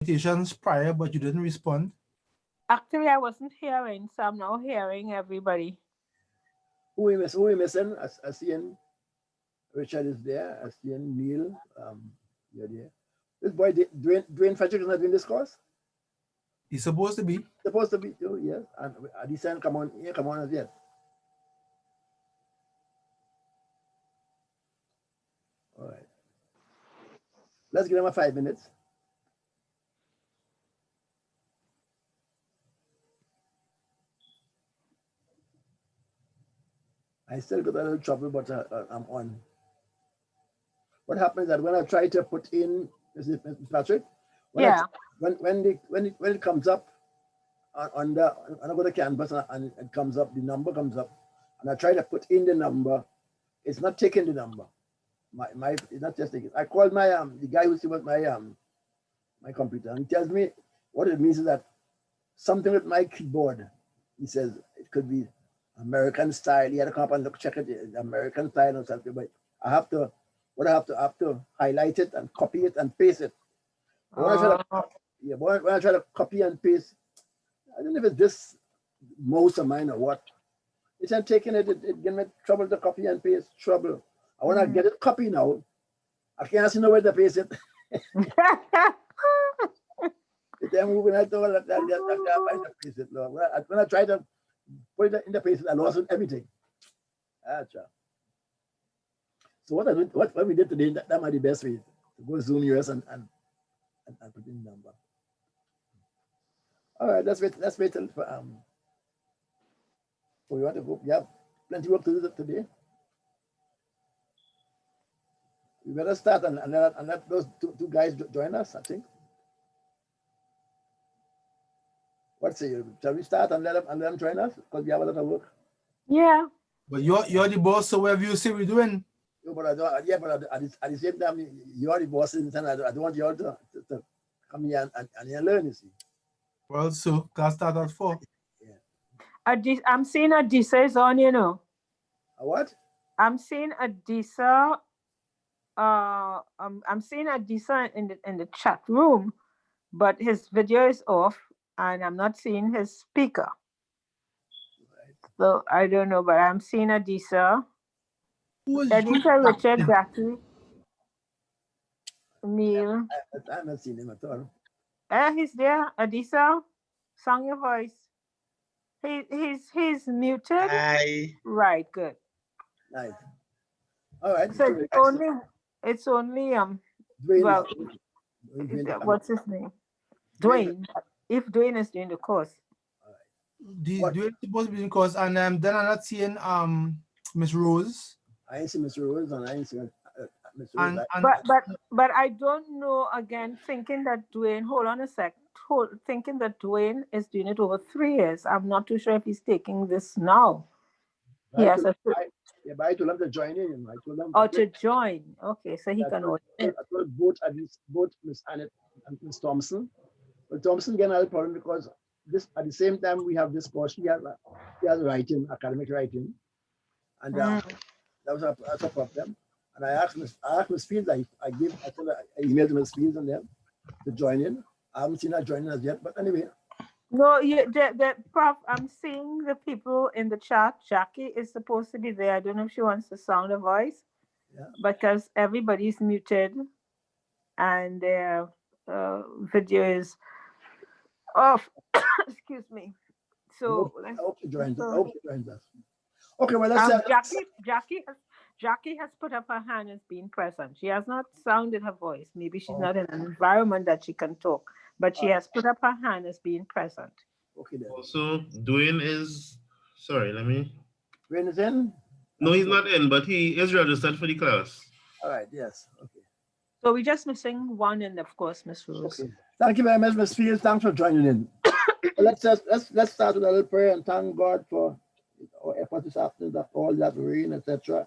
invitations prior, but you didn't respond. Actually, I wasn't hearing, so I'm now hearing everybody. Who we missing? I see Richard is there. I see Neil. You're there. This boy Dwayne Frederick is not doing this course. He's supposed to be. Supposed to be too, yes. And Adison, come on as yet. All right. Let's give him 5 minutes. I still got a little trouble, but I'm on. What happens is that when I try to put in, Mr. Patrick, when it comes up when I go to Canvas and it comes up, the number comes up, and I try to put in the number, it's not taking the number. It's not just taking. I called my the guy who was my computer, and he tells me what it means is that something with my keyboard. He says it could be American style. He had to come up and check it, American style or something. But I have to highlight it and copy it and paste it. When I try to copy and paste, I don't know if it's this mouse of mine or what. It's not taking it. It gives me trouble to copy and paste. Trouble. I want to get it copy now. I can't see nowhere to paste it. Then moving out to that paste it. When I try to put it in the paste, I lost everything. So what we did today, that might be the best way to go Zoom US and put in the number. All right, let's wait till we want to go. We have plenty of work to do today. We better start and let those two guys join us, I think. What say you? Shall we start and let them join us? Because we have a lot of work. Yeah. But you're the boss, so whatever you say we're doing. Yeah, but at the same time, you're the boss, and I don't want you all to come here and learn, you see. Well, so can start at 4. Yeah. I'm seeing Adisa is on, you know. A what? I'm seeing Adisa. I'm seeing Adisa in the chat room, but his video is off, and I'm not seeing his speaker. Right. So I don't know, but I'm seeing Adisa. Adisa, Richard, Jackie, Neil. I haven't seen him at all. He's there. Adisa, song your voice. He's muted. Hi. Right, good. Nice. All right. So it's only Dwayne, well, Dwayne, what's his name? Dwayne. If Dwayne is doing the course. Dwayne is supposed to be in the course, and then I'm not seeing Miss Rose. I ain't seen Miss Rose, and I ain't seen Miss Rose. But I don't know. Again, thinking that Dwayne. Hold on a sec. Thinking that Dwayne is doing it over 3 years. I'm not too sure if he's taking this now. Yes. But I told him to join in. I told him. Oh, to join. Okay, so he can. I told both Miss Annette and Miss Thompson. But Thompson can help her because this at the same time we have this course. She has writing, academic writing, and that was a problem. And I asked Miss Fields. I emailed Miss Fields and them to join in. I haven't seen her joining us yet, but anyway. No, the Prof, I'm seeing the people in the chat. Jackie is supposed to be there. I don't know if she wants to sound a voice, because everybody's muted and their video is off. Excuse me. So I hope she joins us. Okay, well, let's Jackie has put up her hand as being present. She has not sounded her voice. Maybe she's not in an environment that she can talk, but she has put up her hand as being present. Okay, then. Also, Dwayne is, sorry, Dwayne is in? No, he's not in, but he is registered for the class. All right, yes, okay. So we're just missing one, and of course, Miss Rose. Okay. Thank you very much, Ms. Fields. Thanks for joining in. Let's start with a little prayer and thank God for our efforts this afternoon, that all that rain, etc.,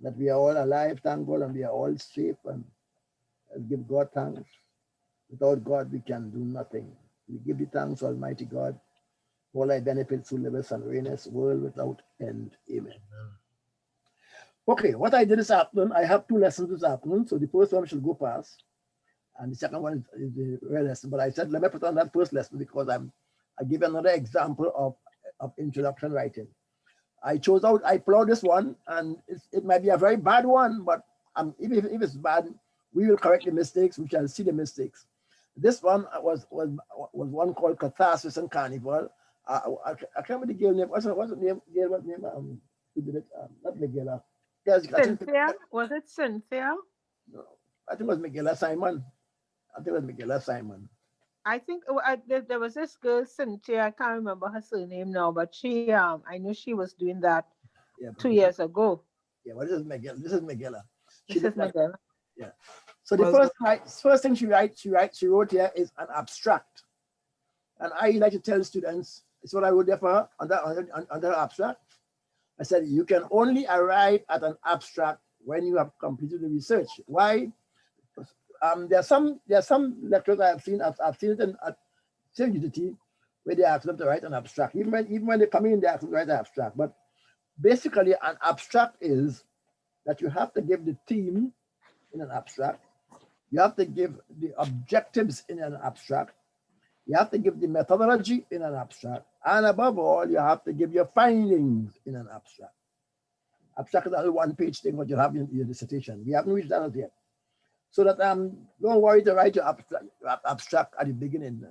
that we are all alive, thank God, and we are all safe, and give God thanks. Without God, we can do nothing. We give the thanks, Almighty God, for all thy benefits who live us and reign us, world without end. Amen. Okay, what I did this afternoon, I have 2 lessons this afternoon. So the first one shall go past. And the second one is the real lesson. But I said, let me put on that first lesson because I give another example of introduction writing. I plowed this one, and it might be a very bad one, but if it's bad, we will correct the mistakes. We shall see the mistakes. This one was one called Catharsis and Carnival. I can't remember the girl name. What's the name? Girl, what name? Who did it? Not Miguel. Yes, Cynthia? Was it Cynthia? No, I think it was Miguel Simon. I think there was this girl, Cynthia. I can't remember her surname now, but I knew she was doing that 2 years ago. Yeah, what is Miguel? This is Miguel. This is Miguel. Yeah. So the first thing she wrote here is an abstract. And I like to tell students, it's what I wrote there for her under abstract. I said, you can only arrive at an abstract when you have completed the research. Why? There are some lecturers I've seen it at UTT where they ask them to write an abstract. Even when they come in, they ask them to write an abstract. But basically, an abstract is that you have to give the theme in an abstract. You have to give the objectives in an abstract. You have to give the methodology in an abstract. And above all, you have to give your findings in an abstract. Abstract is a one-page thing what you have in your dissertation. We haven't reached that yet. So that don't worry to write your abstract at the beginning.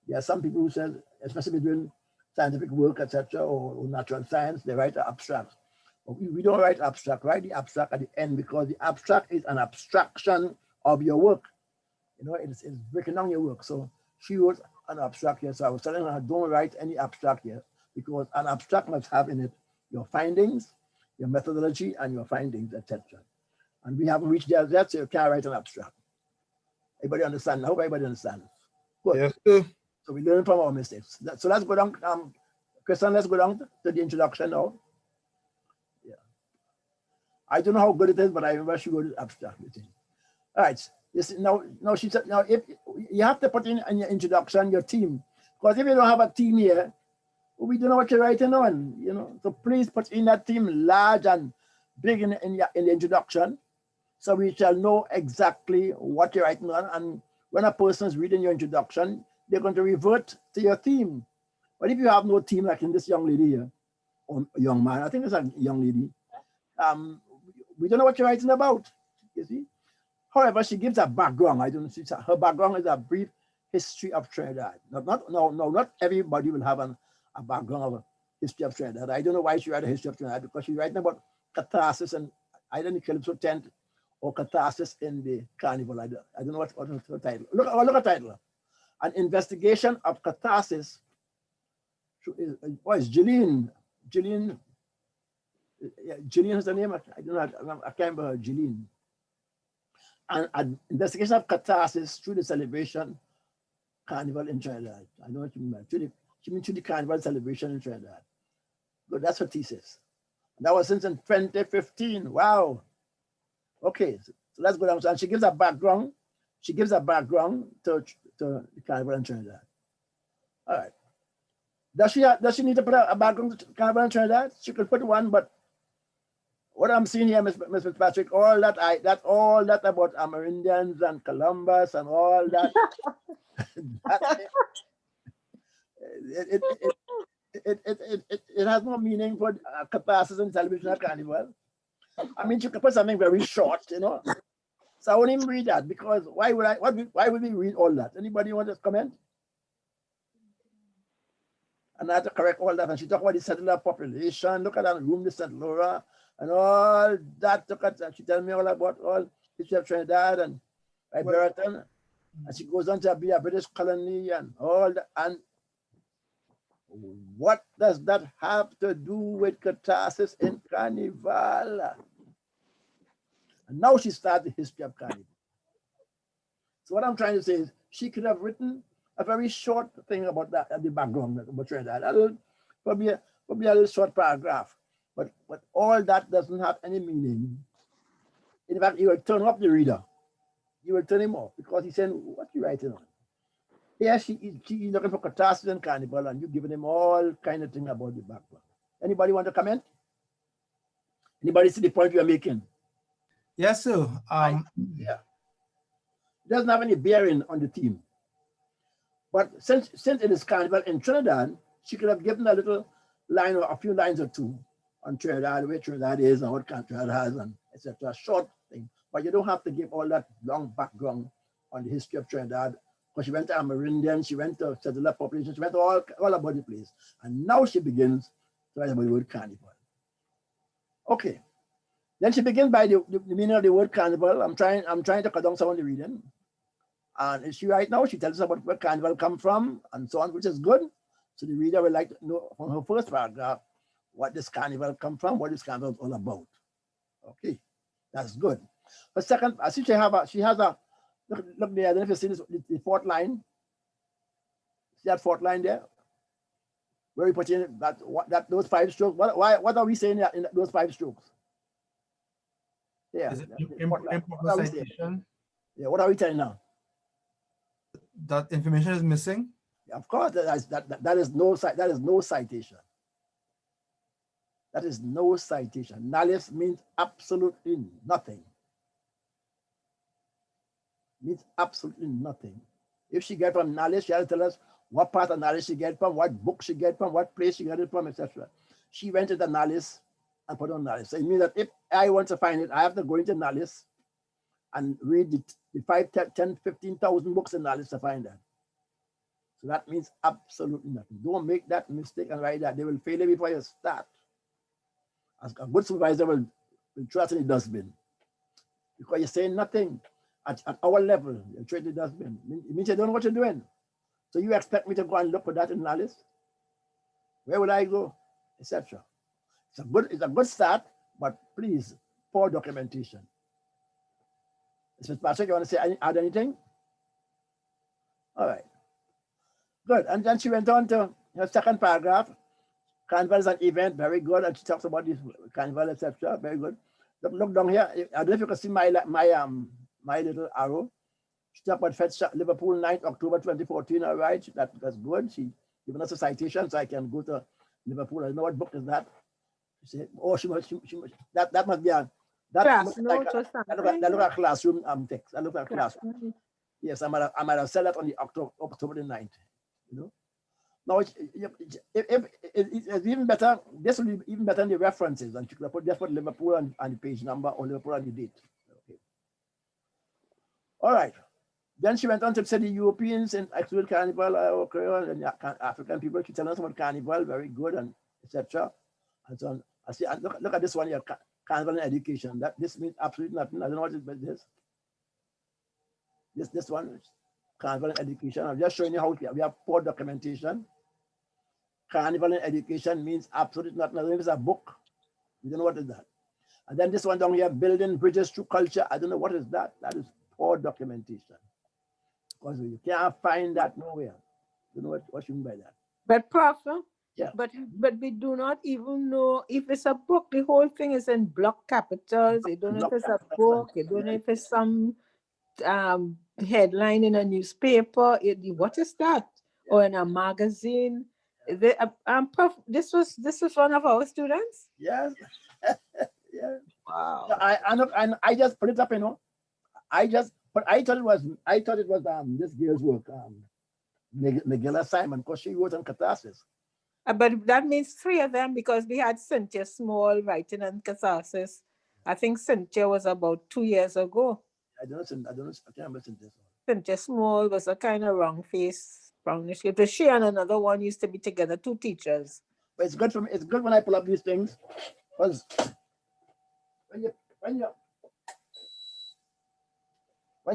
There are some people who say, especially doing scientific work, etc., or natural science, they write an abstract. But we don't write abstract. Write the abstract at the end because the abstract is an abstraction of your work. You know, it's breaking down your work. So she wrote an abstract here. So I was telling her, don't write any abstract here because an abstract must have in it your findings, your methodology, and your findings, etc. And we haven't reached there yet, so you can't write an abstract. Everybody understand? I hope everybody understands. Good. Yes, sir. So we learn from our mistakes. So let's go down, Christian, let's go down to the introduction now. Yeah. I don't know how good it is, but I remember she wrote abstract. All right. Now she said, now if you have to put in your introduction, your team, because if you don't have a team here, we don't know what you're writing on, you know. So please put in that team large and big in the introduction, so we shall know exactly what you're writing on. And when a person is reading your introduction, they're going to revert to your theme. But if you have no theme, like in this young lady here, or young man, I think it's a young lady, we don't know what you're writing about, you see. However, she gives a background. I don't see her background is a brief history of Trinidad. Not everybody will have a background of a history of Trinidad. I don't know why she wrote a history of Trinidad, because she's writing about catharsis and either in the Calypso tent or catharsis in the Carnival. I don't know what's her title. Look at the title. An investigation of catharsis. It's Jeline. Jeline is the name. I don't know. I can't remember her. Jeline. An investigation of catharsis through the celebration Carnival in Trinidad. I know what you mean. She means through the Carnival celebration in Trinidad. But that's her thesis. That was since in 2015. Wow. Okay, so let's go down. And she gives a background. She gives a background to the Carnival in Trinidad. All right. Does she need to put a background to Carnival in Trinidad? She could put one, but what I'm seeing here, Ms. Fitzpatrick, all that about Amerindians and Columbus and all that. It has no meaning for catharsis and celebration of Carnival. I mean, you can put something very short, you know. So I won't even read that, because why would we read all that? Anybody want to comment? And I had to correct all that. And she talked about the settler population. Look at that room, the St. Laura, and all that. Look at that. She tells me all about all history of Trinidad and Brereton. And she goes on to be a British colony and all that. And what does that have to do with catharsis in Carnival? And now she starts the history of Carnival. So what I'm trying to say is she could have written a very short thing about that, the background about Trinidad. Probably a little short paragraph. But all that doesn't have any meaning. In fact, you will turn up the reader. You will turn him off, because he's saying, what are you writing on? Yeah, she's looking for catharsis and Carnival, and you're giving him all kind of thing about the background. Anybody want to comment? Anybody see the point you're making? Yes, sir. Yeah. It doesn't have any bearing on the theme. But since it is Carnival in Trinidad, she could have given a little line or a few lines or two on Trinidad, where Trinidad is and what Trinidad has, and etc. Short thing. But you don't have to give all that long background on the history of Trinidad, because she went to Amerindian, she went to settler population, she went to all about the place. And now she begins to write about the word carnival. Okay. Then she begins by the meaning of the word carnival. I'm trying to cut down some of the reading. And she right now, she tells us about where carnival come from and so on, which is good. So the reader would like to know from her first paragraph what this carnival come from, what this carnival is all about. Okay, that's good. But second, I see she has a look there. I don't know if you see this, the fourth line. See that fourth line there? Where we put in those 5 strokes. What are we saying in those 5 strokes? Yeah. Is it improper citation? Yeah. What are we telling now? That information is missing. Yeah, of course, that is no citation. That is no citation. Nullis means absolutely nothing. Means absolutely nothing. If she get from Nullis, she has to tell us what part of Nullis she get from, what book she get from, what place she get it from, etc. She went into Nullis and put on Nullis. So it means that if I want to find it, I have to go into Nullis and read the 5, 10, 15,000 books in Nullis to find that. So that means absolutely nothing. Don't make that mistake and write that. They will fail you before you start. As a good supervisor will throw it in the dustbin. Because you're saying nothing at our level, you throw it in the dustbin. It means you don't know what you're doing. So you expect me to go and look for that in Nullis? Where would I go? Etc. It's a good start, but please, poor documentation. Mr. Patrick, you want to say add anything? All right. Good. And then she went on to her second paragraph. Carnival is an event, very good. And she talks about this carnival, etc. Very good. Look down here. I don't know if you can see my little arrow. She talked about Fetch Liverpool 9th October 2014. All right, that's good. She given us a citation, so I can go to Liverpool. I know what book is that. She said, oh, that must be a that looks like a classroom text. That looks like a classroom. Yes, I might have said that on the October the 9th. You know. Now, if it's even better, this will be even better than the references. And you could just put Liverpool and the page number, or Liverpool and the date. Okay. All right. Then she went on to say the Europeans in actual carnival occur, and African people. She tells us about carnival, very good, and etc. And so on. I see. Look at this one here, carnival and education. This means absolutely nothing. I don't know what it is. This one, carnival and education. I'm just showing you how we have poor documentation. Carnival and education means absolutely nothing. I don't know if it's a book. We don't know what is that. And then this one down here, building bridges through culture. I don't know what is that. That is poor documentation. Because you can't find that nowhere. You know what you mean by that. But Prof, yeah. But we do not even know if it's a book. The whole thing is in block capitals. You don't know if it's a book. You don't know if it's some headline in a newspaper. What is that? Yeah. Or in a magazine. Prof, this was one of our students. Yes. Yeah. Wow. I just put it up, you know. But I thought it was this girl's work, Megilla Simon, because she wrote on catharsis. But that means 3 of them, because we had Cynthia Small writing on catharsis. I think Cynthia was about 2 years ago. I don't know. I can't remember Cynthia. Cynthia Small was a kind of wrong face, brownish. It was she and another one used to be together, 2 teachers. But it's good for me. It's good when I pull up these things, because when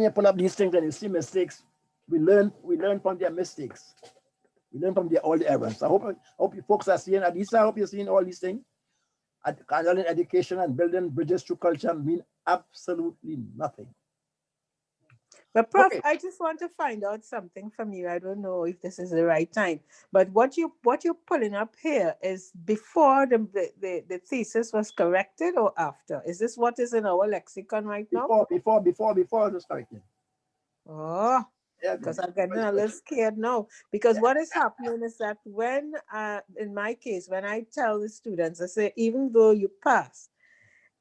you pull up these things and you see mistakes, we learn from their mistakes. We learn from all the errors. I hope you folks are seeing, at least I hope you're seeing all these things. Carnival education and building bridges to culture mean absolutely nothing. But Prof, okay. I just want to find out something from you. I don't know if this is the right time, but what you're pulling up here is before the thesis was corrected or after? Is this what is in our lexicon right now? Before it was corrected. Oh, yeah, because I'm getting a little scared now. Because what is happening is that when, in my case, when I tell the students, I say, even though you pass,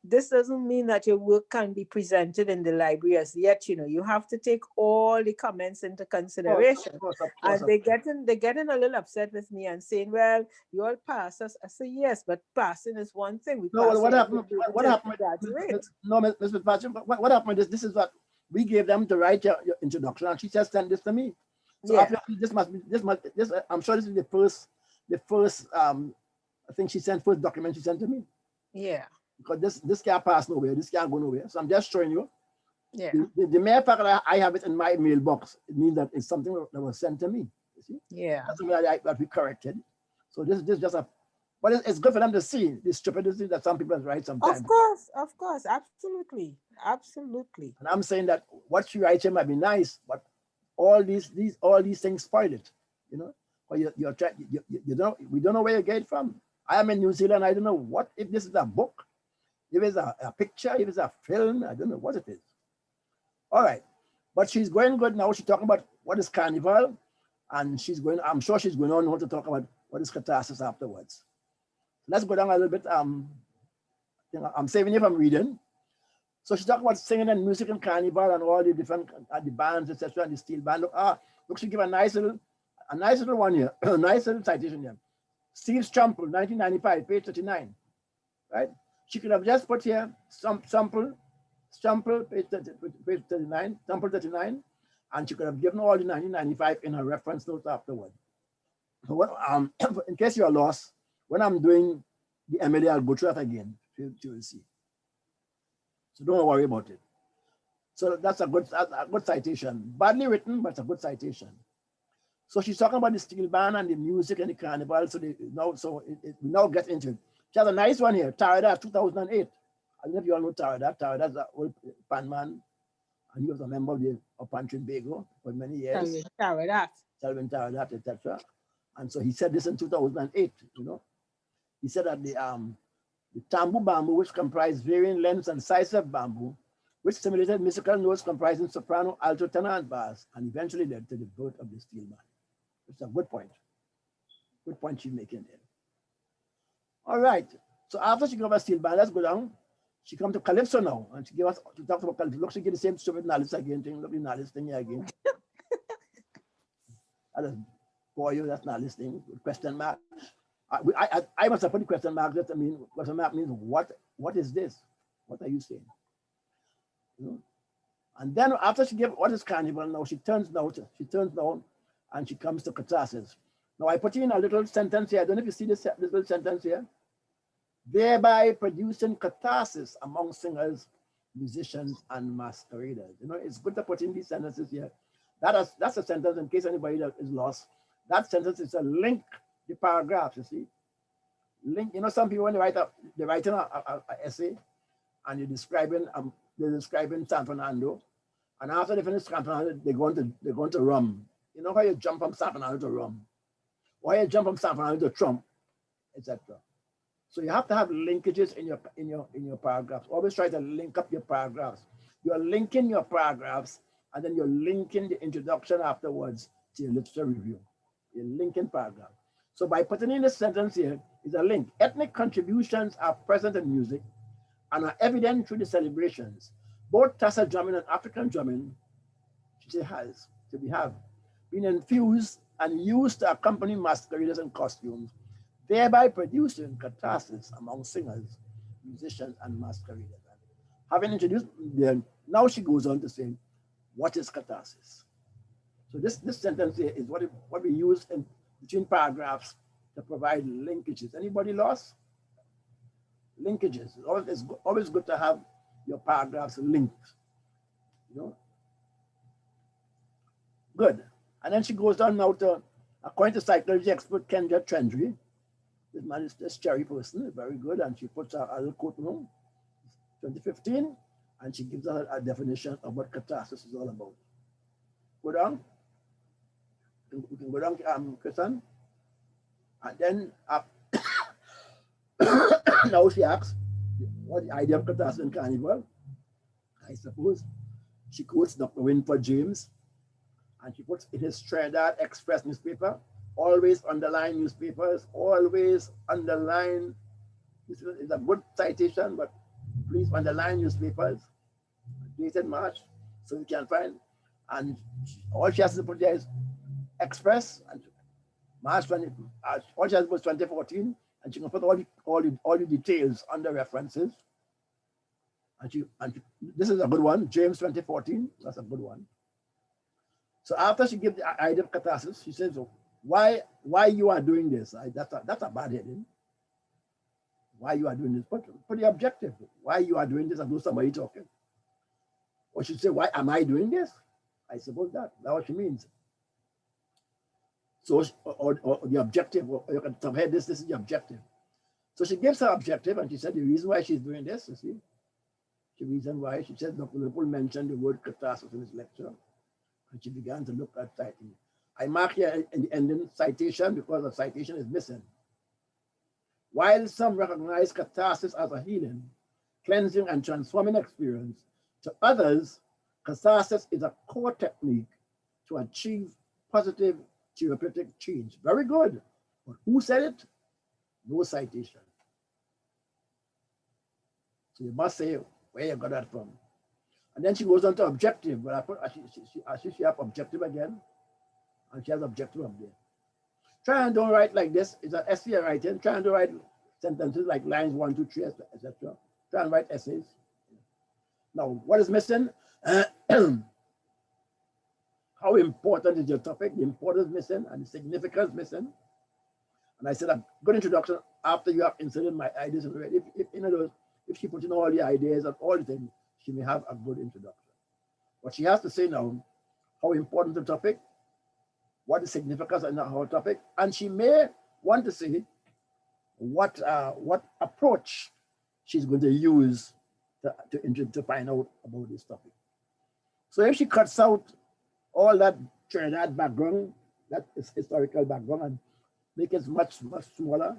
this doesn't mean that your work can be presented in the library as yet. You have to take all the comments into consideration. Of course, And they're getting a little upset with me and saying, well, you all pass us. I say, yes, but passing is one thing. We No, pass what it happened? What to happened? graduate. No, Mr. Patrick, what happened is this is what we gave them to write your introduction, and she just sent this to me. So Yeah. obviously this I'm sure this is the first I think she sent first document she sent to me. Yeah. Because this can't pass nowhere, this can't go nowhere. So I'm just showing you. Yeah. The mere fact that I have it in my mailbox, it means that it's something that was sent to me. You see? Yeah. That's something that we corrected. So this just but it's good for them to see the stupidity that some people write sometimes. Of course, absolutely. Absolutely. And I'm saying that what she writes here might be nice, but all these things spoil it, Or you're trying, you don't, we don't know where you get it from. I am in New Zealand. I don't know what, if this is a book, if it's a picture, if it's a film, I don't know what it is. All right, but she's going good now. She's talking about what is Carnival, and I'm sure she's going on to talk about what is catharsis afterwards. Let's go down a little bit. I'm saving you from reading. So she talked about singing and music and Carnival and all the different the bands, etc., and the steel band. Look, she give a nice little one here, a nice little citation here. Steve Strumple, 1995, page 39, right? She could have just put here Strumple, page 39, Strumple 39, and she could have given all the 1995 in her reference notes afterward. So what, in case you're lost, when I'm doing the Emily, I'll go through that again, you will see. So don't worry about it. So that's a good citation. Badly written, but it's a good citation. So she's talking about the steel band and the music and the carnival. So we now get into it. She has a nice one here, Tarada, 2008. I don't know if you all know Tarada. Tarada's an old pan man, and he was a member of Trinbago for many years. Selvin Taradat, etc. And so he said this in 2008, He said that the tambu bamboo, which comprised varying lengths and sizes of bamboo, which simulated musical notes comprising soprano, alto, tenor, and bass, and eventually led to the birth of the steel band. It's a good point. Good point she's making there. All right. So after she gave us steel band, let's go down. She come to Calypso now, and she talks about Calypso. Look, she get the same stupid knowledge again thing. Look, the knowledge thing here again. I just bore you, that's knowledge thing. Question mark. I must have put the question mark. Question mark means what is this? What are you saying? And then after she gave what is Carnival, now she turns now and she comes to catharsis. Now I put in a little sentence here. I don't know if you see this little sentence here. Thereby producing catharsis among singers, musicians, and masqueraders. It's good to put in these sentences here. That's a sentence in case anybody that is lost. That sentence is a link, the paragraphs, you see. Link, some people when they're writing an essay and they're describing San Fernando, and after they finish San Fernando, they're going to Rum. You know how you jump from San Fernando to Rum, or you jump from San Fernando to Trump, etc. So you have to have linkages in your paragraphs. Always try to link up your paragraphs. You're linking your paragraphs, and then you're linking the introduction afterwards to your literature review. You're linking paragraph. So by putting in this sentence here is a link. Ethnic contributions are present in music and are evident through the celebrations. Both Tassa drumming and African drumming, she have been infused and used to accompany masqueraders and costumes, thereby producing catharsis among singers, musicians, and masqueraders. Having introduced them, now she goes on to say, what is catharsis? So this sentence here is what we use in between paragraphs to provide linkages. Anybody lost? Linkages. It's always good to have your paragraphs linked. Good. And then she goes on now to, according to psychology expert Kendra Trendry, this man is this cherry person, very good, and she puts a little quote on 2015, and she gives us a definition of what catharsis is all about. Go down. We can go down, Christian. And then now she asks, what the idea of catharsis in Carnival? I suppose she quotes Dr. Winford James, and she puts in his Trinidad Express newspaper, always underline newspapers, always underline. This is a good citation, but please underline newspapers, dated March, so you can find. And all she has to put there is Express, and March 20, all she has to put is 2014, and she can put all the details under references. And this is a good one, James 2014, that's a good one. So after she gives the idea of catharsis, she says, so why you are doing this? That's a bad heading. Why you are doing this? Put the objective. Why you are doing this, and do somebody talking. Or she say, why am I doing this? I suppose that's what she means. So, or the objective, or you can subhead this is the objective. So she gives her objective, and she said the reason why she's doing this, you see, the reason why, she said Dr. Leopold mentioned the word catharsis in his lecture, and she began to look at citing. I mark here in the ending citation because the citation is missing. While some recognize catharsis as a healing, cleansing, and transforming experience, to others, catharsis is a core technique to achieve positive therapeutic change. Very good. But who said it? No citation. So you must say where you got that from. And then she goes on to objective, but I put she have objective again, and she has objective up there. Try and don't write like this. It's an essay writing. Try and don't write sentences like lines 1, 2, 3, etc. Try and write essays. Now, what is missing? How important is your topic? The importance missing and the significance missing. And I said a good introduction after you have inserted my ideas. If she puts in all the ideas and all the things, she may have a good introduction. What she has to say now, how important the topic, what is significance in her topic, and she may want to say what approach she's going to use to find out about this topic. So if she cuts out all that Trinidad background, that is historical background, and make it much, much smaller,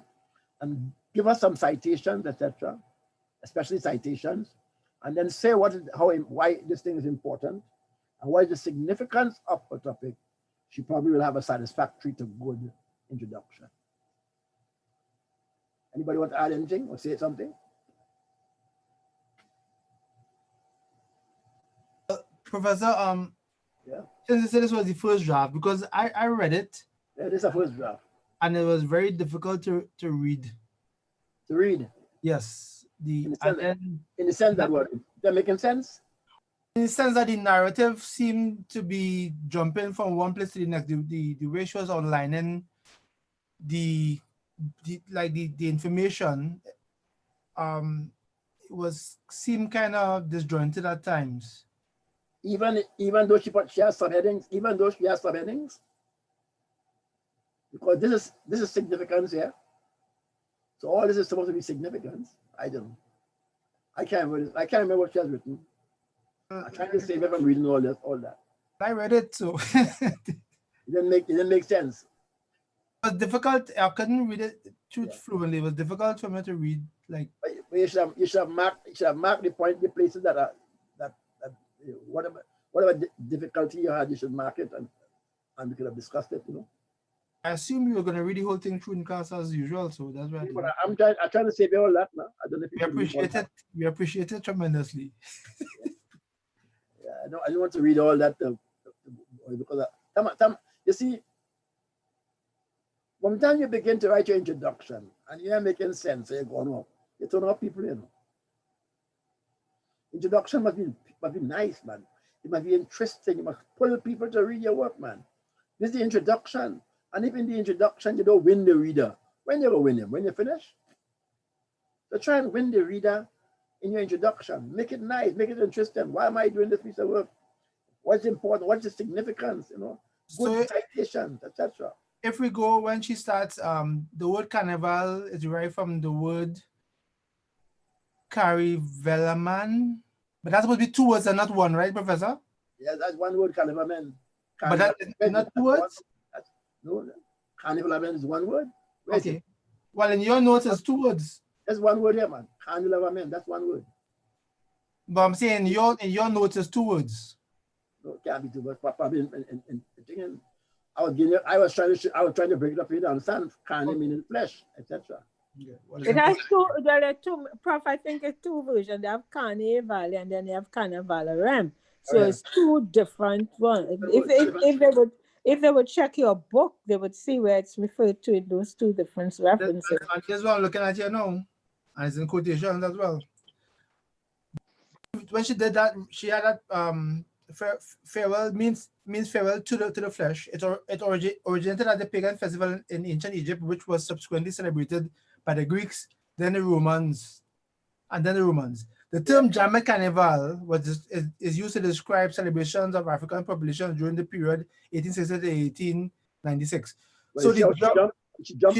and give us some citations, etc., especially citations, and then say why this thing is important, and what is the significance of a topic, she probably will have a satisfactory to good introduction. Anybody want to add anything or say something? Professor, yeah. Since you said this was the first draft, because I read it. Yeah, this is a first draft. And it was very difficult to read. To read? Yes. In the sense that what? They're making sense? In the sense that the narrative seemed to be jumping from one place to the next. The way she was outlining the information seemed kind of disjointed at times. Even though she has subheadings, because this is significance here. So all this is supposed to be significance. I don't know. I can't remember what she has written. I'm trying to save it from reading all that. I read it, so it didn't make sense. It was difficult. I couldn't read it fluently. It was difficult for me to read. Like, but you should have marked the places that whatever difficulty you had, you should mark it, and we could have discussed it. I assume you were going to read the whole thing through in class as usual, so that's right. But I'm trying to save you all that now. I don't know if we appreciate it. We appreciate it tremendously. Yeah, I don't want to read all that because you see, from the time you begin to write your introduction and you're making sense, so you're going off, you turn off people, Introduction must be nice, man. It must be interesting. You must pull people to read your work, man. This is the introduction. And if in the introduction you don't win the reader, when you go win him? When you finish? So try and win the reader in your introduction. Make it nice, make it interesting. Why am I doing this piece of work? What's important? What's the significance? Good citations, etc. If we go when she starts, the word carnival is derived from the word Carivelaman, but that's supposed to be 2 words and not 1, right, Professor? Yeah, that's 1 word, Carnivalaman. But that's not 2 words? No, Carnivalaman is 1 word. Okay. Well, in your notes, it's 2 words. That's 1 word here, man. Carnivalaman, that's 1 word. But I'm saying in your notes, it's 2 words. No, it can't be 2 words. Probably I was trying to break it up for you to understand. Carne meaning flesh, etc. Yeah. What is It has important? two, there are two, Prof, I think it's two versions. They have Carnival and then they have Carnival Rem. So Oh, yeah. it's two different ones. Well, If they would check your book, they would see where it's referred to in those two different references. And here's what I'm looking at here now, and it's in quotations as well. When she did that, she had that farewell means farewell to the flesh. It originated at the pagan festival in ancient Egypt, which was subsequently celebrated by the Greeks, then the Romans, and then the Romans. The term Jamet Carnival is used to describe celebrations of African populations during the period 1860 to 1896. Well, So she jumped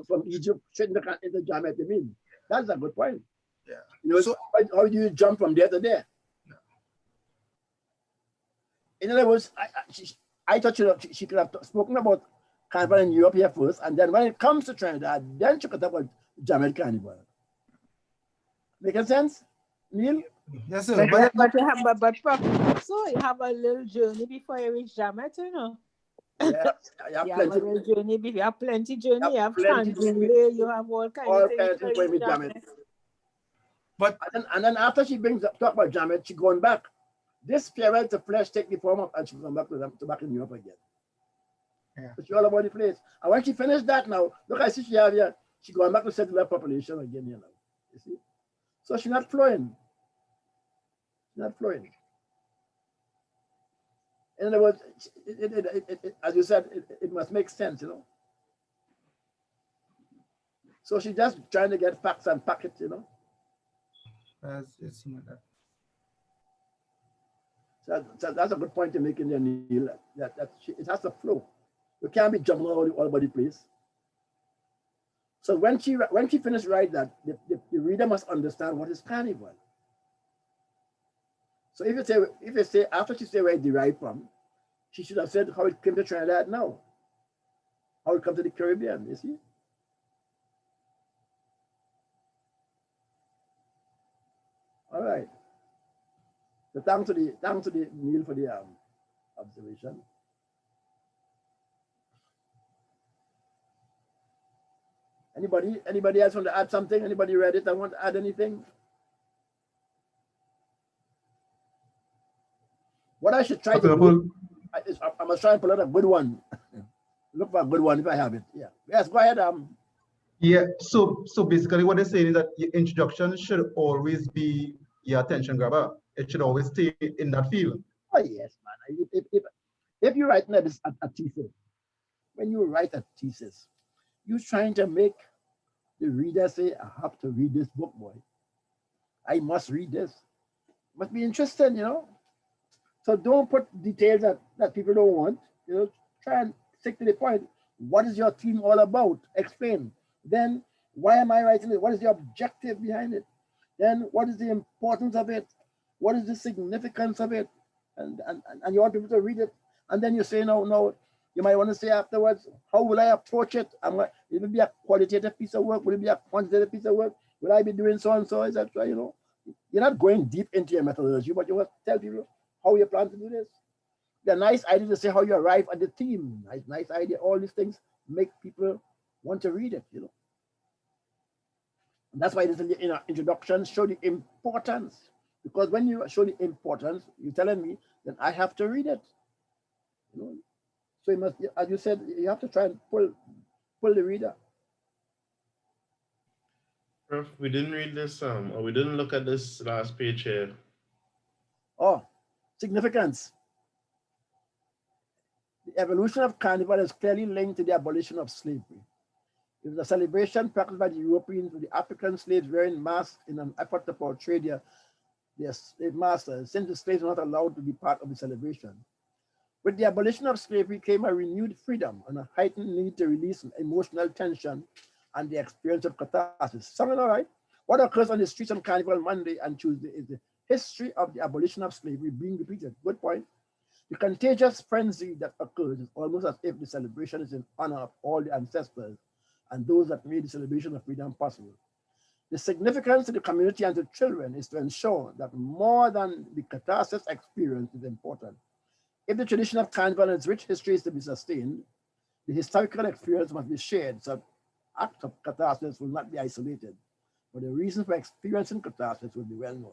from Egypt straight into Jamet. I mean, that's a good point. Yeah. You know, So how do you jump from there to there? Yeah. In other words, I thought she could have spoken about Carnival in Europe here first, and then when it comes to Trinidad, then she could talk about Jamet Carnival. Making sense, Neil? yes, sir. But Prof, so you have a little journey before you reach Jamet, you know. Yeah, You have a little journey. You have plenty journey. You have plenty Tanzania. You have all kinds of things. for me, Jamet. But and then after she talk about Jamet, she going back. This farewell to flesh take the form of, and she come back to back in Europe again. Yeah. So she all about the place. And when she finished that now, look, I see she have here, she going back to settle her population again here now. You see? So she's not flowing. She's not flowing. In other words, as you said, it must make sense, you know. So she's just trying to get facts and packets, you know. it's not that. So that's a good point to make in there, Neil. It has to flow. You can't be jumping all over the place. So when she finished writing that, the reader must understand what is carnival. So if you say after she say where it derived from, she should have said how it came to Trinidad now, how it come to the Caribbean. You see. All right. So thanks to the Neil for the observation. Anybody else want to add something? Anybody read it? I want to add anything? What I should try to do, I must try and pull out a good one. Look for a good one if I have it. Yeah. Yes, go ahead. Yeah, so basically what they're saying is that your introduction should always be your attention grabber. It should always stay in that field. Oh yes, man. If you're writing a thesis, when you write a thesis, you're trying to make the reader say, I have to read this book, boy. I must read this. Must be interesting, you know. So don't put details that people don't want. You know, try and stick to the point. What is your theme all about? Explain. Then why am I writing it? What is the objective behind it? Then what is the importance of it? What is the significance of it? And you want people to read it. And then you say, no, you might want to say afterwards, how will I approach it? It will be a qualitative piece of work. Will it be a quantitative piece of work? Will I be doing so and so? Etc. You know, you're not going deep into your methodology, but you want to tell people how you plan to do this. The nice idea to say how you arrive at the theme. Nice idea. All these things make people want to read it, you know. And that's why this in the introduction show the importance. Because when you show the importance, you're telling me that I have to read it. You know? So you must, as you said, you have to try and pull the reader. Prof, we didn't read this or we didn't look at this last page here. Oh, significance. The evolution of carnival is clearly linked to the abolition of slavery. It was a celebration practiced by the Europeans with the African slaves wearing masks in an effort to portray their slave masters, since the slaves were not allowed to be part of the celebration. With the abolition of slavery came a renewed freedom and a heightened need to release emotional tension and the experience of catharsis. Sound all right? What occurs on the streets on Carnival Monday and Tuesday is the history of the abolition of slavery being repeated. Good point. The contagious frenzy that occurs is almost as if the celebration is in honor of all the ancestors and those that made the celebration of freedom possible. The significance to the community and to children is to ensure that more than the catharsis experience is important. If the tradition of Carnival and its rich history is to be sustained, the historical experience must be shared so act of catharsis will not be isolated, but the reason for experiencing catharsis will be well known.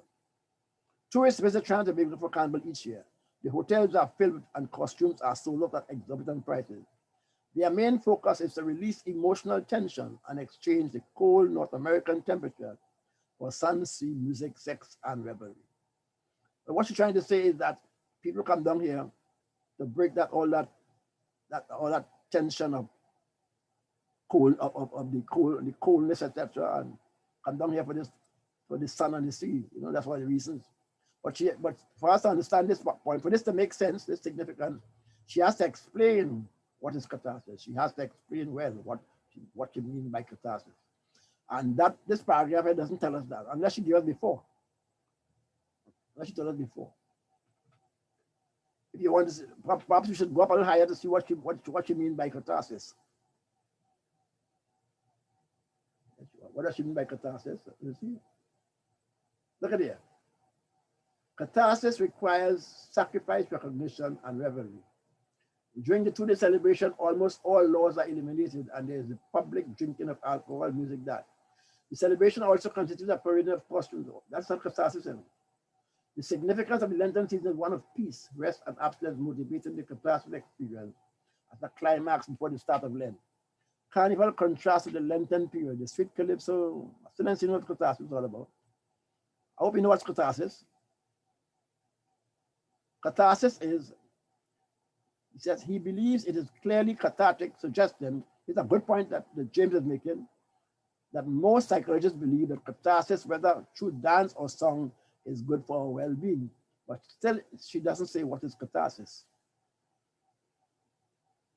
Tourists visit Trinidad for Carnival each year. The hotels are filled and costumes are sold out at exorbitant prices. Their main focus is to release emotional tension and exchange the cold North American temperature for sun, sea, music, sex, and revelry. But what she's trying to say is that people come down here to break all that tension of cold of the coldness, etc., and come down here for the sun and the sea. You know, that's one of the reasons. But for us to understand this point, for this to make sense, this significant, she has to explain what is catharsis. She has to explain well what she means by catharsis. And that this paragraph here doesn't tell us that, unless she gave us before. Unless she told us before. If you want to see, perhaps you should go up a little higher to see what she means by catharsis. What does she mean by catharsis? You see? Look at here. Catharsis requires sacrifice, recognition, and revelry. During the two-day celebration, almost all laws are eliminated, and there is a public drinking of alcohol, music, that. The celebration also constitutes a parade of costumes. That's not catharsis. The significance of the Lenten season is one of peace, rest, and abstinence, motivating the catharsis experience as a climax before the start of Lent. Carnival contrasts with the Lenten period. The sweet calypso, I still don't see what catharsis is all about. I hope you know what's catharsis. Catharsis is, he says, he believes it is clearly cathartic, suggesting, it's a good point that James is making, that most psychologists believe that catharsis, whether through dance or song, is good for our well-being. But still, she doesn't say what is catharsis.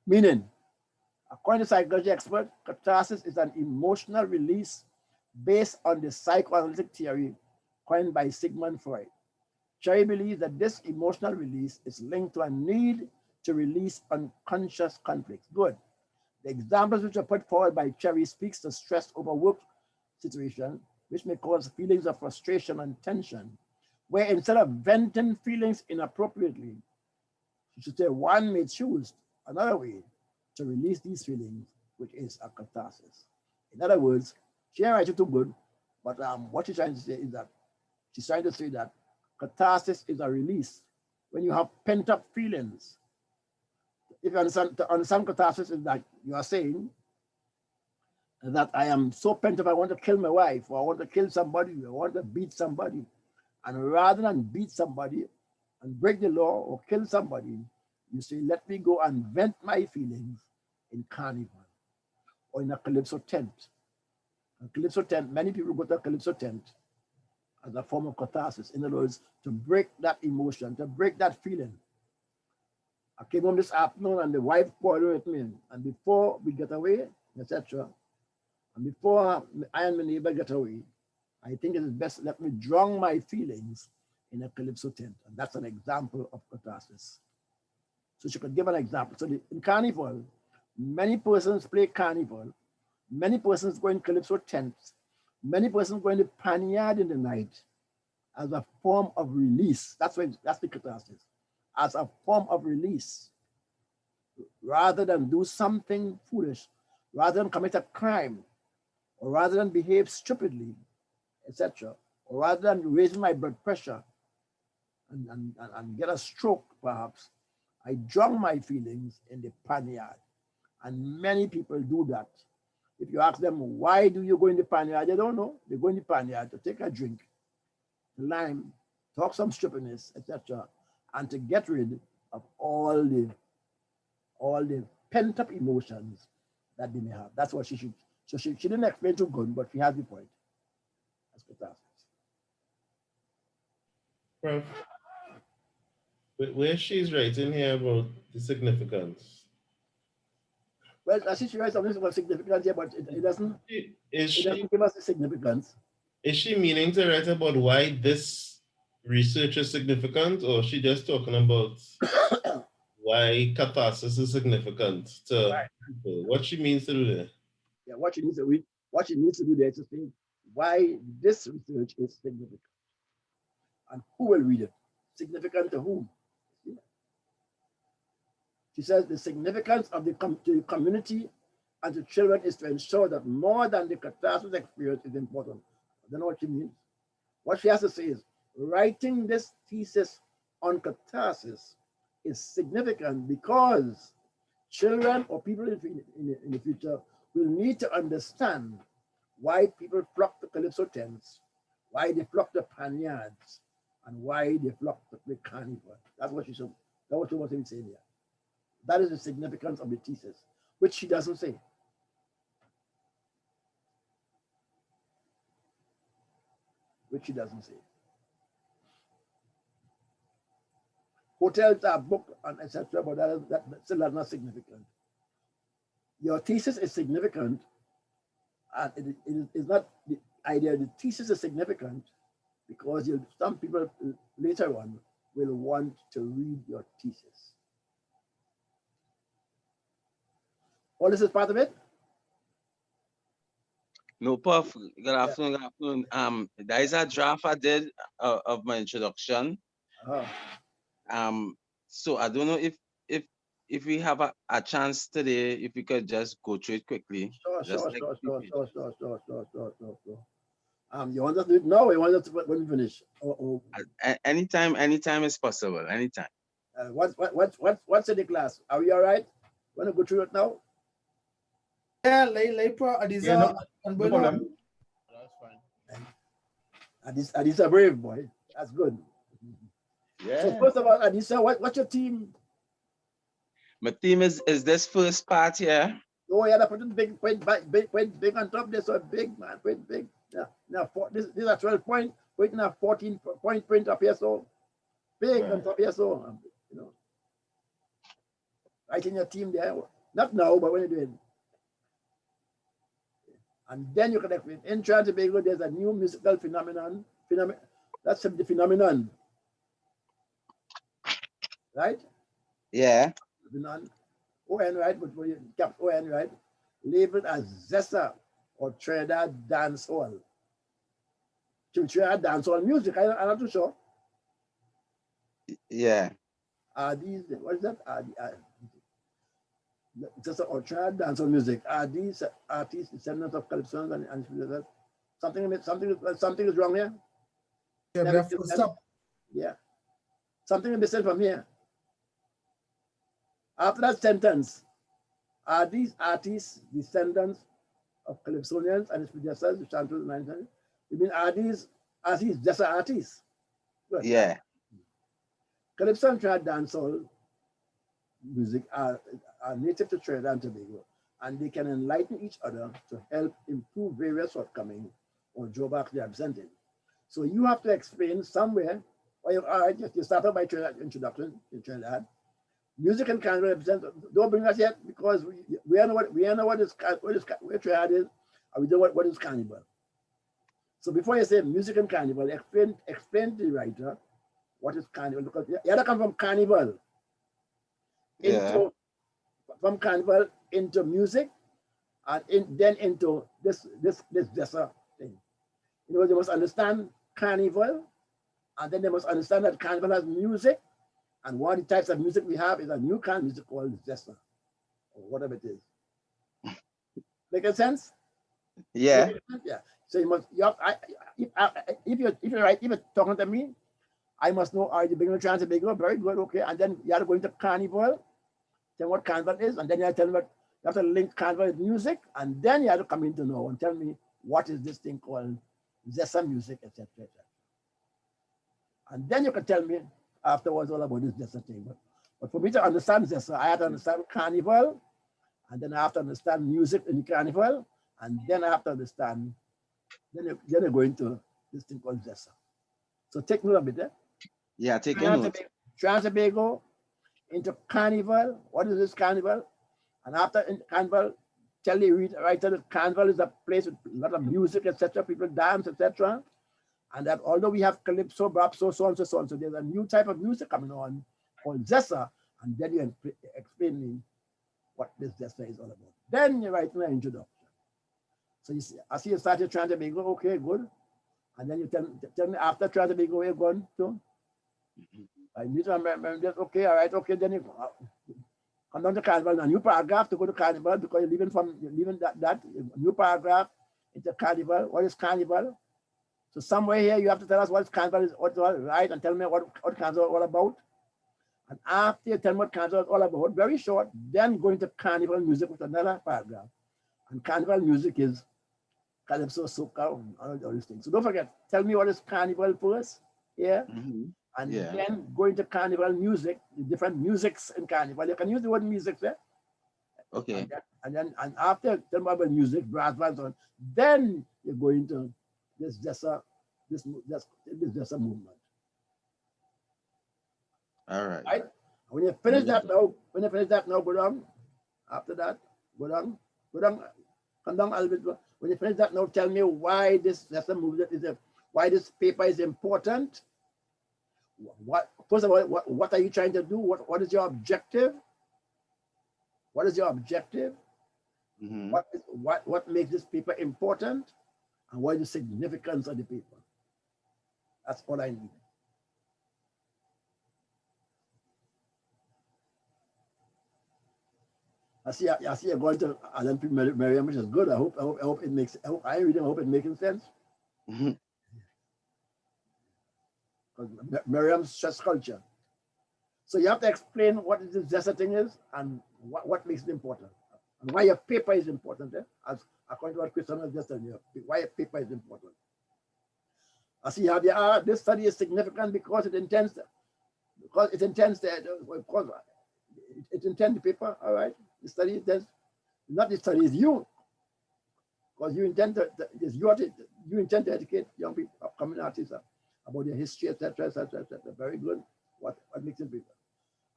Meaning, according to psychology expert, catharsis is an emotional release based on the psychoanalytic theory coined by Sigmund Freud. Cherry believes that this emotional release is linked to a need to release unconscious conflicts. Good. The examples which are put forward by Cherry speaks to stress over work situation, which may cause feelings of frustration and tension, where instead of venting feelings inappropriately, you should say one may choose another way to release these feelings, which is a catharsis. In other words, she ain't writing too good, but what she's trying to say is that she's trying to say that catharsis is a release. When you have pent-up feelings, if you understand catharsis is that you are saying that I am so pent up, I want to kill my wife, or I want to kill somebody, or I want to beat somebody. And rather than beat somebody and break the law or kill somebody, you say, let me go and vent my feelings in Carnival or in a Calypso tent. A Calypso tent, many people go to a Calypso tent as a form of catharsis. In other words, to break that emotion, to break that feeling. I came home this afternoon and the wife quarreled with me. And before we get away, etc., and before I and my neighbor get away, I think it is best let me drown my feelings in a Calypso tent. And that's an example of catharsis. So she could give an example. So in Carnival, many persons play Carnival, many persons go in Calypso tents, many persons go in the panyard in the night as a form of release. That's the catharsis. As a form of release, rather than do something foolish, rather than commit a crime, or rather than behave stupidly, etc., or rather than raise my blood pressure and get a stroke, perhaps, I drown my feelings in the panyard. And many people do that. If you ask them, why do you go in the panyard? They don't know. They go in the panyard to take a drink, to lime, talk some stupidness, etc., and to get rid of all the pent-up emotions that they may have. That's what she should. So she didn't explain too good, but she has the point. That's catharsis. Prof, where she's writing here about the significance. Well, I see she writes something about significance here, but it doesn't give us the significance. Is she meaning to write about why this research is significant, or is she just talking about why catharsis is significant to people? What she means to do there? Yeah, what she needs to do there is to think why this research is significant and who will read it. Significant to whom? She says the significance of the community and to children is to ensure that more than the catharsis experience is important. I don't know what she means. What she has to say is, writing this thesis on catharsis is significant because children or people in the future will need to understand why people flock to calypso tents, why they flock to panyards, and why they flock to the carnival. That's what she said. That's what she was saying here. That is the significance of the thesis, which she doesn't say. Which she doesn't say. Hotels are booked and etc., but that still is not significant. Your thesis is significant, and it is not the idea. The thesis is significant because some people later on will want to read your thesis. All this is part of it? No, Prof. Good afternoon. Good afternoon. There is a draft I did of my introduction. So I don't know if we have a chance today, if we could just go through it quickly. Sure. You want us to do it now, or you want us to when we finish? Anytime is possible. Anytime. What's in the class? Are we all right? Want to go through it now? Yeah, no problem. That's fine. Adisa brave boy. That's good. Yeah. So first of all, Adisa, what's your team? My team is this first part here. Oh yeah, put it big on top. This one big man, quite big. Yeah. Now this is a 12 point. Wait now 14 point print up here, so big on top here, so you know. Right in your team there. Not now, but when you're doing. And then you can explain. In Trinidad and Tobago, there's a new musical phenomenon. That's the phenomenon. Right? Yeah. Phenomenon. ON, right? But you kept ON, right? Labeled as Zessa or Trinidad dancehall. Trinidad dancehall music. I'm not too sure. Yeah. Are these, what is that? Just or Trinidad dancehall music. Are these artists descendants of calypso and something is wrong here? Yeah, stop. Yeah. Something is missing from here. After that sentence, are these artists descendants of calypsonians and its predecessors, the chanters of the 19th century? You mean are these just artists? Good. Yeah. Calypso and Trinidad dancehall music are native to Trinidad and Tobago, and they can enlighten each other to help improve various shortcomings or drawbacks they are presenting. So you have to explain somewhere, all right, you start off by Trinidad introduction in Trinidad. Music and Carnival represent, don't bring us yet because we know what Trinidad is, and we know what is Carnival. So before you say music and Carnival, explain to the writer what is Carnival, because you have to come from Carnival from Carnival into music, and then into this thing. You know, they must understand Carnival, and then they must understand that Carnival has music, and one of the types of music we have is a new kind of music called Zessa, or whatever it is. Make sense? Yeah. Yeah. So you must. If you're talking to me, I must know. Are you beginning to Trinidad and Tobago? Very good. Okay. And then you have to go into Carnival. Tell me what Carnival is, and then you have to tell me you have to link Carnival with music, and then you have to come in to know and tell me what is this thing called Zessa music, etc. And then you can tell me afterwards all about this Zessa thing. But for me to understand Zessa, I have to understand Carnival, and then I have to understand music in the Carnival, and then I have to understand, then you're going to this thing called Zessa. So take note of it, eh? Yeah, take note. Trinidad and Tobago into Carnival. What is this Carnival? And after in Carnival, tell the writer that Carnival is a place with a lot of music, etc. People dance, etc. And that although we have calypso, bapso, so on, so on, so there's a new type of music coming on called Zessa, and then you explain me what this Zessa is all about. Then you write an introduction. So you see, I see you started Trinidad and Tobago, okay, good. And then you tell me after Trinidad and Tobago, you're going to. I need to remember this, okay, all right, okay, then you come down to Carnival, a new paragraph to go to Carnival because you're leaving that new paragraph into Carnival. What is Carnival? So somewhere here you have to tell us what Carnival is, what's all right, and tell me what Carnival is all about. And after you tell me what Carnival is all about, very short, then go into Carnival music with another paragraph. And Carnival music is Calypso, soca, all these things. So don't forget, tell me what is Carnival first, yeah? And then go into Carnival music, the different musics in Carnival. You can use the word music there. Okay. And after tell me about music, brass bands, on, then you're going to this Jessa movement. All right. Right? When you finish that now, go down. After that, go down, come down a little bit. When you finish that now, tell me why this Jessa movement why this paper is important. First of all, what are you trying to do? What is your objective? What is your objective? What makes this paper important? And what is the significance of the paper? That's all I need. I see you're going to Alan P. Merriam, which is good. I hope it makes. I really hope it making sense. Merriam's stress culture. So you have to explain what this Jessa thing is and what makes it important and why your paper is important. As according to what Christian has just said, why your paper is important. I see how they are. This study is significant because it intends the paper. All right, the study intends not the study is you, because you intend to you intend to educate young people, upcoming artists about their history, etc., etc., etc. Very good. What makes it paper?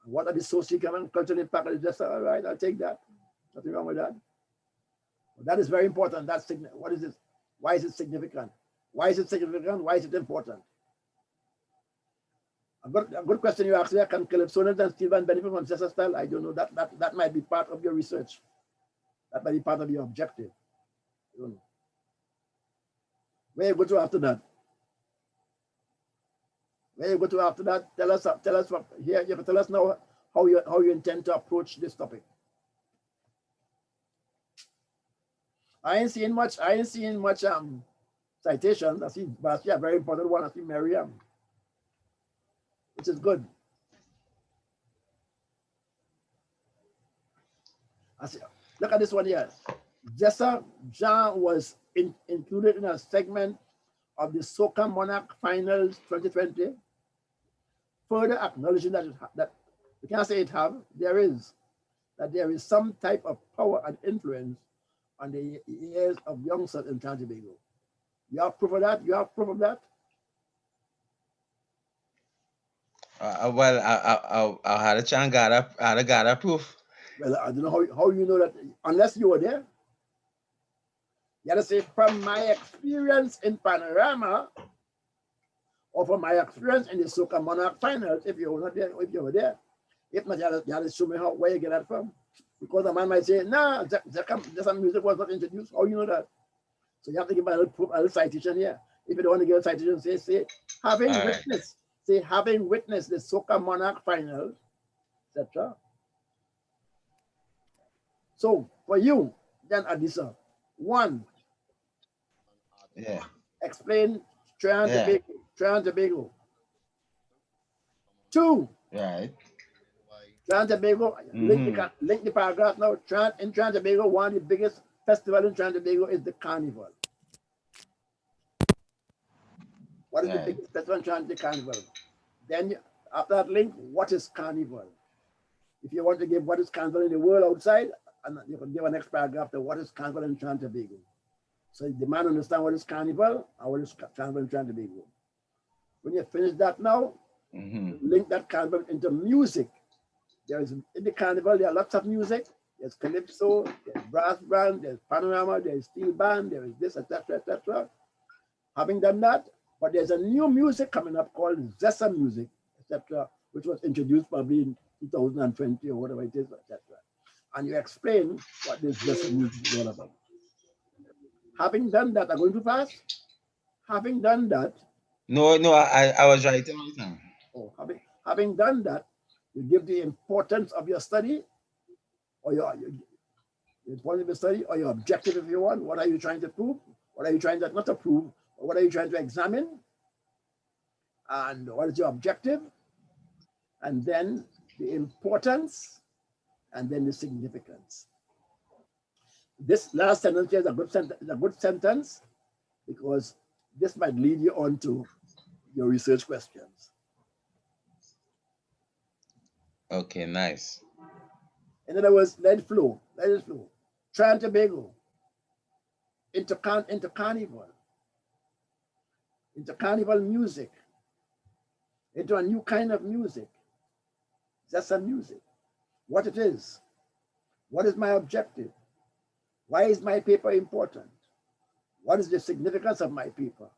And what are the socio-economic cultural impact of the Jessa? All right, I'll take that. Nothing wrong with that. But that is very important. That's what is it? Why is it significant? Why is it significant? Why is it important? A good question you asked there. Can Calypsonians and steel band benefit from Jessa style? I don't know. That might be part of your research. That might be part of your objective. I don't know. Where you go to after that? Where you go to after that? Tell us what here. You have to tell us now how you intend to approach this topic. I ain't seeing much citations. I see a very important one. I see Miriam, which is good. I see. Look at this one here. Jessa Jean was included in a segment of the Soca Monarch Finals 2020. Further acknowledging that we can't say there is some type of power and influence on the ears of youngsters in Trinidad and Tobago. You have proof of that? You have proof of that? Well, I had a chance got a proof. Well, I don't know how you know that unless you were there. You gotta say from my experience in Panorama, or from my experience in the Soca Monarch Finals, if you were not there, if you were there. If not, you gotta show me where you get that from. Because a man might say, nah, Jessa music was not introduced. How you know that? So you have to give a little citation here. If you don't want to give a citation, say having witnessed the Soca Monarch Finals, etc. So for you, then Adisa, one, explain Trinidad and Tobago. Two, right. Trinidad and Tobago, link the paragraph now. In Trinidad and Tobago, one of the biggest festivals in Trinidad and Tobago is the Carnival. What is the biggest festival in Trinidad? The Carnival. Then after that link, what is Carnival? If you want to give what is Carnival in the world outside, and you can give a next paragraph to what is Carnival in Trinidad and Tobago. So the man understand what is Carnival and what is Carnival in Trinidad and Tobago. When you finish that now, link that Carnival into music. There is in the Carnival, there are lots of music. There's calypso, there's brass band, there's panorama, there's steel band, there is this, etc., etc. Having done that, but there's a new music coming up called Jessa music, etc., which was introduced probably in 2020 or whatever it is, etc. And you explain what this Jessa music is all about. Having done that, I'm going too fast. Having done that. No, I was writing right now. Oh, having done that, you give the importance of your study or your point of the study, or your objective if you want. What are you trying to prove? What are you trying to not to prove? Or what are you trying to examine? And what is your objective? And then the importance, and then the significance. This last sentence here is a good sentence because this might lead you on to your research questions. Okay, nice. In other words, let it flow. Trinidad and Tobago, into carnival music, into a new kind of music. That's some music. What it is. What is my objective? Why is my paper important? What is the significance of my paper?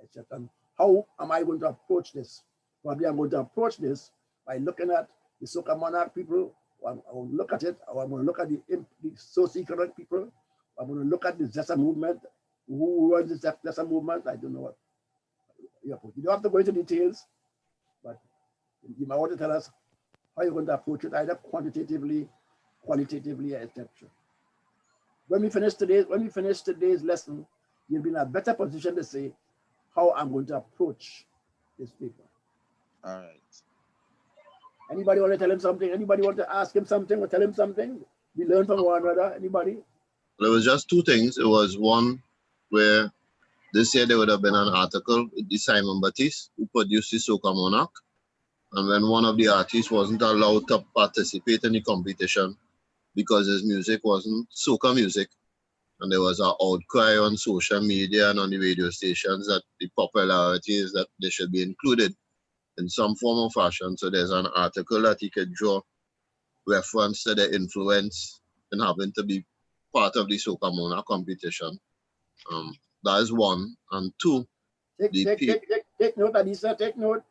Etc. How am I going to approach this? Probably I'm going to approach this by looking at the Soca monarch people. I will look at it, or I'm going to look at the socio-economic people. I'm going to look at the Zessa movement. Who runs the Zessa movement? I don't know what. You don't have to go into details, but you might want to tell us how you're going to approach it, either quantitatively, qualitatively, etc. When we finish today's lesson, you'll be in a better position to say how I'm going to approach this paper. All right. Anybody want to tell him something? Anybody want to ask him something or tell him something? We learn from one another. Anybody? There was just two things. It was one where this year there would have been an article with the Simon Baptiste who produced the Soca Monarch. And when one of the artists wasn't allowed to participate in the competition because his music wasn't soca music, and there was an outcry on social media and on the radio stations that the popularity is that they should be included in some form or fashion. So there's an article that he could draw reference to the influence in having to be part of the Soca Monarch competition. That is one. And two, take note, Adisa, take note.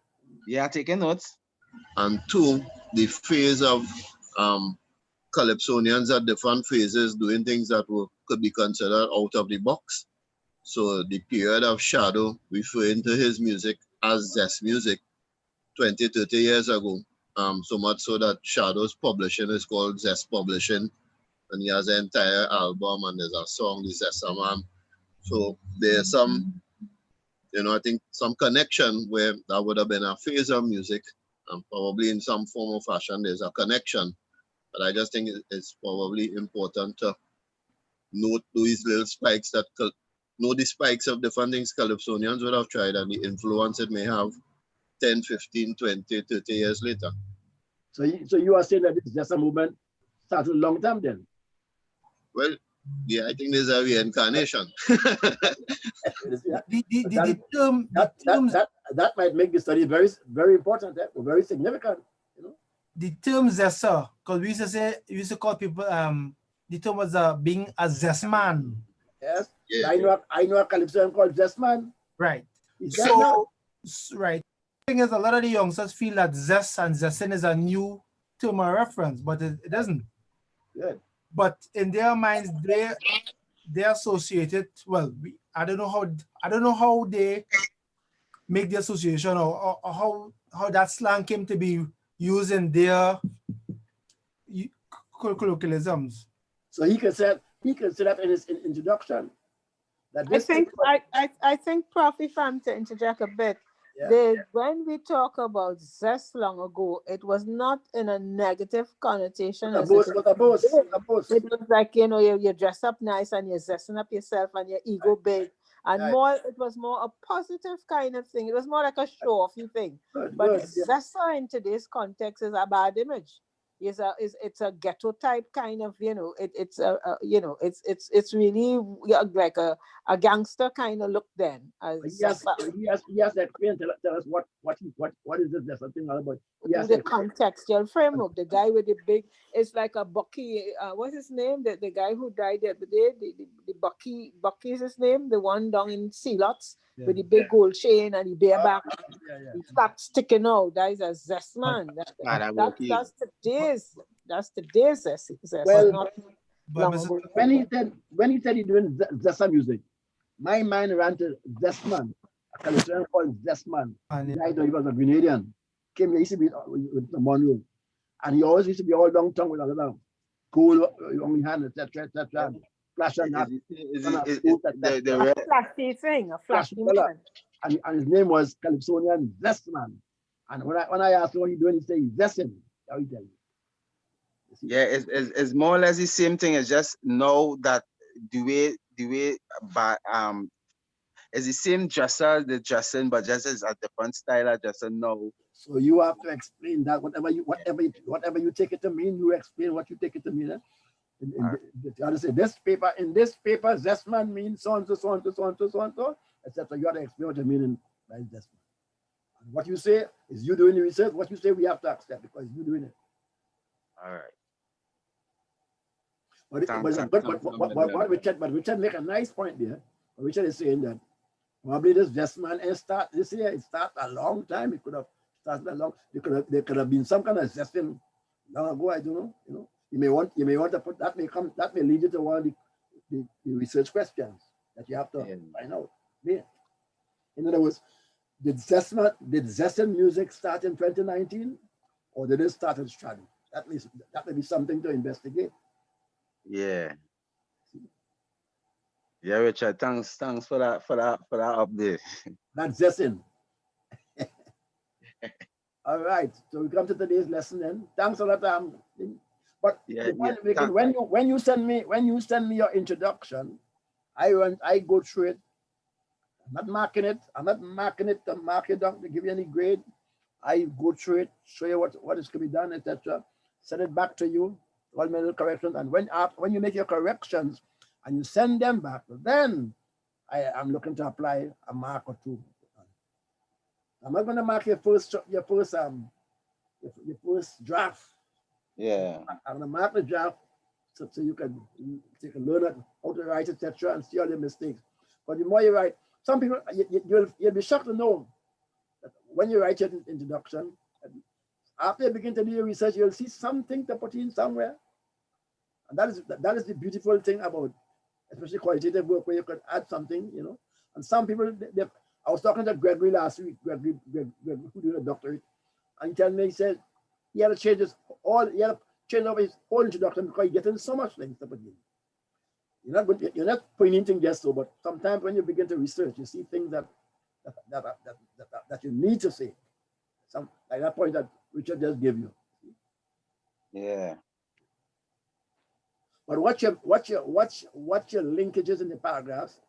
Yeah, taking notes. And two, the phase of Calypsonians at different phases doing things that could be considered out of the box. So the period of Shadow, referring to his music as Zest music 20, 30 years ago. So much so that Shadow's publishing is called Zest Publishing. And he has an entire album and there's a song, the Zesta Man. So there's some, I think some connection where that would have been a phase of music. And probably in some form or fashion, there's a connection. But I just think it's probably important to note these little spikes know the spikes of different things Calypsonians would have tried and the influence it may have 10, 15, 20, 30 years later. So you are saying that this Zesta movement started a long time then? Well, yeah, I think there's a reincarnation. That might make the study very, very important, very significant. The term Zesta, because we used to call people the term was being a Zestman. Yes. Yeah. I know a Calypsonian called Zestman. Right. So right. The thing is, a lot of the youngsters feel that Zest and Zestin is a new term of reference, but it isn't. Good. But in their minds, they associate it. Well, I don't know how they make the association or how that slang came to be used in their colloquialisms. So he can say that in his introduction. That I think, Prof, if I'm to interject a bit, when we talk about Zest long ago, it was not in a negative connotation. It was like, you dress up nice and you're zesting up yourself and your ego big. And it was more a positive kind of thing. It was more like a show-offy thing. But Zesta in today's context is a bad image. It's a ghetto type kind of, it's really like a gangster kind of look then. He has to explain, tell us what is this? There's something about the contextual framework. The guy with the big, it's like a Bucky, what's his name? The guy who died the other day, the Bucky is his name, the one down in Sealots with the big gold chain and the bareback. He starts sticking out. That is a Zest man. That's today's Zest. Well, when he said he's doing Zesta music, my mind ran to Zestman. A Calypsonian called Zestman. He was a Grenadian. Came here, he used to be with the Monroe. And he always used to be all long tongue with another cool, on my hand, etc., etc. Flash and that. The A flashy thing, a Flash flashy fella. moment. And his name was Calypsonian Zestman. And when I asked him what he doing, he said he's zesting. How he tell you? Yeah, it's more or less the same thing. It's just know that the way but it's the same dresser, the dressing, but just as a different style of dressing now. So you have to explain that whatever you take it to mean, you explain what you take it to mean. Eh? You have to say in this paper, Zestman means so and so, so and so, so and so, so and so, etc. You have to explain what you mean by Zestman. And what you say is you doing the research. What you say we have to accept because you doing it. All right. But Richard make a nice point there. Richard is saying that probably this Zestman and start this year. It started a long time. It could have started a long. There could have been some kind of zesting long ago. I don't know. You know, you may want to put that may lead you to one of the research questions that you have to find out. Yeah. In other words, did Zestan music start in 2019, or did it start in Strand? That may be something to investigate. Yeah. Yeah, Richard, thanks for that update. That's Zestan. All right, so we come to today's lesson then. Thanks a lot. But when you send me your introduction, I go through it. I'm not marking it to mark it down to give you any grade. I go through it, show you what is to be done, etc. Send it back to you, all my little corrections. And when you make your corrections and you send them back, then I'm looking to apply a mark or two. I'm not going to mark your first draft. Yeah. I'm going to mark the draft so you can learn how to write, etc., and see all the mistakes. But the more you write, some people you'll be shocked to know that when you write your introduction, after you begin to do your research, you'll see something to put in somewhere. And that is the beautiful thing about especially qualitative work where you can add something, you know. And some people, I was talking to Gregory last week, Gregory who did a doctorate, and he told me, he said he had to change over his whole introduction because he's getting so much things to put in. You're not putting anything just so, but sometimes when you begin to research, you see things that you need to say. Some like that point that Richard just gave you. Yeah. But watch your linkages in the paragraphs,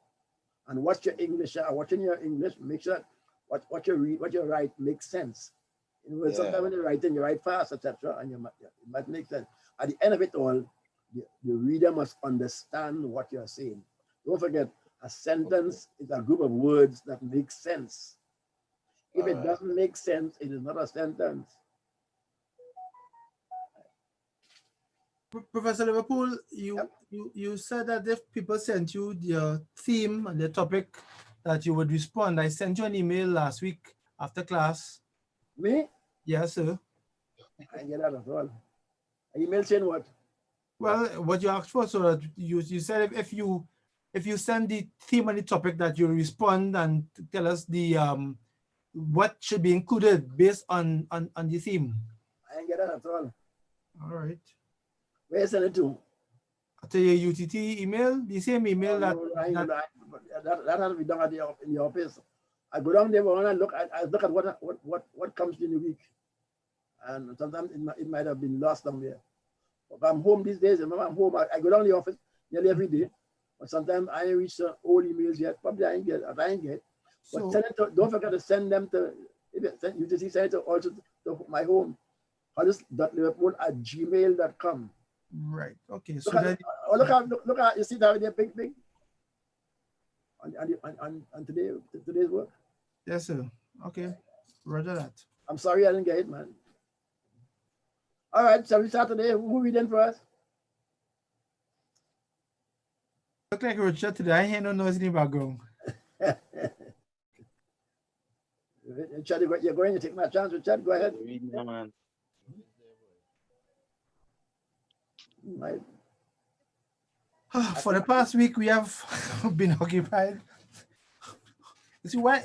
and watch your English. Watching your English, make sure what you write makes sense. You know, sometimes when you write fast, etc., and it might make sense. At the end of it all, the reader must understand what you're saying. Don't forget, a sentence is a group of words that make sense. If it doesn't make sense, it is not a sentence. Professor Liverpool, you said that if people sent you the theme and the topic, that you would respond. I sent you an email last week after class. Me? Yes, sir. I get that as well. An email saying what? Well, what you asked for, so that you said if you send the theme and the topic, that you respond and tell us the what should be included based on the theme. I didn't get that at all. All right. Where you send it to? To your UTT email, the same email that has to be done in the office. I go down there when I look at what comes in the week, and sometimes it might have been lost down there. But I'm home these days. Remember, I'm home. I go down to the office nearly every day, but sometimes I ain't reach the old emails yet. Probably I ain't get. But send it to, don't forget to send them to UTC. Send it to also to my home, hollis.liverpool@gmail.com. Right. Okay. So look at you see that there big on today's work. Yes, sir. Okay. Roger that. I'm sorry I didn't get it, man. All right, shall we start today? Who reading for us? Look like Richard today. I hear no noise in the background. Richard, you're going to take my chance, Richard. Go ahead. Man. Right. For the past week, we have been occupied. You see why?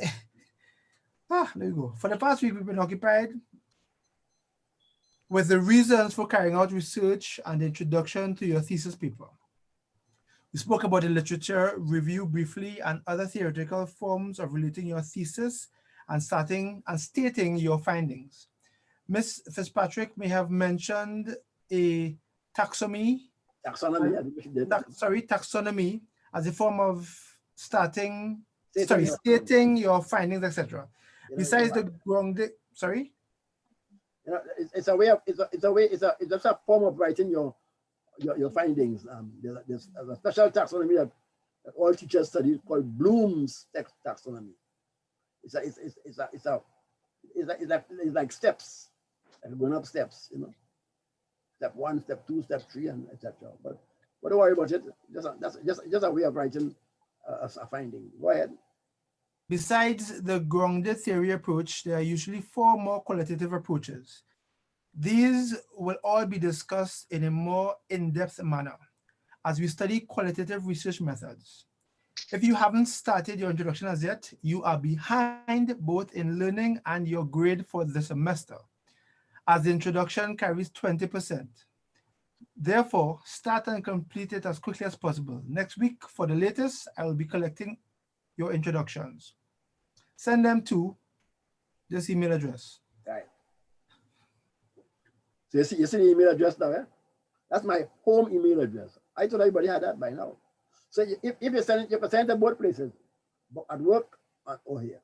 There you go. For the past week, we've been occupied with the reasons for carrying out research and the introduction to your thesis paper. We spoke about the literature review briefly and other theoretical forms of relating your thesis and stating your findings. Ms. Fitzpatrick may have mentioned a taxonomy as a form of stating your findings, etc. Besides the grounded, sorry? You know, it's just a form of writing your findings. There's a special taxonomy that all teachers study called Bloom's taxonomy. It's like steps, like going up steps, you know. Step 1, step 2, step 3, and etc. But don't worry about it. Just a way of writing a finding. Go ahead. Besides the grounded theory approach, there are usually 4 more qualitative approaches. These will all be discussed in a more in-depth manner as we study qualitative research methods. If you haven't started your introduction as yet, you are behind both in learning and your grade for the semester, as the introduction carries 20%. Therefore, start and complete it as quickly as possible. Next week, for the latest, I will be collecting your introductions. Send them to this email address. All right. So you see the email address now, eh? That's my home email address. I thought everybody had that by now. So if you send it to both places, at work or here.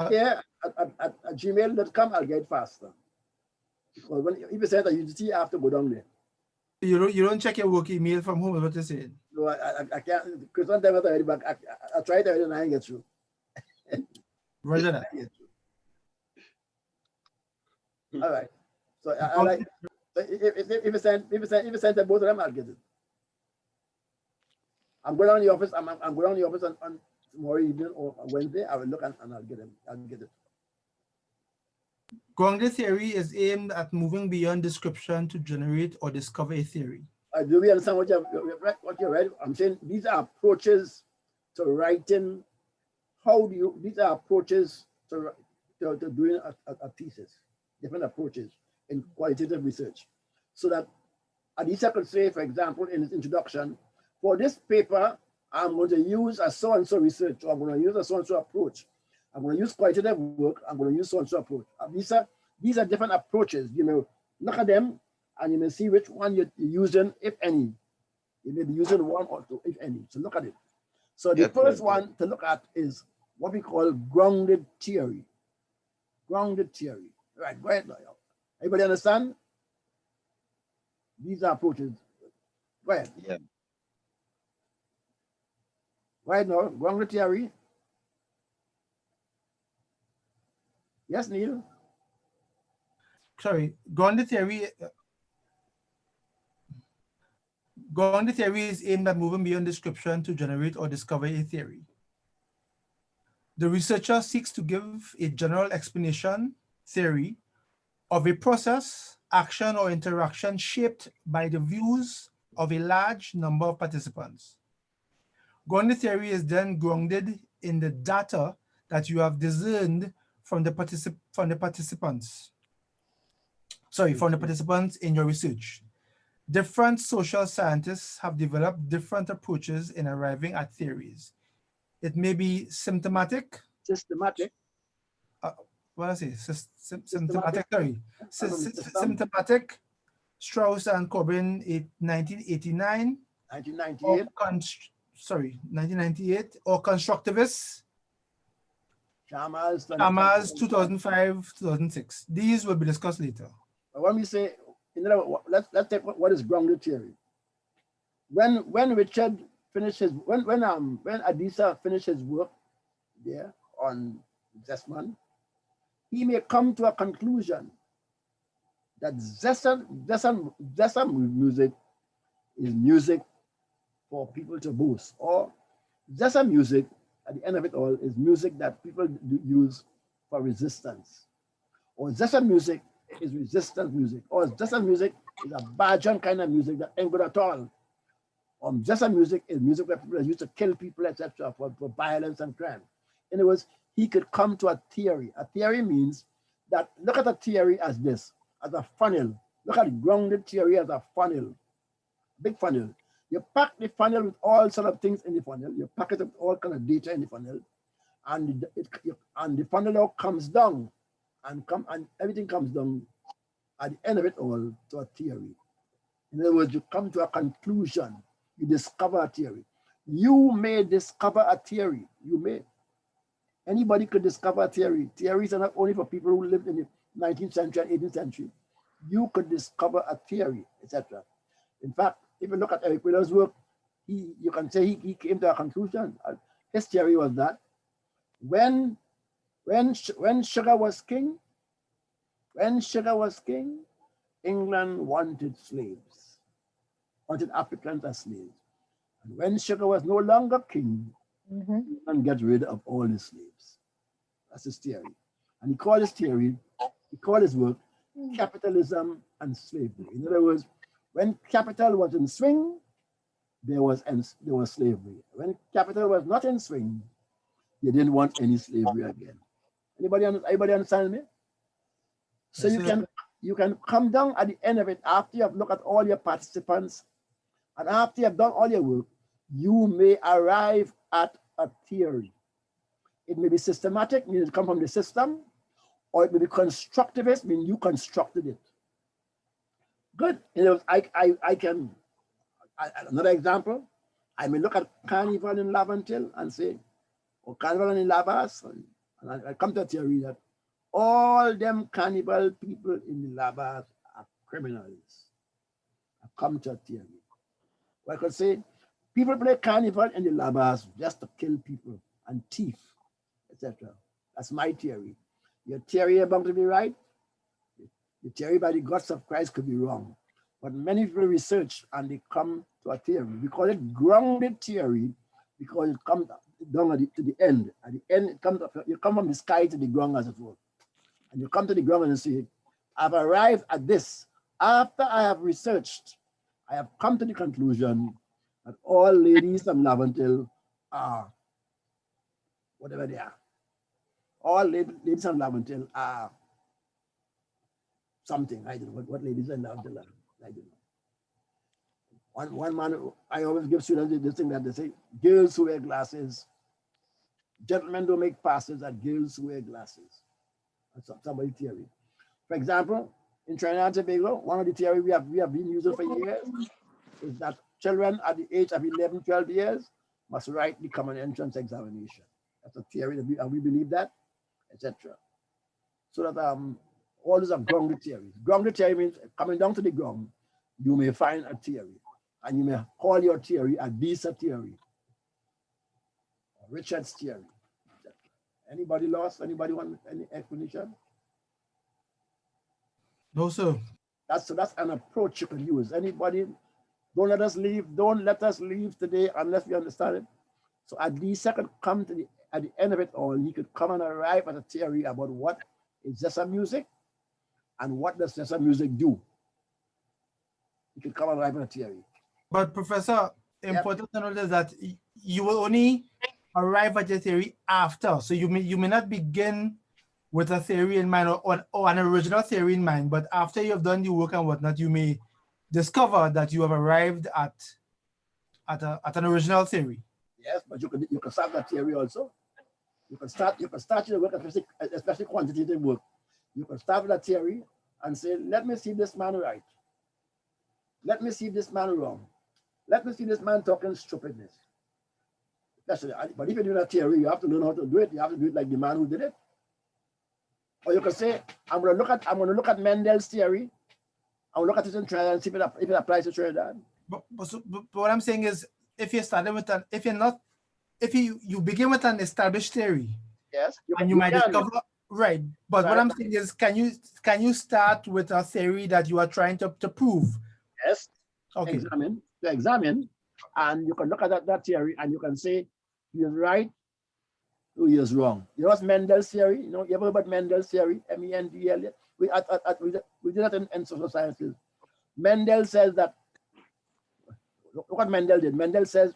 Here at gmail.com, I'll get faster. Because if you send it at UGT, I have to go down there. You don't check your work email from home, is what you're saying? No, I can't, because one time I already back. I tried it and I didn't get through. Roger that. All right. So I like, if you send to both of them, I'll get it. I'm going down to the office. I'm going down to the office on tomorrow evening or Wednesday. I will look and I'll get them. I'll get it. Grounded theory is aimed at moving beyond description to generate or discover a theory. Do we understand what you read? I'm saying these are approaches to writing. These are approaches to doing a thesis, different approaches in qualitative research. So that Adisa could say, for example, in his introduction, for this paper, I'm going to use a so-and-so research, or I'm going to use a so-and-so approach. I'm going to use qualitative work, I'm going to use so-and-so approach. These are different approaches. You may look at them and you may see which one you're using, if any. You may be using one or two, if any. So look at it. So the first one to look at is what we call grounded theory. Grounded theory. Right, go ahead now. Everybody understand? These are approaches. Go ahead. Yeah. Go ahead now, grounded theory. Yes, Neil? Sorry, grounded theory is aimed at moving beyond description to generate or discover a theory. The researcher seeks to give a general explanation, theory, of a process, action, or interaction shaped by the views of a large number of participants. Grounded theory is then grounded in the data that you have discerned from the participants in your research. Different social scientists have developed different approaches in arriving at theories. It may be systematic. Systematic. What I say? Symptomatic. Sorry. Symptomatic. Strauss and Corbin, 1989. 1998. 1998. Or constructivists. Shamas, 2005, 2006. These will be discussed later. When we say, let's take what is grounded theory. When Richard finished his, when Adisa finished his work there on Zessman, he may come to a conclusion that Zessman music is music for people to boast, or Zessman music, at the end of it all, is music that people use for resistance, or Zessman music is resistance music, or Zessman music is a Bajan kind of music that ain't good at all. Zessman music is music where people are used to kill people, etc., for violence and crime. In other words, he could come to a theory. A theory means that, look at a theory as this. as a funnel. Look at grounded theory as a funnel, big funnel. You pack the funnel with all sort of things in the funnel. You pack it with all kind of data in the funnel, and the funnel now comes down, and everything comes down at the end of it all to a theory. In other words, you come to a conclusion. You discover a theory. You may discover a theory. You may. Anybody could discover a theory. Theories are not only for people who lived in the 19th century and 18th century. You could discover a theory, etc. In fact, if you look at Eric Wheeler's work, you can say he came to a conclusion. His theory was that when sugar was king, England wanted slaves, wanted Africans as slaves. And when sugar was no longer king, England get rid of all the slaves. That's his theory. And he called his work Capitalism and Slavery. In other words, when capital was in swing, there was slavery. When capital was not in swing, they didn't want any slavery again. Anybody understand me? So you can come down at the end of it after you have looked at all your participants, and after you have done all your work, you may arrive at a theory. It may be systematic, meaning it comes from the system, or it may be constructivist, meaning you constructed it. Good. You know, another example, I may look at Carnival in Laventille and say, or Carnival in Lavas, and I come to a theory that all them Carnival people in the Lavas are criminals. I come to a theory. Well, I could say, people play Carnival in the Lavas just to kill people and thief, etc. That's my theory. Your theory about to be right. The theory by the guts of Christ could be wrong. But many people research and they come to a theory. We call it grounded theory because it comes down to the end. At the end, it comes up, you come from the sky to the ground, as it were. And you come to the ground and say, I've arrived at this. After I have researched, I have come to the conclusion that all ladies from Laventille are whatever they are. All ladies from Laventille are something. I don't know what ladies in Laventille are. I don't know. One man, I always give students this thing that they say, girls who wear glasses, gentlemen don't make passes at girls who wear glasses. That's somebody's theory. For example, in Trinidad and Tobago, one of the theories we have been using for years is that children at the age of 11, 12 years must write the common entrance examination. That's a theory that we believe that, etc. So that all these are grounded theories. Grounded theory means coming down to the ground, you may find a theory, and you may call your theory a Bisa theory, or Richard's theory. Anybody lost? Anybody want any explanation? No, sir. That's an approach you can use. Anybody? Don't let us leave today unless we understand it. So at least I could come to at the end of it all, he could come and arrive at a theory about what is Zessa music and what does Zessa music do. He could come and arrive at a theory. But Professor, important to note is that you will only arrive at your theory after. So you may not begin with a theory in mind or an original theory in mind, but after you have done the work and whatnot, you may discover that you have arrived at an original theory. Yes, but you can start that theory also. You can start your work, especially quantitative work. You can start with a theory and say, let me see this man right. Let me see this man wrong. Let me see this man talking stupidness. But if you're doing a theory, you have to learn how to do it. You have to do it like the man who did it. Or you can say, I'm going to look at Mendel's theory. I'll look at it in Trinidad and see if it applies to Trinidad. But what I'm saying is, if you started with if you begin with an established theory, yes, and you might discover right. But what I'm saying is, can you start with a theory that you are trying to prove? Yes. Okay. Examine, and you can look at that theory and you can say he is right, or he is wrong. You know what's Mendel's theory? You ever heard about Mendel's theory? MENDL. We did that in social sciences. Mendel says that. Look what Mendel did. Mendel says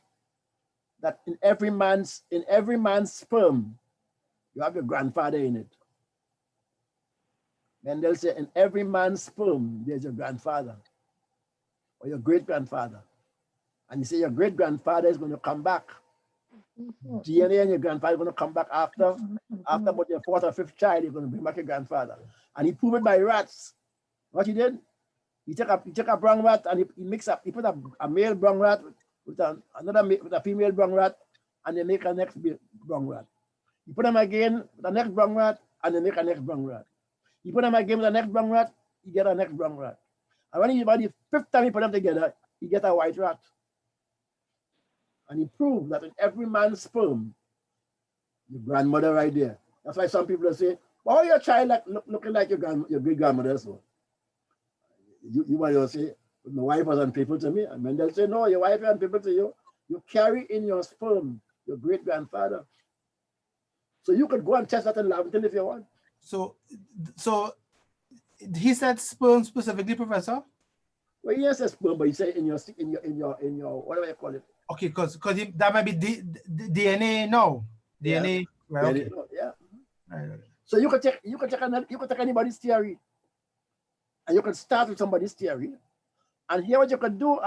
that in every man's sperm, you have your grandfather in it. Mendel said, in every man's sperm, there's your grandfather or your great-grandfather. And he said your great-grandfather is going to come back. DNA and your grandfather is going to come back after about your fourth or fifth child, you're going to bring back your grandfather. And he proved it by rats. What he did, he took a brown rat and he put a male brown rat with a female brown rat, and they make a next brown rat. You put them again with the next brown rat, and they make a next brown rat. You put them again with the next brown rat, you get a next brown rat. And when by the fifth time you put them together, you get a white rat. And he proved that in every man's sperm, your grandmother right there. That's why some people say, "Oh, your child looking like your great grandmother." So you might say, "My wife was unfaithful to me," and Mendel say, "No, your wife is unfaithful to you. You carry in your sperm your great grandfather." So you could go and test that in Lavington if you want. So he said sperm specifically, Professor? Well, yes, says sperm, but he said in your whatever you call it. Okay, because that might be DNA now. DNA, yeah. right? Okay. Yeah. Right. So you could take anybody's theory, and you can start with somebody's theory, and here what you can do,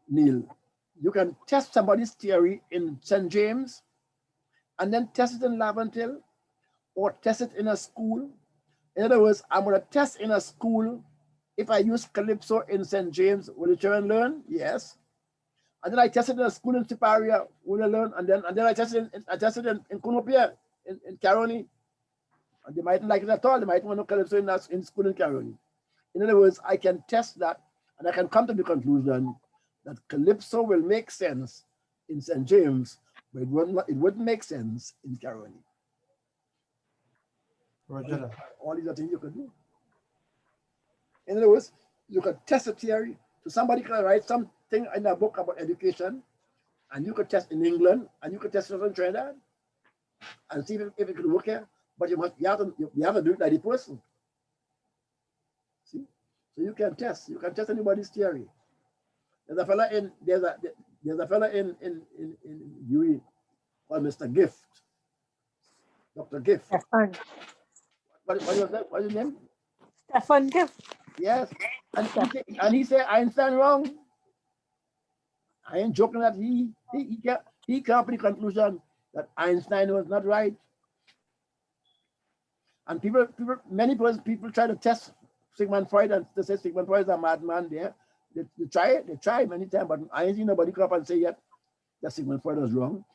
Neil, you can test somebody's theory in St. James, and then test it in Laventille, or test it in a school. In other words, I'm going to test in a school. If I use Calypso in St. James, will the children learn? Yes. And then I tested in a school in Siparia, will they learn? And then I tested in Kunopia, in Caroni. And they mightn't like it at all. They might want to Calypso in school in Caroni. In other words, I can test that, and I can come to the conclusion that Calypso will make sense in St. James, but it wouldn't make sense in Caroni. Roger. All these are things you can do. In other words, you can test a theory. So somebody can write something in a book about education, and you could test in England, and you could test it in Trinidad, and see if it could work here. But you have to do it like the person. See? So you can test anybody's theory. There's a fella in UE called Mr. Gift. Dr. Gift. Stefan. What was that? What's his name? Stefan Gift. Yes. And he said Einstein wrong. I ain't joking that he came to the conclusion that Einstein was not right. And many people try to test Sigmund Freud, and they say Sigmund Freud is a madman there. They try many times, but I ain't seen nobody come up and say yet that Sigmund Freud was wrong.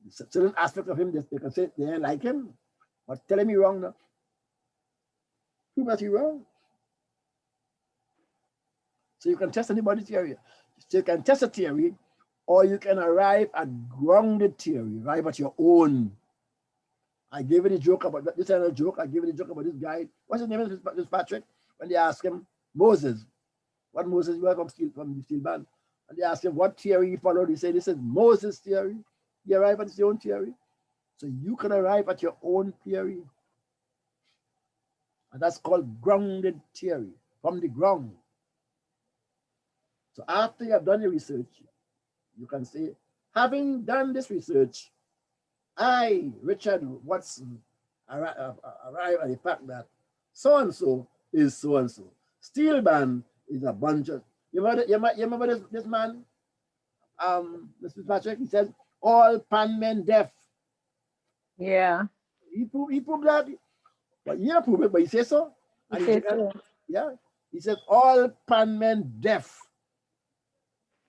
Certain aspects of him, they can say they ain't like him, but telling me wrong now. Who must be wrong? So you can test anybody's theory. So you can test a theory, or you can arrive at grounded theory, arrive at your own. I gave it a joke about this is a joke. I gave it a joke about this guy. What's his name? This Patrick. When they ask him, Moses, what Moses was from the Steel Band, and they ask him what theory he followed. He said, "This is Moses' theory." He arrived at his own theory. So you can arrive at your own theory, and that's called grounded theory, from the ground. So after you have done your research, you can say, having done this research, I, Richard Watson, arrive at the fact that so-and-so is so-and-so. Steel Band is a bunch of, you remember this man, Mr. Patrick, he said, all pan men deaf. Yeah. He proved that, but he didn't prove it, but he says so. And he said, yeah, he said, all pan men deaf.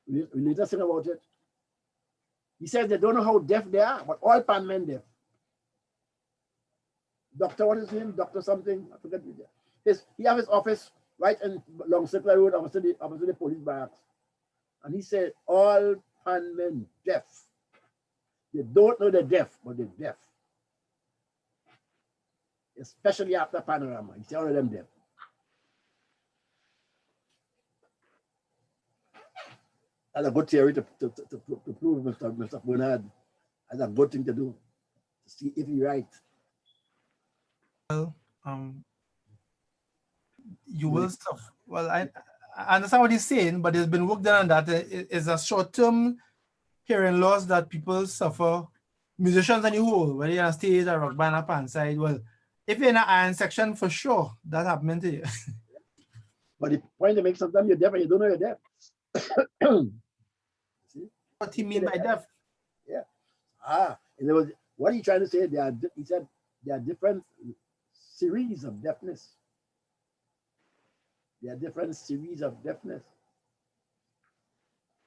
We later sing about it. He says they don't know how deaf they are, but all pan men deaf. Doctor, what is his name? Doctor something, I forget. He have his office right in Long Circular Road, opposite the police barracks. And he said, all pan men deaf. They don't know they're deaf, but they're deaf. Especially after Panorama. He said all of them deaf. That's a good theory to prove Mr. Bernard. That's a good thing to do, to see if he's right. Well, you will suffer. Well, I understand what he's saying, but there's been work done on that. It's a short-term hearing loss that people suffer. Musicians and the whole, whether you're on stage or rock band or pan side, well, If you're in an iron section, for sure, that happened to you. But the point to make, sometimes you're deaf and you don't know you're deaf. See? What do you mean by deaf? Yeah. And there was, what are you trying to say? He said there are different series of deafness. There are different series of deafness.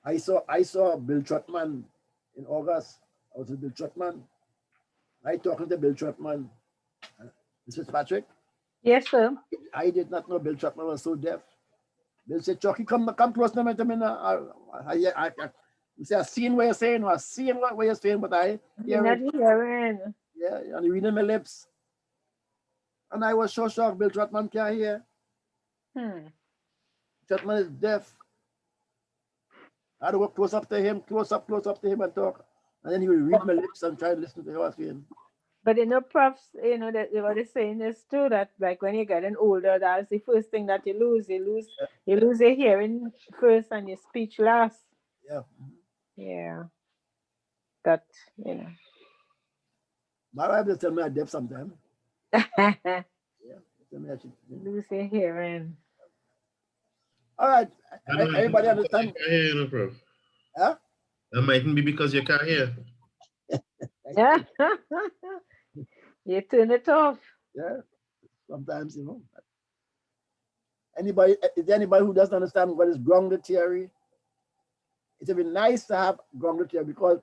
I saw Bill Trotman in August. I was with Bill Trotman. I talking to Bill Trotman. Mrs. Patrick? Yes, sir. I did not know Bill Trotman was so deaf. Bill said, Chucky, come close to me. He said, I seen what you're saying, I seen what you're saying, but I hear Not it. hearing. Yeah, and reading my lips. And I was so shocked, Bill Trotman can't hear. Trotman is deaf. I had to walk close up to him and talk. And then he would read my lips and try to listen to what I was saying. But you know, profs, you know, that what they're saying is true, that like when you're getting older, that's the first thing that you lose. You lose your hearing first and your speech last. Yeah. Yeah. That, you know. My wife just tell me I'm deaf sometimes. Yeah. Tell me I should, Lose your hearing. All right. Everybody understand? I hear you, no, Prof. Huh? That mightn't be because you can't hear. Yeah. You turn it off. Yeah. Sometimes, you know. Is there anybody who doesn't understand what is grounded theory? It would be nice to have grounded theory because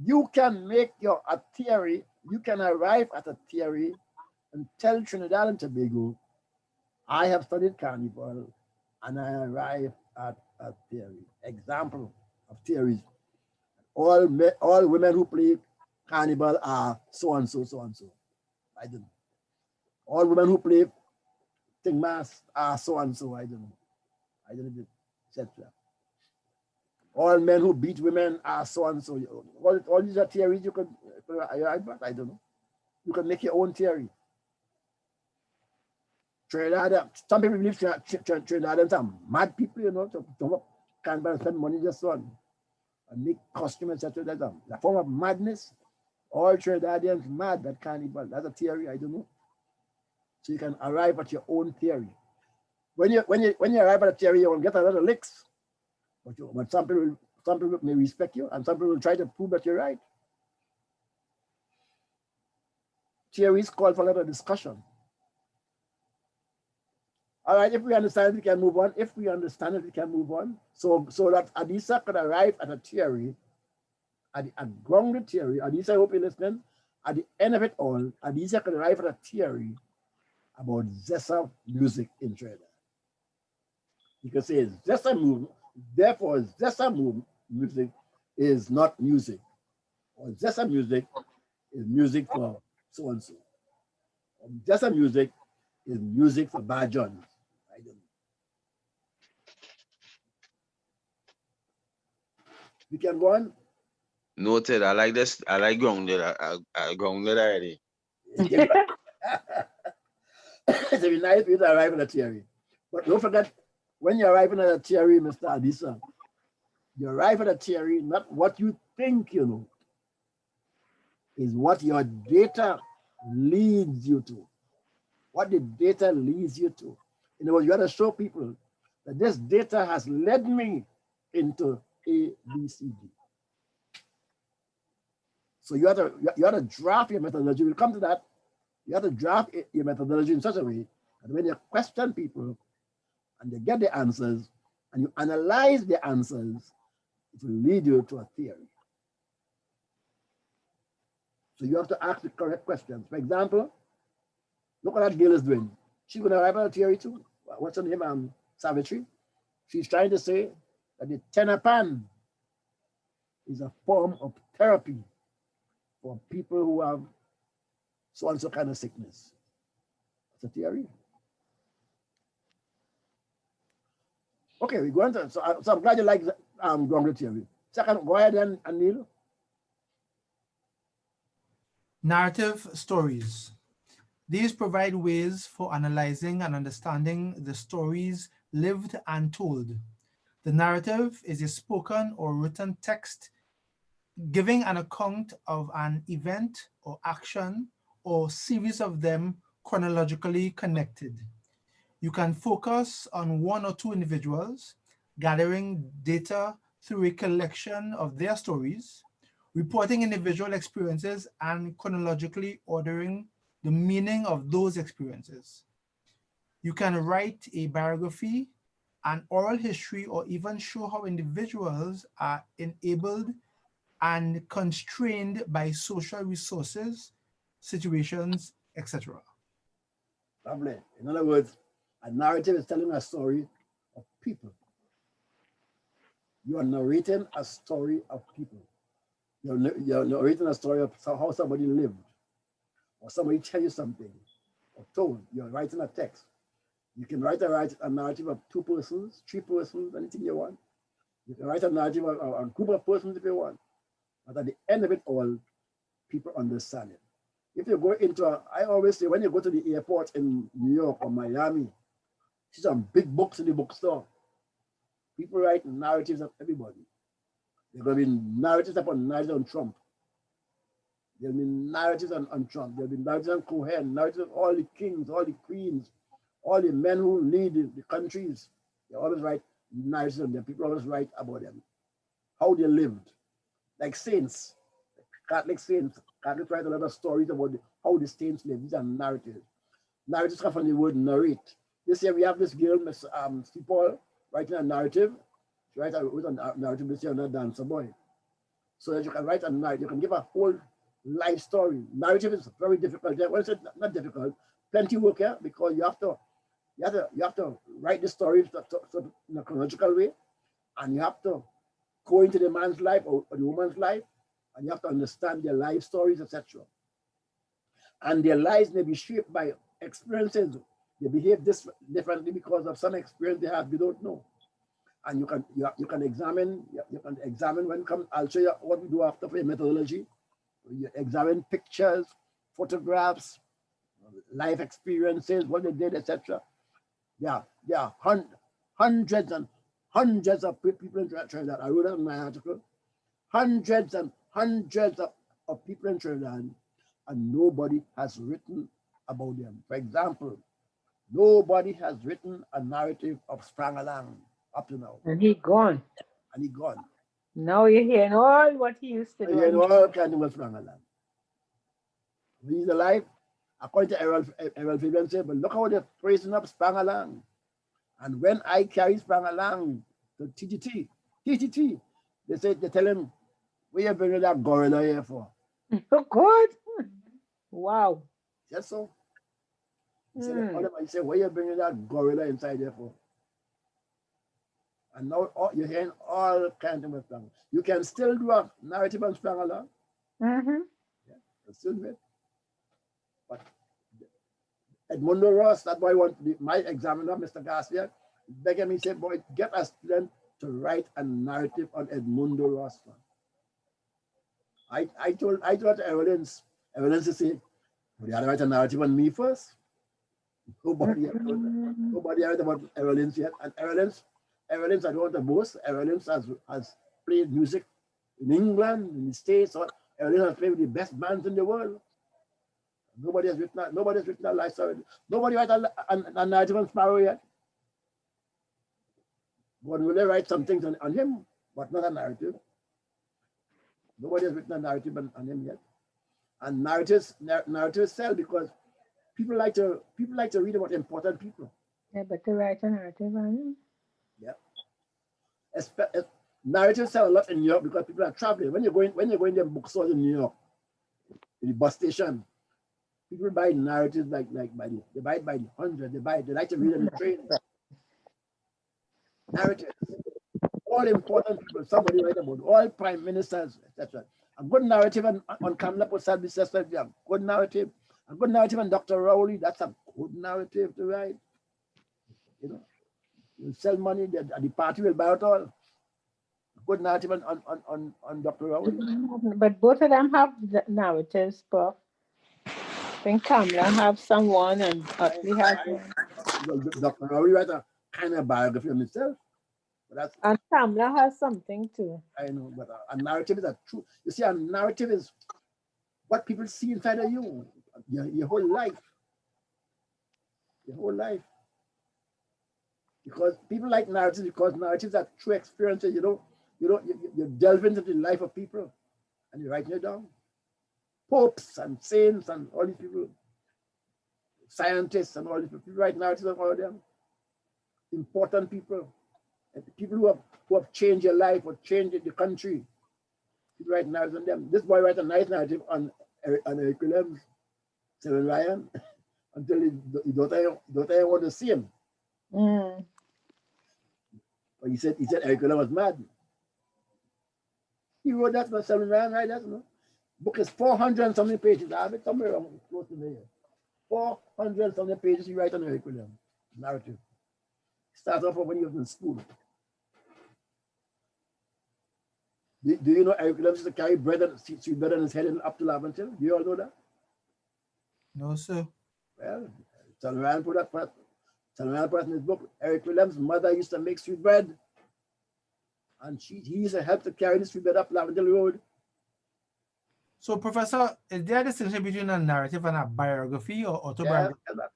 you can make a theory, you can arrive at a theory and tell Trinidad and Tobago, I have studied Carnival and I arrive at a theory. Example of theories. All women who play Carnival are so and so, so and so. I don't know. All women who play Ting Mass are so and so. I don't know. I don't know, etc. All men who beat women are so and so. All these are theories you could arrive at. I don't know. You can make your own theory. Trinidad, some people believe Trinidadians are mad people, you know, so can't spend money just on and make costumes, etc. That's a form of madness. All Trinidadians mad at Carnival. That's a theory, I don't know. So you can arrive at your own theory. When you arrive at a theory, you will get a lot of licks. But some people may respect you, and some people will try to prove that you're right. Theories call for a lot of discussion. All right, if we understand it, we can move on. If we understand it, we can move on. So that Adisa could arrive at a theory, a grounded theory. Adisa, I hope you're listening. At the end of it all, Adisa could arrive at a theory about Zessa music in Trinidad. You can say Zessa movement, therefore Zessa music is not music. Or Zessa music is music for so and so. Or Zessa music is music for Bajans. I don't know. We can go on. Noted. I like this. I like grounded. I grounded already. It's a nice way to arrive at a theory. But don't forget, when you're arriving at a theory, Mr. Adisa, you arrive at a theory, not what you think you know, is what your data leads you to. What the data leads you to. In other words, you have to show people that this data has led me into A, B, C, D. So you have to draft your methodology. We'll come to that. You have to draft your methodology in such a way that when you question people and they get the answers and you analyze the answers, it will lead you to a theory. So you have to ask the correct questions. For example, look what that girl is doing. She's going to arrive at a theory too. What's her name? Savitri. She's trying to say that the tenapan is a form of therapy for people who have so and so kind of sickness. That's a theory. Okay, we go into so I'm glad you like grounded theory. Second, go ahead and Neil. Narrative stories. These provide ways for analyzing and understanding the stories lived and told. The narrative is a spoken or written text giving an account of an event or action or series of them chronologically connected. You can focus on one or two individuals, gathering data through a collection of their stories, reporting individual experiences, and chronologically ordering the meaning of those experiences. You can write a biography, an oral history, or even show how individuals are enabled and constrained by social resources, situations, etc. Lovely. In other words, a narrative is telling a story of people. You are narrating a story of people. You're narrating a story of how somebody lived, or somebody tell you something, or told. You're writing a text. You can write a narrative of 2 persons, 3 persons, anything you want. You can write a narrative of a group of persons if you want. But at the end of it all, people understand it. If you go into I always say, when you go to the airport in New York or Miami, see some big books in the bookstore. People write narratives of everybody. There are going to be narratives upon narratives on Trump. There will be narratives on Trump. There will be narratives on Cohen, narratives of all the kings, all the queens, all the men who lead the countries. They always write narratives on them. People always write about them, how they lived. Like saints, Catholic saints. Catholics write a lot of stories about how the saints live. These are narratives. Narratives come from the word narrate. This year we have this girl, Miss Paul, writing a narrative. She writes a narrative this year, not dancer boy. So that you can write a narrative, you can give a whole life story. Narrative is very difficult. Well, it's not difficult, plenty of work here, because you have to write the story in a chronological way, and you have to go into the man's life or the woman's life, and you have to understand their life stories, etc. And their lives may be shaped by experiences. They behave differently because of some experience they have, you don't know. And you can examine when come. I'll show you what we do after for your methodology. You examine pictures, photographs, life experiences, what they did, etc. Yeah, hundreds and hundreds of people in Trinidad. I wrote it in my article. Hundreds and hundreds of people in Trinidad, and nobody has written about them. For example, nobody has written a narrative of Sprangalang up to now. And he gone. And he gone. Now you're hearing all what he used to do. You're hearing all kinds of Sprangalang. He's alive, according to Errol Fabian said, but look how they're praising up Sprangalang. And when I carry Sprangalang to TTT, they tell him, where you bringing that gorilla here for? Oh, God. Wow. Yes, so. He said, where you bringing that gorilla inside here for? And now you're hearing all kinds of things. You can still do a narrative on Sprangalang. Mm-hmm. Yeah, still do it. But Edmundo Ross, that's why I want my examiner, Mr. Garcia, begging me, say, boy, get a student to write a narrative on Edmundo Ross. I told Evelyn's to say, we had to write a narrative on me first. Nobody heard about Evelyn's yet. And Evelyn's, I don't want to boast, Evelyn's has played music in England, in the States. Evelyn has played with the best bands in the world. Nobody has written a life story. Nobody write a narrative on Sparrow yet. But will they write some things on him, but not a narrative? Nobody has written a narrative on him yet. And narratives sell because people like to read about important people. Yeah, but to write a narrative on him. Yeah. Narratives sell a lot in New York because people are traveling. When you're going to bookstores in New York, in the bus station, people buy narratives they buy it by the hundred. They like to read on the train. Narratives. All important people, somebody write about all prime ministers, etc. A good narrative on Kamala Prasad, a good narrative. A good narrative on Dr. Rowley, that's a good narrative to write. You know, you sell money, the party will buy it all. A good narrative on Dr. Rowley. But both of them have the narratives, Prof. I think Kamala have someone and Utley has one. Dr. Rowley write a kind of biography of himself. And Kamala has something too. I know, but a narrative is a true. You see, a narrative is what people see inside of you, your whole life. your whole life. Because people like narratives, because narratives are true experiences. You delve into the life of people and you're writing it down. Popes and saints and all these people, scientists and all these people write narratives of all of them. Important people, and people who have changed your life or changed the country. People write narratives on them. This boy writes a nice narrative on Eric Williams, Sylvan Ryan, until his daughter want to see him. Mm. But he said Eric Williams was mad. He wrote that for Sylvan Ryan, right? That's no. Book is 400 and something pages. I have it somewhere around close to there. 400 and something pages he writes on Eric Williams narrative. Starts off when he was in school. Do you know Eric Williams used to carry sweet bread on his head and up to Laventille? Do you all know that? No, sir. Well, Sylvan Ryan put in his book. Eric Williams' mother used to make sweet bread, and he used to help to carry the sweet bread up Laventille Road. So, Professor, is there a distinction between a narrative and a biography or autobiography? Yeah,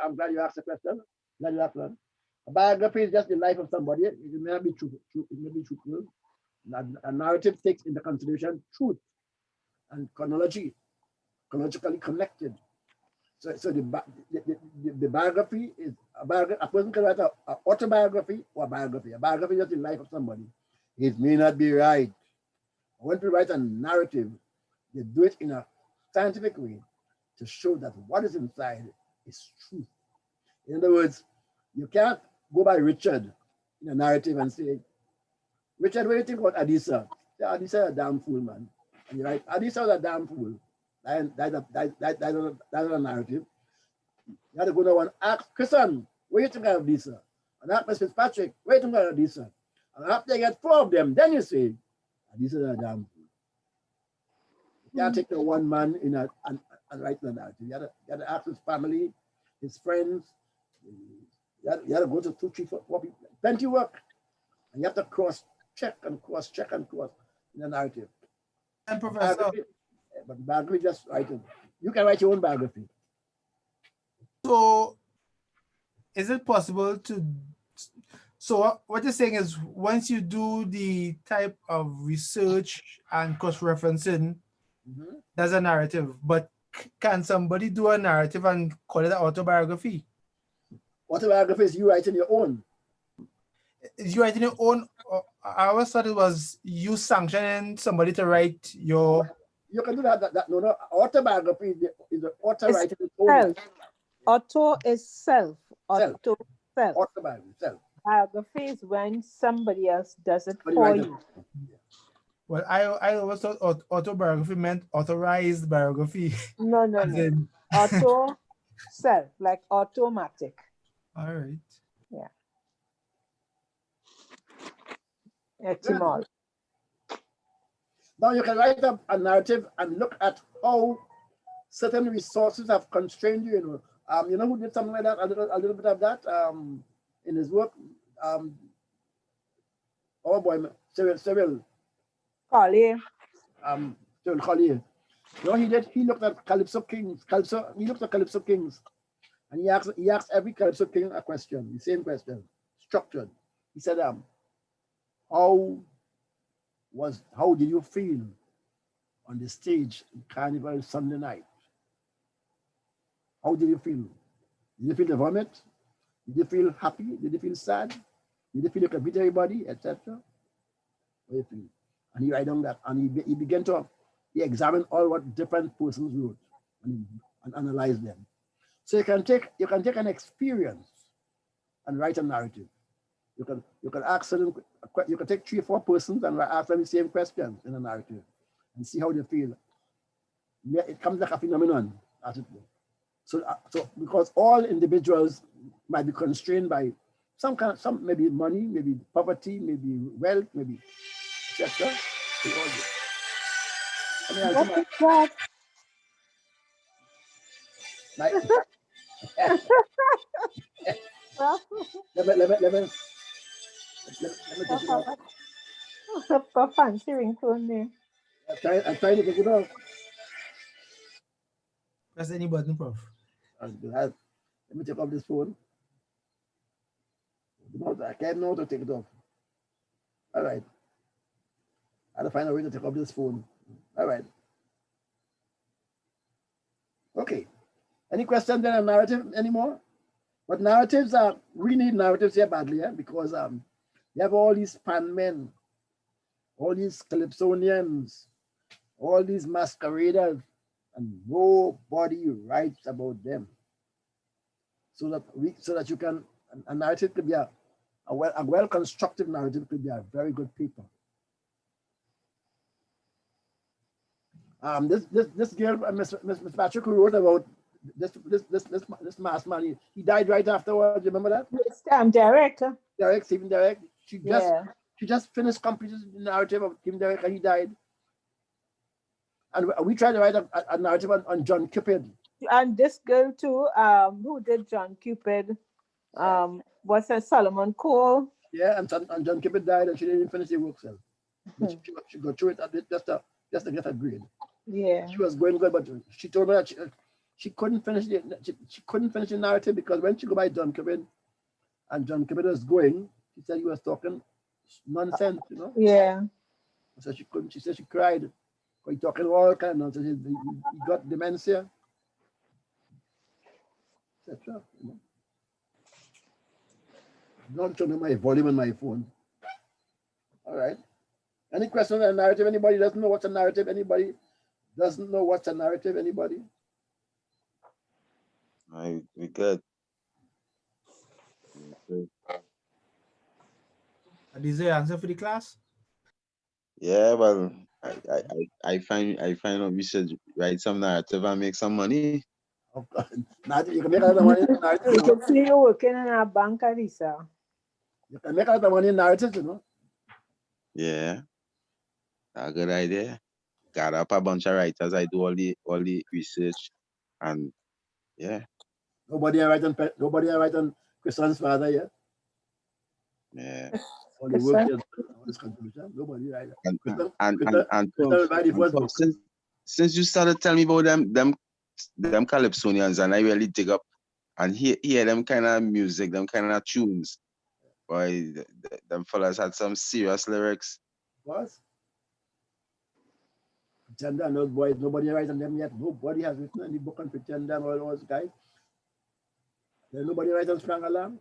I'm glad you asked the question. Glad you asked that. A biography is just the life of somebody. It may not be true. It may be truthful. A narrative takes into consideration truth and chronologically connected. So the biography is a biography. A person can write an autobiography or a biography. A biography is just the life of somebody. It may not be right. When people write a narrative, they do it in a scientific way to show that what is inside is truth. In other words, you can't go by Richard in a narrative and say, Richard, what do you think about Adisa? Say, Adisa is a damn fool, man. And you're right, Adisa was a damn fool. That's a narrative. You have to go now and ask Christian, what do you think of Adisa? And ask Mr. Fitzpatrick, what do you think of Adisa? And after you get 4 of them, then you say, Adisa is a damn fool. You can't take the one man in and write the narrative. You have to ask his family, his friends. You have to go to 2, 3, 4 people. Plenty work. And you have to cross-check in the narrative. And Professor, But biography just writing. You can write your own biography. so is it possible to, so what you're saying is once you do the type of research and cross-referencing, that's a narrative, but can somebody do a narrative and call it an autobiography? Autobiography is you writing your own. Is you writing your own? I always thought it was you sanctioning somebody to write your... You can do that. No. Autobiography is the author It's writing his own. self. Auto is self. Auto, self. Autobiography, self. Biography is when somebody else does it Somebody for write it. you. Well, I always thought autobiography meant authorized biography. No. As in- Auto, self, like automatic. All right. Yeah. Etymology. Now you can write up a narrative and look at how certain resources have constrained you. You know who did something like that? A little bit of that in his work. Oh boy, Cyril Collier. Cyril Collier. You know he did. He looked at Calypso Kings. He looked at Calypso Kings, and he asked every Calypso King a question, the same question, structured. He said, how did you feel on the stage in Carnival Sunday night? How did you feel? Did you feel the vomit? Did you feel happy? Did you feel sad? Did you feel you could beat everybody, etc.? What do you feel? And he write down that, and he began to examine all what different persons wrote and analyze them. So you can take an experience and write a narrative. You can ask you can take 3 or 4 persons and ask them the same questions in a narrative and see how they feel. It comes like a phenomenon, as it were. So because all individuals might be constrained by some maybe money, maybe poverty, maybe wealth, maybe etc. What is that? Let me take it off. A fancy ringtone there. I'm trying to take it off. Press any button, Prof. Let Let me take off this phone. I can't know how to take it off. All right. I have to find a way to take off this phone. All right. Okay. Any questions on narrative anymore? But narratives are, we need narratives here badly, yeah? Because you have all these pan men, all these calypsonians, all these masqueraders, and nobody writes about them. So that you can, a narrative could be a well-constructed narrative could be a very good paper. This girl, Miss Patrick, who wrote about this masked man, he died right afterwards. You remember that? Yes, Derek. Stephen Derek. She just finished completed the narrative of Stephen Derek, and he died. And we tried to write a narrative on John Cupid. And this girl too, who did John Cupid, was a Solomon Cole. Yeah, and John Cupid died, and she didn't finish the work, so she got through it just to get a grade. Yeah, she was going good, but she told me that she couldn't finish the narrative because when she go by John Cupid, and John Cupid was going, she said he was talking nonsense, you know. Yeah. So she couldn't. She said she cried. He talking all kind of nonsense. He got dementia, etc. You know. Don't turn on my volume on my phone. All right. Any questions on a narrative? Anybody doesn't know what's a narrative? Anybody doesn't know what's a narrative? Anybody? We good. Is there an answer for the class? Yeah, well, I find out we should write some narrative and make some money. Oh, God. You can make a lot of money in narrative. You can see you working in a bank, Alisa. You can make a lot of money in narrative, you know. Yeah, a good idea. Got up a bunch of writers. I do all the research, and yeah. Nobody write on Christian's father yet. Yeah. All the work here, all this contribution. Nobody write. And since you started telling me about them Calypsonians, and I really dig up and hear them kind of music, them kind of tunes. Boy, them fellas had some serious lyrics. What? Pretender and those boys, nobody write on them yet. Nobody has written any book on Pretender and all those guys. There's nobody write on Strong Alarm.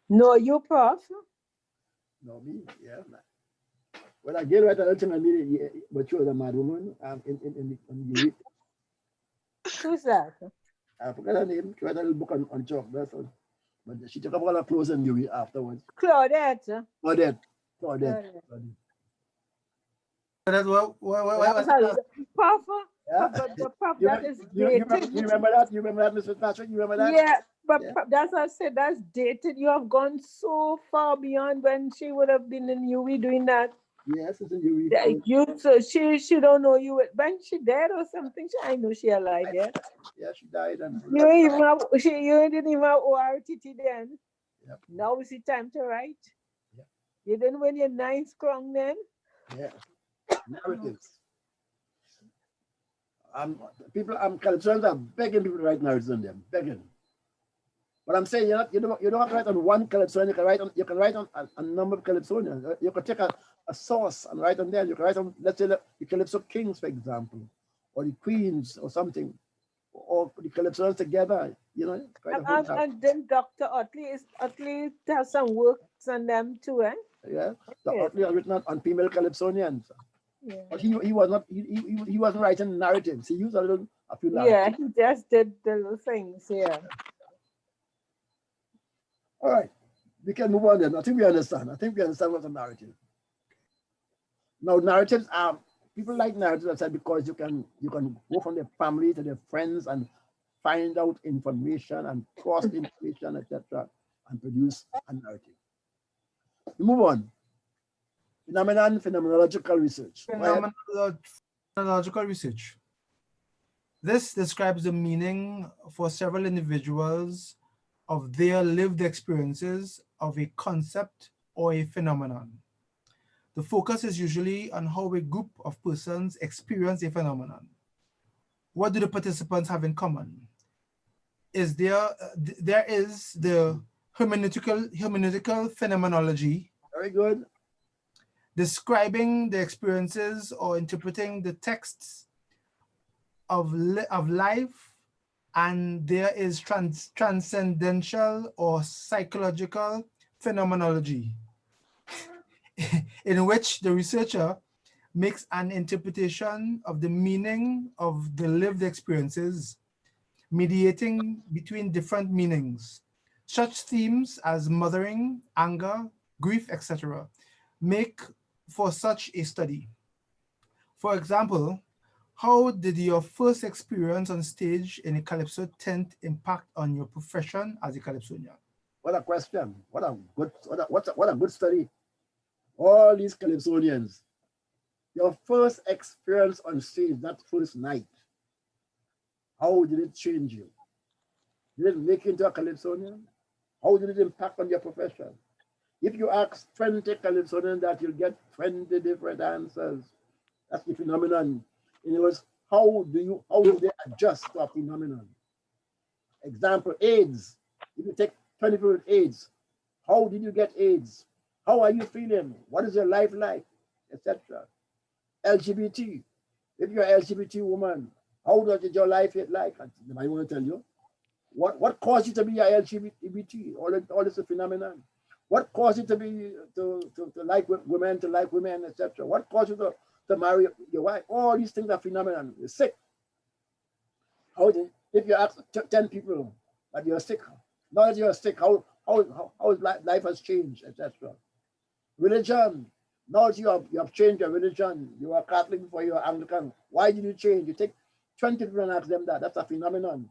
No, you, Prof. No, me, yeah. Well, I get right a little thing on me, but she was a mad woman in the Who's that? I forgot her name. She wrote a little book on chalk, that's all. But she took up all her clothes and Yuri afterwards. Claudette. Claudette. That's what Prof. Yeah. But Prof, that is you remember that? You remember that, Mr. Patrick? You remember that? Yeah, but that's what I said. That's dated. You have gone so far beyond when she would have been in UWI doing that. Yes, it's a Yuri. So she don't know you. When she dead or something? I know she alive. Yeah. Yeah, she died. And You didn't even have ORTT then. Yep. Now is the time to write. Yep. You didn't win your 9th crown then. Yeah. Narratives. Calypsonians are begging people to write narratives on them, begging. But I'm saying you don't have to write on one Calypsonian. You can write on a number of Calypsonians. You can take a source and write on them. You can write on, let's say, the Calypso Kings, for example, or the Queens, or something, or the Calypsonians together. You know. And then Dr. Utley has some works on them too, eh? Yeah, Dr. Utley has written on female Calypsonians. Yeah. But he wasn't writing narratives. He used a few narratives. Yeah, he just did the little things. Yeah. All right, we can move on then. I think we understand what's a narrative. Now, narratives are, people like narratives, I said, because you can go from their family to their friends and find out information and cross information, etc., and produce a narrative. We move on. Phenomenological research. Phenomenological research. This describes the meaning for several individuals of their lived experiences of a concept or a phenomenon. The focus is usually on how a group of persons experience a phenomenon. what do the participants have in common? Is there is the hermeneutical phenomenology. Very good. Describing the experiences or interpreting the texts of life, and there is transcendental or psychological phenomenology, in which the researcher makes an interpretation of the meaning of the lived experiences, mediating between different meanings. Such themes as mothering, anger, grief, etc. make for such a study. For example, how did your first experience on stage in a calypso tent impact on your profession as a calypsonian? What a question. What a good study. All these calypsonians, your first experience on stage, that first night, how did it change you? Did it make you into a calypsonian? How did it impact on your profession? If you ask 20 calypsonians that, you'll get 20 different answers. That's the phenomenon. In other words, how do they adjust to a phenomenon? Example, AIDS. If you take 20 people with AIDS, how did you get AIDS? How are you feeling? What is your life like? Etc. LGBT. If you're an LGBT woman, how does your life get like? I want to tell you. What caused you to be a LGBT? All this is a phenomenon. What caused you to be to like women, etc.? What caused you to marry your wife? All these things are phenomenon. You're sick. If you ask 10 people that you're sick, now that you're sick, how life has changed, etc. Religion. Now that you have changed your religion, you are Catholic before you are Anglican. Why did you change? You take 20 people and ask them that. That's a phenomenon.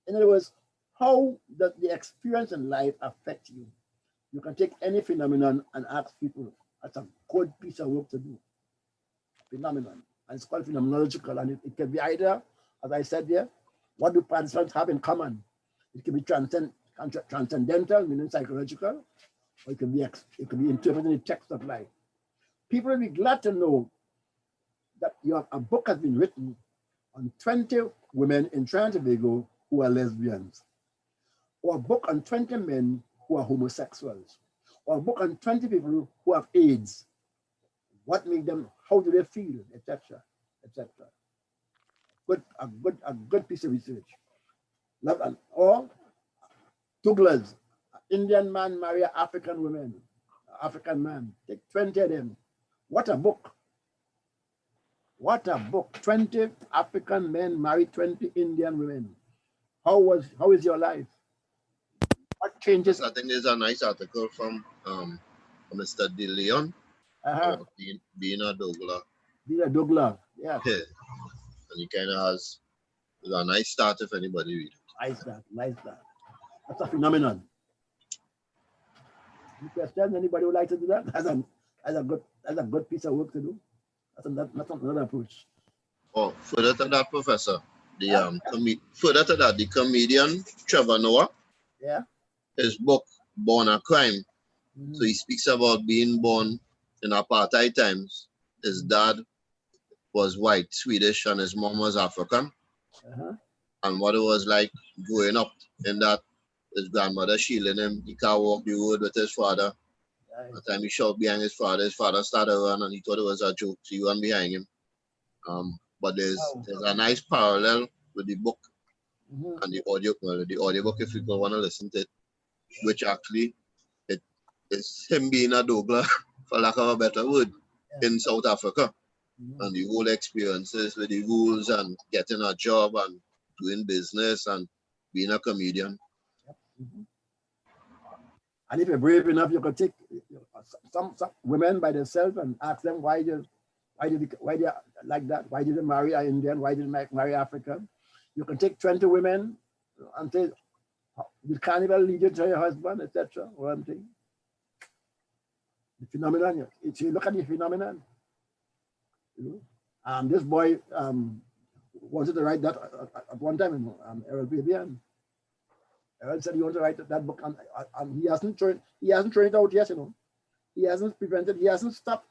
In other words, how does the experience in life affect you? You can take any phenomenon and ask people. That's a good piece of work to do. Phenomenon. And it's called phenomenological. And it can be either, as I said there, what do participants have in common? It can be transcendental, meaning psychological, or it can be interpreting the text of life. People will be glad to know that a book has been written on 20 women in Trinidad and Tobago who are lesbians, or a book on 20 men who are homosexuals, or a book on 20 people who have AIDS. What make them, how do they feel, etc., etc. A good piece of research. Or Douglas, Indian man marry African women, African man, take 20 of them. What a book. What a book. 20 African men marry 20 Indian women. How is your life? What changes? I think there's a nice article from Mr. De Leon being a Douglas. Being a Douglas, yeah. And he kind of has a nice start if anybody read it. Nice start. That's a phenomenon. Any question? Anybody would like to do that? That's a good piece of work to do. That's another approach. Oh, further to that, Professor, further to that, the comedian Trevor Noah, his book Born a Crime. So he speaks about being born in apartheid times. His dad was white, Swedish, and his mom was African. And what it was like growing up in that, his grandmother shielding him. He can't walk the road with his father. By the time he shot behind his father started running and he thought it was a joke, so he ran behind him. But there's a nice parallel with the book and the audiobook, if people want to listen to it, which actually it is him being a Douglas, for lack of a better word, in South Africa. And the whole experiences with the rules and getting a job and doing business and being a comedian. And if you're brave enough, you could take some women by themselves and ask them why they like that, why did they marry an Indian, why did they marry African. You can take 20 women and say, did Carnival lead you to your husband, etc. One thing. The phenomenon, if you look at the phenomenon, this boy wanted to write that at one time in Errol Fabian. Errol said he wanted to write that book, and he hasn't thrown it out yet, He hasn't prevented, he hasn't stopped.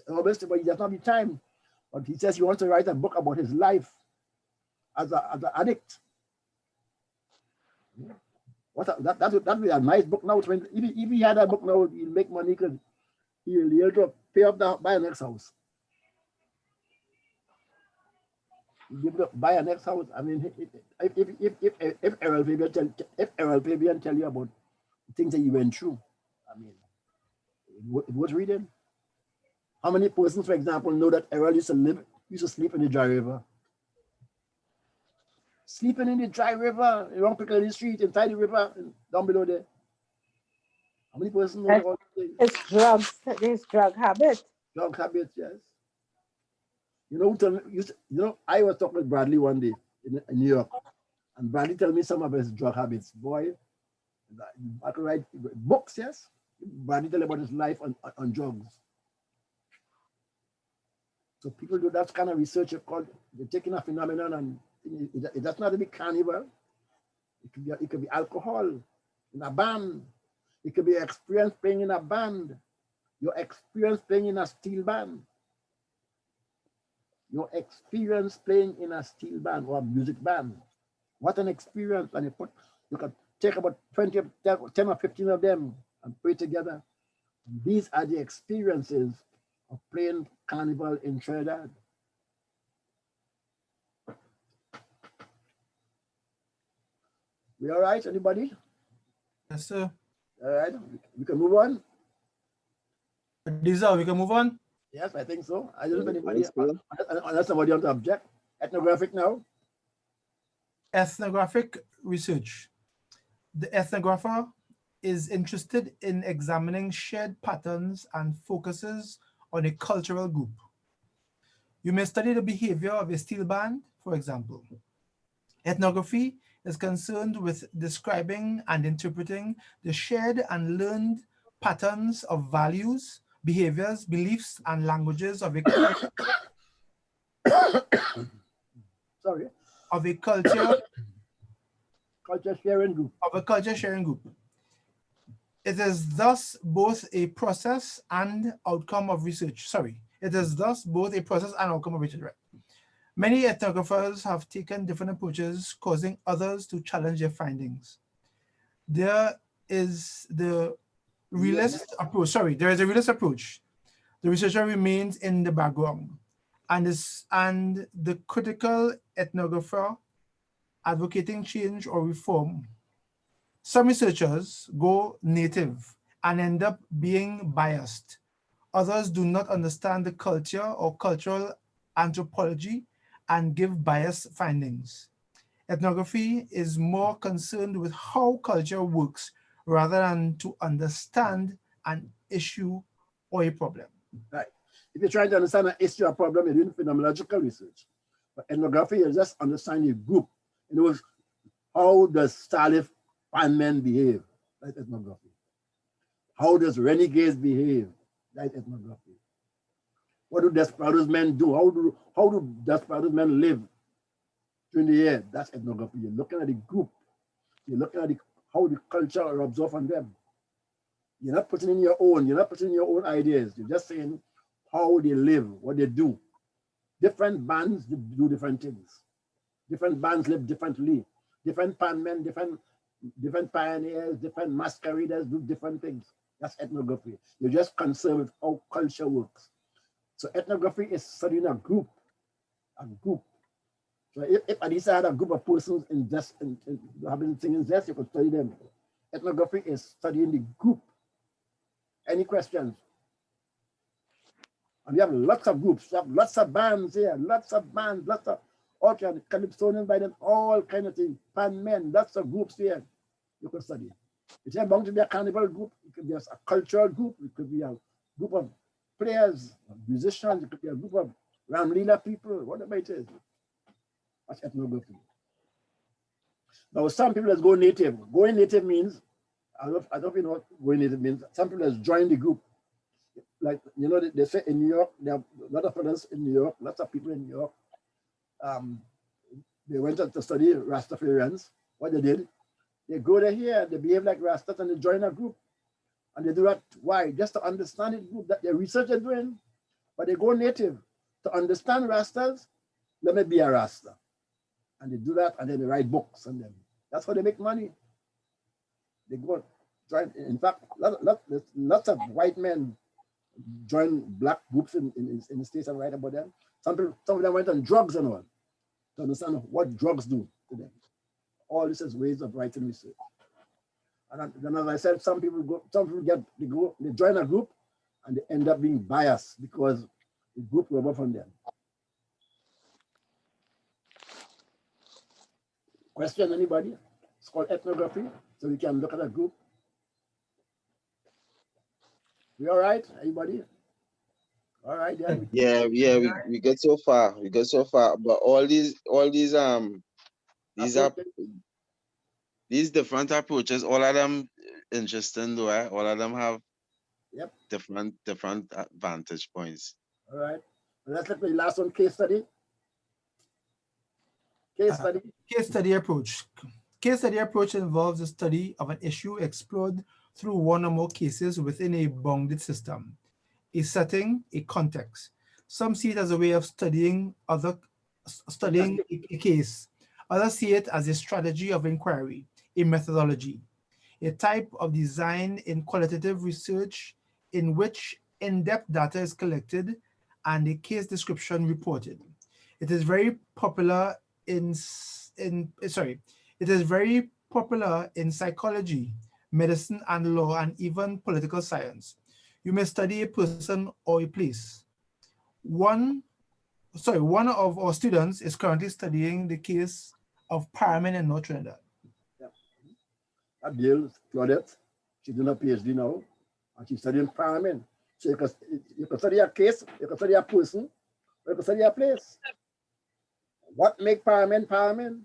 Obviously, but he does not have time. But he says he wants to write a book about his life. as an addict. That would be a nice book now. If he had a book now, he'll make money because he'll be able to pay up buy a next house. Buy a next house. I mean, if Errol Fabian tell you about things that you went through, I mean, it was reading. How many persons, for example, know that Errol used to sleep in the dry river? Sleeping in the dry river, around Piccadilly Street, inside the river, down below there. How many persons know all these things? It's drugs. It's drug habit. Drug habits, yes. You know, I was talking with Bradley one day in New York, and Bradley told me some of his drug habits. Boy, I could write books, yes. Bradley tell about his life on drugs. So people do that kind of research called they're taking a phenomenon, and it doesn't have to be carnival. It could be alcohol in a band. It could be experience playing in a band. Your experience playing in a steel band. Your experience playing in a steel band or a music band. What an experience. And you can take about 10 or 15 of them and play together. These are the experiences of playing carnival in Trinidad. We all right, anybody? Yes, sir. All right, we can move on. Lisa, we can move on. Yes, I think so. I don't know if anybody, unless somebody wants to object. Ethnographic now. Ethnographic research. The ethnographer is interested in examining shared patterns and focuses on a cultural group. You may study the behavior of a steel band, for example. Ethnography is concerned with describing and interpreting the shared and learned patterns of values, behaviors, beliefs, and languages of a culture sharing group. It is thus both a process and outcome of research. It is thus both a process and outcome of research. Right? Many ethnographers have taken different approaches, causing others to challenge their findings. There is the realist approach. There is a realist approach. The researcher remains in the background, and the critical ethnographer advocating change or reform. Some researchers go native and end up being biased. Others do not understand the culture or cultural anthropology and give biased findings. Ethnography is more concerned with how culture works rather than to understand an issue or a problem. Right. If you're trying to understand an issue or problem, you're doing phenomenological research. But ethnography is just understanding a group. In other words, how does Salif Panmen behave? That's ethnography. How does renegades behave? That's ethnography. What do Desperados men do? How do Desperados men live during the year? That's ethnography. You're looking at the group. You're looking at how the culture are observed on them. You're not putting in your own. You're not putting in your own ideas. You're just saying how they live, what they do. Different bands do different things. Different bands live differently. Different panmen, different pioneers, different masqueraders do different things. That's ethnography. You're just concerned with how culture works. So ethnography is studying a group. So if Adisa had a group of persons having things zest, you could study them. Ethnography is studying the group. Any questions? And we have lots of groups, we have lots of bands here, lots of all kind of Calypsonians by them, all kind of things, pan men, lots of groups here you could study. It's bound to be a carnival group, it could be a cultural group, it could be a group of players, musicians, it could be a group of Ramlila people, whatever it is. That's ethnography. Now, some people that go native. Going native means, I don't know if you know what going native means. Some people that join the group. Like, you know, they say in New York, there are a lot of fellas in New York, lots of people in New York. They went to study Rastafarians. What they did, they go there here, they behave like Rastas and they join a group. And they do that, why? Just to understand the group that their research is doing. But they go native. To understand Rastas, let me be a Rasta. And they do that, and then they write books, and then that's how they make money. They go try. In fact, lots of white men join black groups in the States and write about them. Some of them went on drugs and all to understand what drugs do to them. All this is ways of writing research. And then, as I said, some people they join a group and they end up being biased because the group rubber from them. Question, anybody? It's called ethnography, so we can look at a group. We all right, everybody? All right, yeah. We get so far. But all these these different approaches, all of them interesting though, eh? All of them have different vantage points. All right. Let's look at the last one, case study. Case study approach. Case study approach involves the study of an issue explored through one or more cases within a bounded system, a setting, a context. Some see it as a way of studying a case. Others see it as a strategy of inquiry, a methodology, a type of design in qualitative research in which in-depth data is collected and a case description reported. It is very popular in psychology, medicine and law, and even political science. You may study a person or a place. One of our students is currently studying the case of Paramin in North Trinidad. That girl, Claudette, she's doing a PhD now, and she's studying Paramin. So you can study a case, you can study a person, or you can study a place. What makes Paramin Paramin?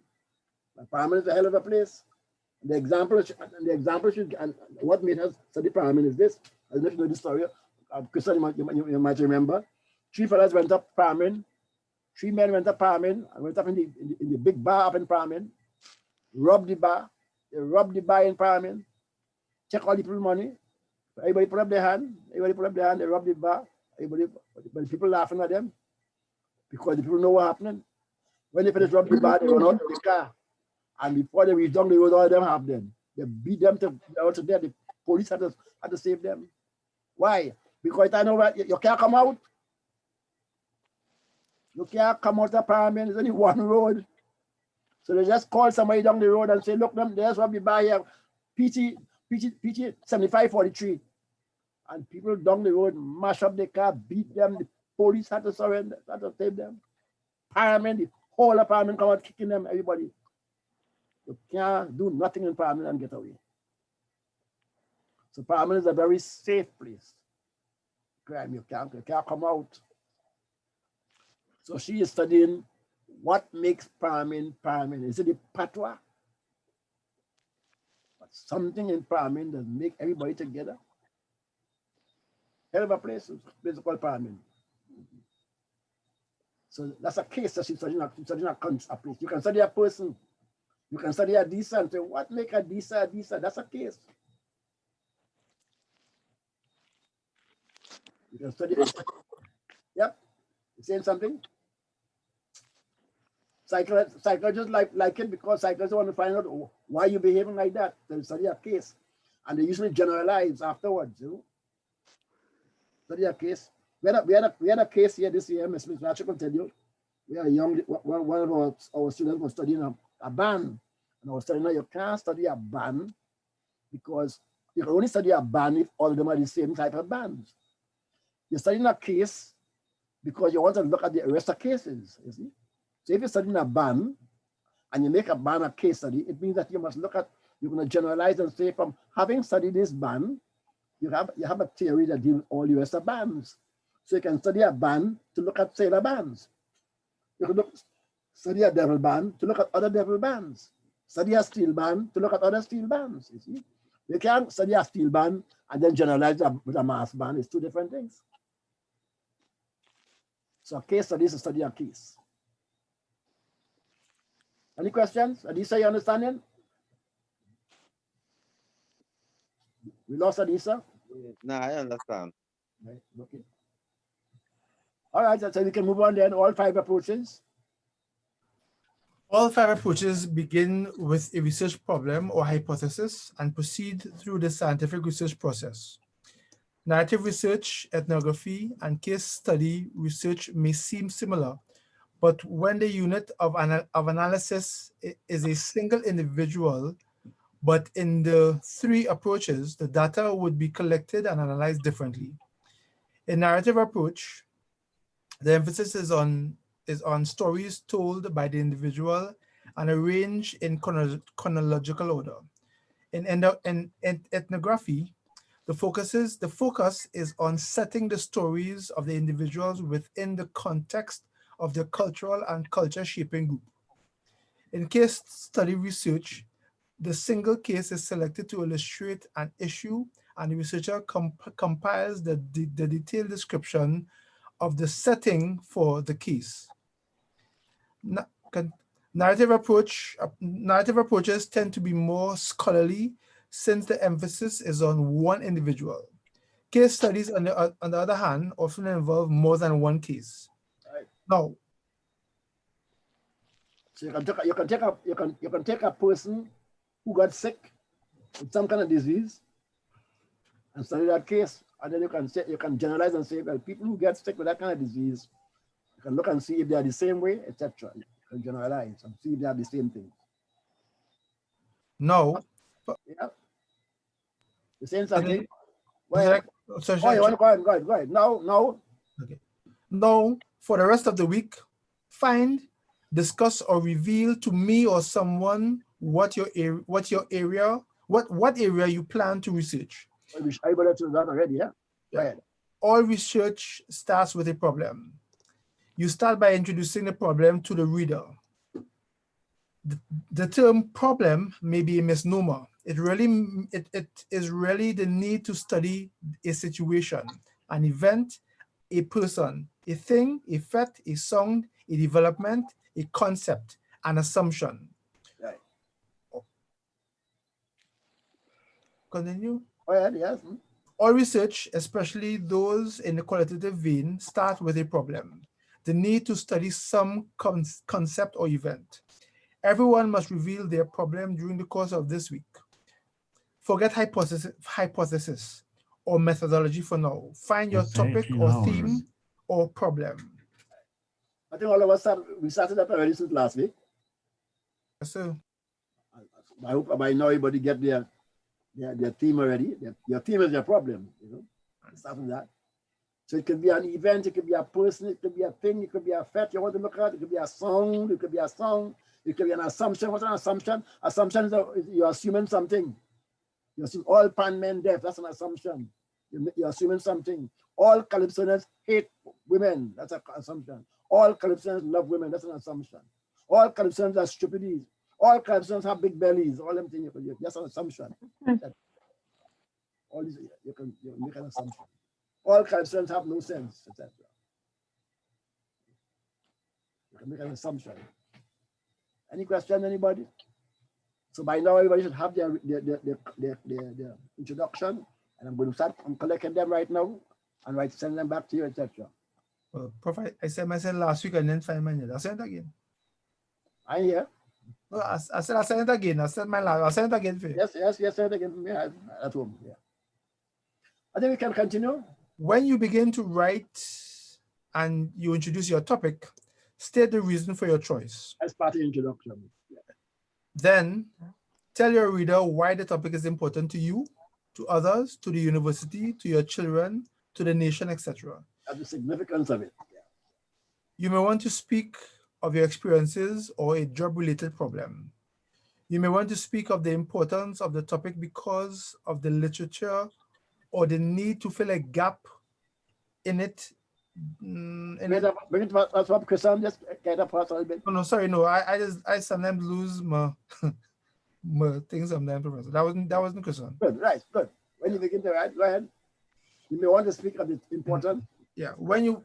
Paramin is a hell of a place. The example and what made us study Paramin is this. I don't know if you know the story. Christian, you might remember. 3 fellas went up Paramin. 3 men went up Paramin and went up in the big bar up in Paramin. Robbed the bar. They robbed the bar in Paramin. Check all the people money. Everybody put up their hand. They robbed the bar. But people laughing at them because the people know what happening. When they finish robbing the bar, they run out of the car. And before they reach down the road, all of them have them. They beat them to death. The police had to save them. Why? Because I know that you can't come out. You can't come out of Paramin. There's only one road. So they just call somebody down the road and say, look, there's what we buy here. PT 7543. And people down the road mash up the car, beat them. The police had to surrender, had to save them. Paramin, the whole of Paramin come out kicking them, everybody. You can't do nothing in Paramin and get away. So Paramin is a very safe place. Crime, you can't come out. So she is studying what makes Paramin Paramin. Is it the patois? But something in Paramin that make everybody together. Hell of a place called Paramin. So that's a case that she's studying a place. You can study a person. You can study a Disa and say, what make a Disa? That's a case. You can study it. Yep. You saying something? Psychologists like it because psychologists want to find out why you're behaving like that. They study a case. And they usually generalize afterwards. You know? Study a case. We had a case here this year, Ms. Patrick will tell you. We are young, one of our students was studying a band. And I was telling her, you can't study a band because you can only study a band if all of them are the same type of bands. You're studying a case because you want to look at the rest of cases, you see? So if you're studying a band and you make a band a case study, it means that you must look at, you're going to generalize and say from having studied this band, you have a theory that deals with all the rest of bands. So you can study a band to look at sailor bands. You can study a devil band to look at other devil bands. Study a steel band to look at other steel bands, you see? You can't study a steel band and then generalize with a mass band. It's two different things. So a case study is to study a case. Any questions? Adisa, you understanding? We lost Adisa? No, I understand. Right, okay. All right, so we can move on then, all 5 approaches. All 5 approaches begin with a research problem or hypothesis and proceed through the scientific research process. Narrative research, ethnography, and case study research may seem similar, but when the unit of analysis is a single individual, but in the 3 approaches, the data would be collected and analyzed differently. In narrative approach, the emphasis is on stories told by the individual and arranged in chronological order. In ethnography, the focus is on setting the stories of the individuals within the context of their cultural and culture-shaping group. In case study research, the single case is selected to illustrate an issue, and the researcher compiles the detailed description of the setting for the case. Narrative approaches tend to be more scholarly since the emphasis is on one individual. Case studies, on the other hand, often involve more than one case. Right. Now, so you can take a person who got sick with some kind of disease and study that case, and then you can generalize and say, well, people who get sick with that kind of disease, you can look and see if they are the same way, etc. You can generalize and see if they have the same thing. no. Yeah. You're saying something? Go Is ahead. So Oh, you want to go ahead. Now. Okay. Now, for the rest of the week, find, discuss, or reveal to me or someone what area you plan to research. I better do that already, yeah? Go ahead. All research starts with a problem. You start by introducing the problem to the reader. The term problem may be a misnomer. It is really the need to study a situation, an event, a person, a thing, a fact, a sound, a development, a concept, an assumption. Right. Continue. Go ahead, yes. All research, especially those in the qualitative vein, start with a problem, the need to study some concept or event. Everyone must reveal their problem during the course of this week. Forget hypothesis or methodology for now. Find your topic or theme or problem. I think all of us we started that already since last week. So I hope by now everybody get their theme already. Your theme is your problem, Start with that. So it could be an event, it could be a person, it could be a thing, it could be a fact you want to look at, it could be a sound, it could be a song, it could be an assumption. What's an assumption? Assumption is you're assuming something. You assume all pan men deaf, that's an assumption. You're assuming something. All Calypsonians hate women, that's an assumption. All Calypsonians love women, that's an assumption. All Calypsonians are stupidities. All Calypsonians have big bellies, all them things, that's an assumption. All these, you can make an assumption. All Calypsonians have no sense, etc. You can make an assumption. Any question, anybody? So by now, everybody should have their introduction, and I'm going to start. I'm collecting them right now, and send them back to you, etc. well, Prof, I said myself last week and then 5 minutes. I'll send it again. I hear. No, I said I'll send it again. I'll send it again for you. Yes, send it again. Yeah, at home. Yeah. I think we can continue. When you begin to write and you introduce your topic, state the reason for your choice. As part of the introduction. Yeah. Then tell your reader why the topic is important to you, to others, to the university, to your children, to the nation, etc. That's the significance of it. Yeah. You may want to speak of your experiences or a job-related problem. You may want to speak of the importance of the topic because of the literature or the need to fill a gap in it. Bring it up, Christian, just get up a little bit. No, sorry, no. I sometimes lose my things sometimes, Professor. That wasn't Christian. Good, right, good. When you begin to write, go ahead. You may want to speak of the importance. Yeah, when you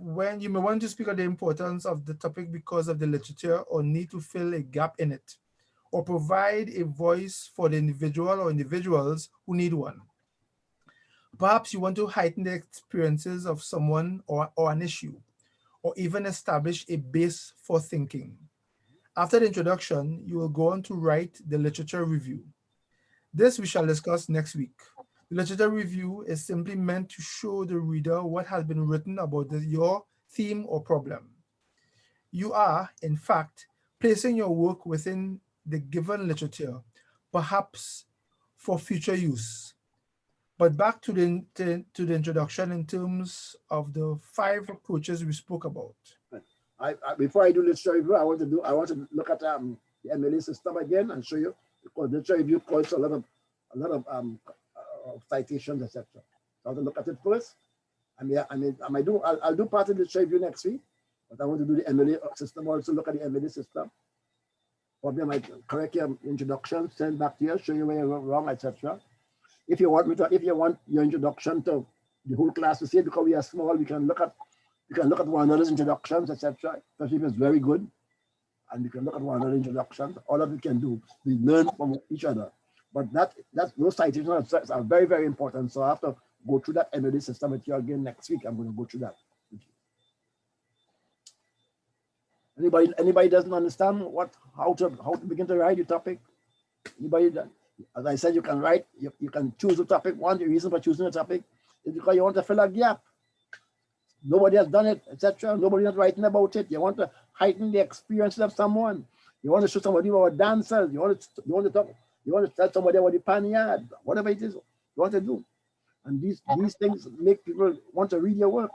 may want to speak of the importance of the topic because of the literature or need to fill a gap in it, or provide a voice for the individual or individuals who need one. Perhaps you want to heighten the experiences of someone or an issue, or even establish a base for thinking. After the introduction, you will go on to write the literature review. This we shall discuss next week. The literature review is simply meant to show the reader what has been written about your theme or problem. You are, in fact, placing your work within the given literature, perhaps for future use. But back to the introduction in terms of the 5 approaches we spoke about. Before I do literature review, I want to look at the MLA system again and show you, because literature review calls a lot of citations, etc. So I want to look at it first. I'll do part of the literature review next week, but I want to do the MLA system also, look at the MLA system. Probably I might correct your introduction, send back to you, show you where you're wrong, etc. If you want your introduction to the whole class to see it, because we are small, we can look at one another's introductions, etc. Especially if it's very good, and we can look at one another's introductions. All of it can do. We learn from each other. But those citations are very, very important. So I have to go through that MLA system with you again next week. I'm going to go through that. Anybody doesn't understand how to begin to write your topic? Anybody that, as I said, you can write, you can choose a topic. One, the reason for choosing a topic is because you want to fill a gap. Nobody has done it, etc. Nobody is writing about it. You want to heighten the experiences of someone. You want to show somebody about dancers. You want to tell somebody about the panyard, whatever it is you want to do. And these things make people want to read your work,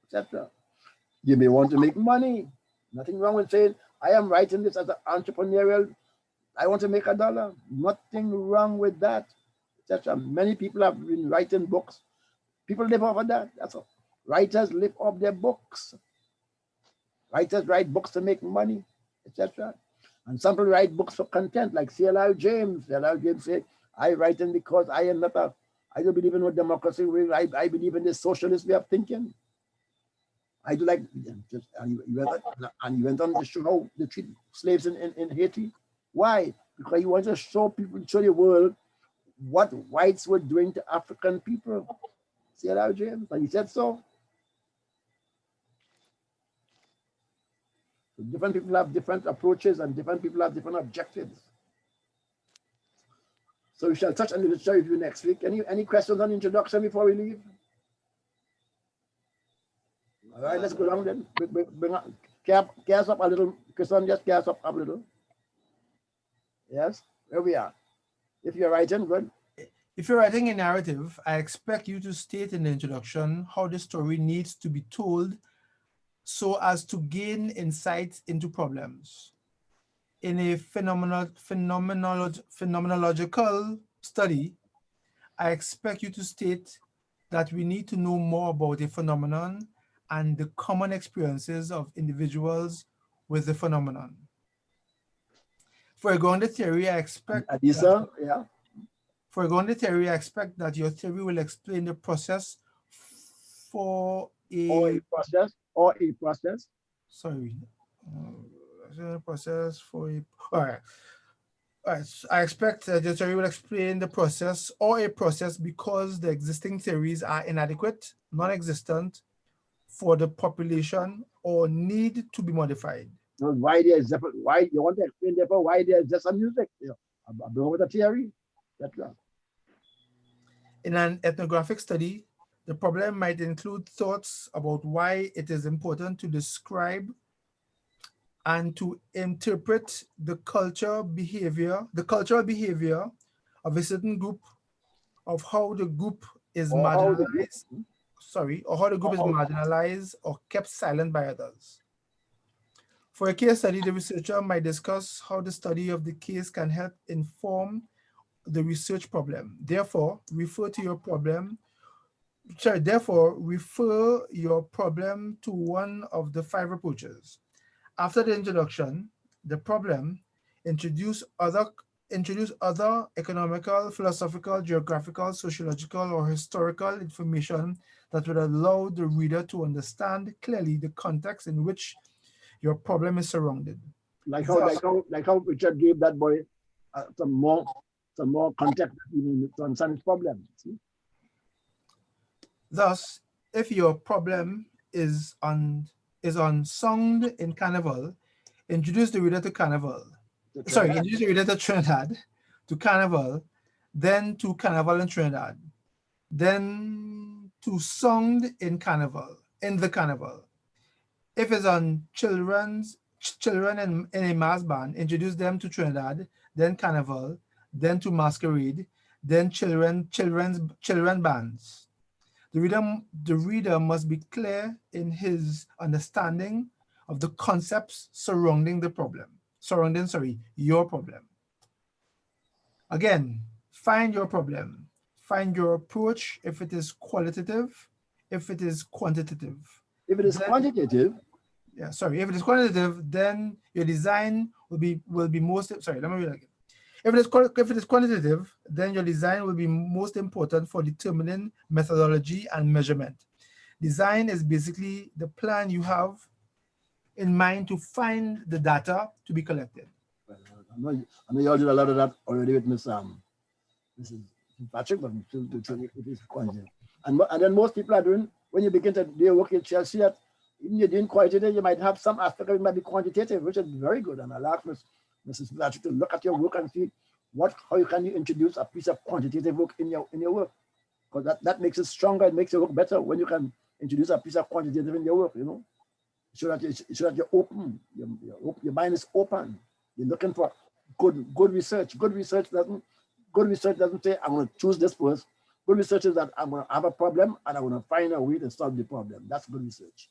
etc. You may want to make money. Nothing wrong with saying, I am writing this as an entrepreneurial, I want to make $1. Nothing wrong with that, etc. Many people have been writing books. People live off of that. That's all. Writers live off their books. Writers write books to make money, etc. And some people write books for content, like C.L.R. James. C.L.R. James said, I write them because I don't believe in what democracy will. I believe in this socialist way of thinking. I do like, and he went on to show how they treat slaves in Haiti. Why? Because he wants to show the world what whites were doing to African people. C.L.R. James, and he said so. So different people have different approaches and different people have different objectives. So we shall touch on the literature review next week. Any questions on introduction before we leave? All right, let's go down then. Bring up, gas up a little. Christian, just gas up a little. Yes, where we are. If you're writing, good. If you're writing a narrative, I expect you to state in the introduction how the story needs to be told so as to gain insights into problems. In a phenomenological study, I expect you to state that we need to know more about a phenomenon and the common experiences of individuals with the phenomenon. For a grounded theory, I expect For a grounded theory, I expect that your theory will explain the process for a process. Sorry, process for a. All right. I expect that the theory will explain the process or a process because the existing theories are inadequate, non-existent for the population or need to be modified. Why there's why you want to explain therefore why there's just a music, about the theory. That's right. In an ethnographic study, the problem might include thoughts about why it is important to describe and to interpret the cultural behavior of a certain group, of how the group is marginalized, or how the group is marginalized or kept silent by others. For a case study, the researcher might discuss how the study of the case can help inform the research problem. Therefore, refer your problem to one of the 5 approaches. After the introduction, the problem, introduce other economical, philosophical, geographical, sociological, or historical information that would allow the reader to understand clearly the context in which your problem is surrounded. Like how Richard gave that boy some more context to understand his problem. See? Thus, if your problem is on sound in Carnival, Introduce the reader to Carnival. To Sorry, Trinidad. introduce the reader to Trinidad, to Carnival, then to Carnival in Trinidad, then to sound in the Carnival. If it's on children in a mass band, introduce them to Trinidad, then Carnival, then to Masquerade, then children bands. The reader must be clear in his understanding of the concepts surrounding your problem. Again, find your problem. Find your approach, if it is qualitative, if it is quantitative. If it is quantitative, if it is quantitative, then your design will be most, sorry, let me read it again. If it is quantitative, then your design will be most important for determining methodology and measurement. Design is basically the plan you have in mind to find the data to be collected. I know you all did a lot of that already with Mrs. Patrick, but still it is quantitative. And then most people are doing, when you begin to do your work, you'll see that even you're doing qualitative, you might have some aspect of it might be quantitative, which is very good. And I'll ask Mrs. Patrick to look at your work and see how can you introduce a piece of quantitative work in your work, because that makes it stronger. It makes your work better when you can introduce a piece of quantitative in your work. So that you're open. Your mind is open. You're looking for good research. Good research doesn't say I'm going to choose this first. Good research is that I'm going to have a problem and I'm going to find a way to solve the problem. That's good research.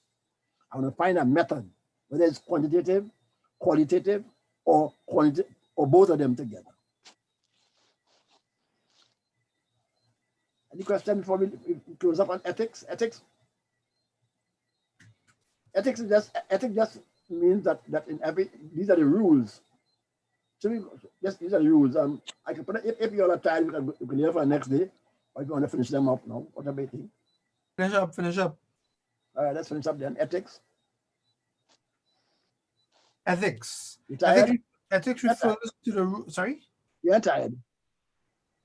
I'm going to find a method, whether it's quantitative, qualitative, or both of them together. Any question before we close up on ethics? Ethics just means that in these are the rules. So these are the rules. I can put it, if you all are tired, we can leave for the next day, or if you want to finish them up now. What about you think? Finish up. All right, let's finish up then. Ethics. You tired? Ethics refers to the, sorry? You're tired.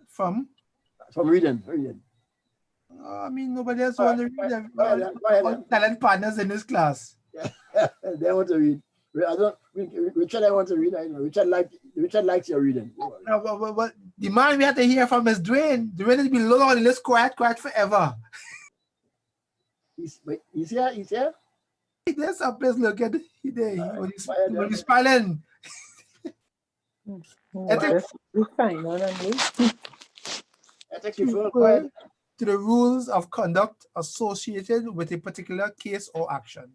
From reading. I mean, nobody else wants to read. All talent partners in this class. They want to read. Richard, I want to read. I know. Richard likes your reading. No, the man we have to hear from is Dwayne. Dwayne has been low on the list quiet forever. He's here? There's a place, look at it. He's smiling. Ethics refer to the rules of conduct associated with a particular case or action.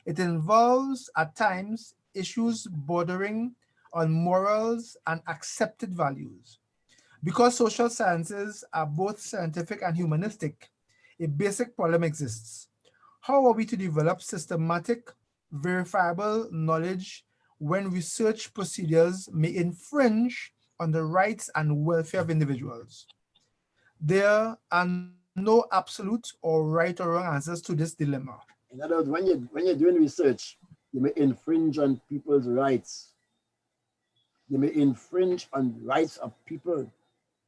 It involves, at times, issues bordering on morals and accepted values. Because social sciences are both scientific and humanistic, a basic problem exists. How are we to develop systematic, verifiable knowledge when research procedures may infringe on the rights and welfare of individuals? There are no absolute or right or wrong answers to this dilemma. In other words, when you're doing research, you may infringe on people's rights. You may infringe on rights of people.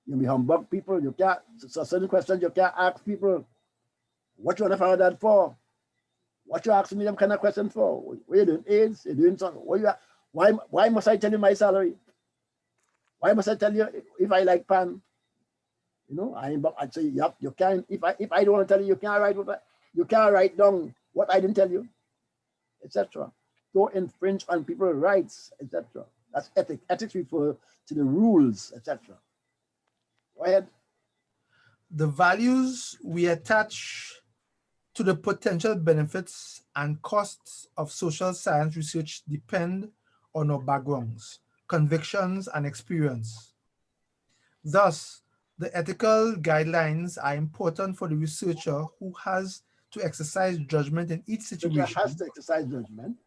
You may humbug people. You can't, so certain questions you can't ask people. What you want to find out that for? What you asking me them kind of questions for? What you doing? AIDS? You doing something? Why must I tell you my salary? Why must I tell you if I like pan? I'd say you can't. If I don't want to tell you, you can't write down what I didn't tell you, etc. Don't infringe on people's rights, etc. That's ethics. Ethics refer to the rules, etc. Go ahead. The values we attach to the potential benefits and costs of social science research depend on our backgrounds, convictions, and experience. Thus, the ethical guidelines are important for the researcher who has to exercise judgment in each situation. Has to exercise judgment.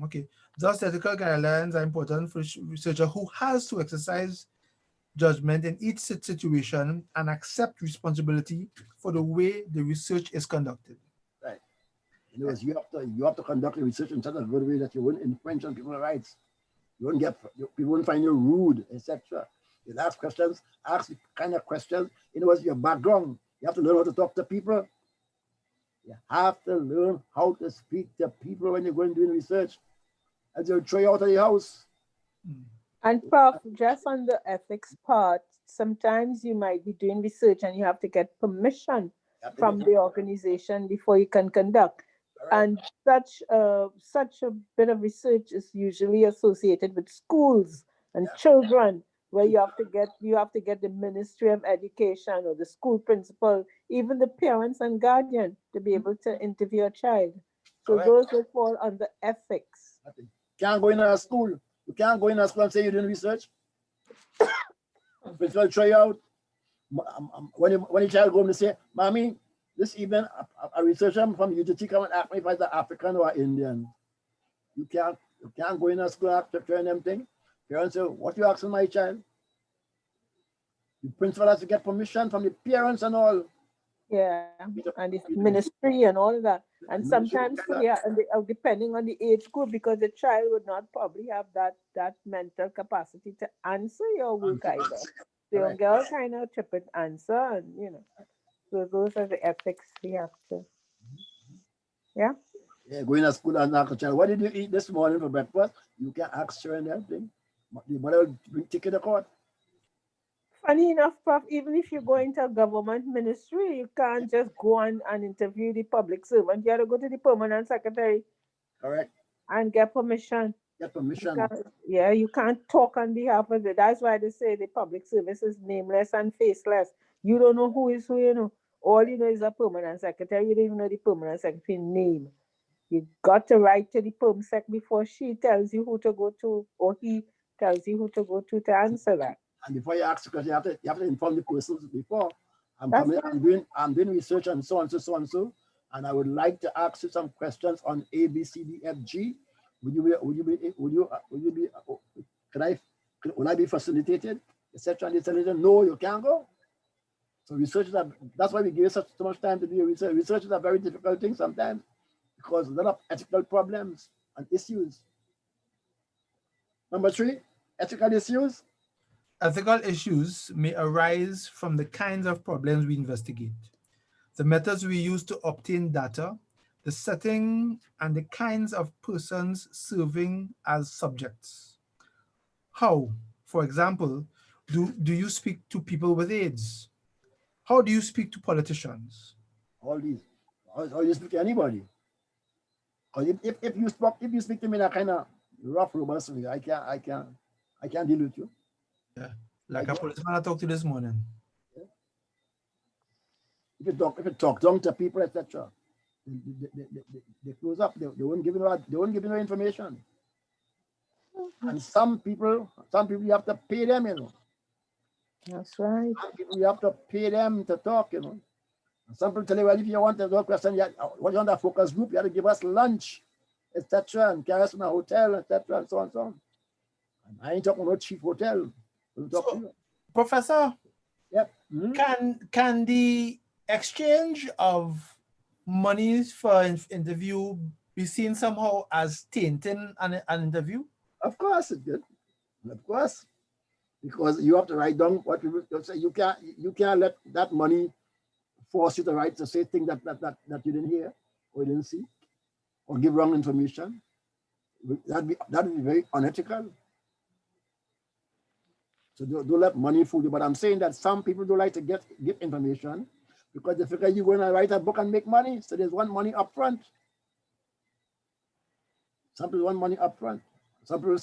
Okay. Thus, the ethical guidelines are important for the researcher who has to exercise judgment in each situation and accept responsibility for the way the research is conducted. Right. In other words, you have to conduct the research in such a good way that you wouldn't infringe on people's rights. People won't find you rude, etc. You ask questions, ask the kind of questions. In other words, your background. You have to learn how to talk to people. You have to learn how to speak to people when you're going doing research, as they'll throw you out of the house. And Prof, just on the ethics part, sometimes you might be doing research and you have to get permission from the organization before you can conduct. And such a bit of research is usually associated with schools and children, where you have to get the Ministry of Education or the school principal, even the parents and guardian, to be able to interview a child. So those will fall under ethics. Can't go in a school. You can't go in a school and say you're doing research. Principal try you out. When your child go home, they say, "Mommy, this evening a researcher from UTT come and ask me if I'm African or Indian." You can't go in a school after trying them thing. Parents say, "What you asking my child?" The principal has to get permission from the parents and all. Yeah, and the ministry and all of that. And sometimes, and depending on the age group, because the child would not probably have that mental capacity to answer your work either. The young girl kind of trip it answer, and so those are the ethics we have to. Yeah. Yeah, going to school and ask a child, "What did you eat this morning for breakfast?" You can't ask her and everything. The mother will bring ticket to court. Funny enough, Prof, even if you go into a government ministry, you can't just go on and interview the public servant. You have to go to the permanent secretary. Correct. And get permission. Get permission. You can't talk on behalf of it. That's why they say the public service is nameless and faceless. You don't know who is who, All you know is a permanent secretary. You don't even know the permanent secretary name. You got to write to the perm sec before she tells you who to go to, or he tells you who to go to answer that. And before you ask, because you have to inform the persons before. I'm doing research and so and so, and I would like to ask you some questions on A, B, C, D, F, G. Will I be facilitated, etc.? And they said, "No, you can't go." So that's why we give so much time to do research. Research is a very difficult thing sometimes because a lot of ethical problems and issues. Number 3, ethical issues. Ethical issues may arise from the kinds of problems we investigate, the methods we use to obtain data, the setting, and the kinds of persons serving as subjects. How, for example, do you speak to people with AIDS? How do you speak to politicians? All these. How you speak to anybody? Because if you speak to me in a kind of rough, robust way, I can't deal with you. Yeah. Like a policeman I talked to this morning. Yeah. If you talk down to people, etc., they close up. They won't give you no information. And some people you have to pay them, That's right. Some people you have to pay them to talk, And some people tell you, "Well, if you want to do a question, what you want a focus group, you have to give us lunch, etc., and carry us in a hotel, etc., and so on and so on." And I ain't talking about cheap hotel. Professor, yep. Can the exchange of monies for an interview be seen somehow as tainting an interview? Of course it did. Of course. Because you have to write down what people say. You can't let that money force you to say things that you didn't hear or you didn't see or give wrong information. That'd be very unethical. So don't let money fool you. But I'm saying that some people don't like to get information because they figure you're going to write a book and make money. So there's one money up front. Some people want money up front. Some people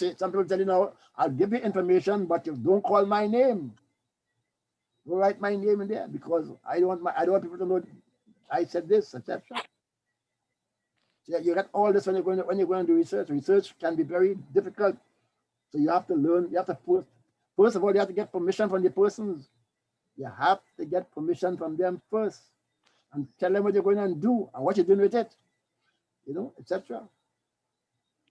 tell you, "No, I'll give you information, but you don't call my name. Don't write my name in there because I don't want people to know I said this, etc." So you get all this when you're going to do research. Research can be very difficult. So you have to learn. You have to first of all, you have to get permission from the persons. You have to get permission from them first, and tell them what you're going to do and what you're doing with it, etc.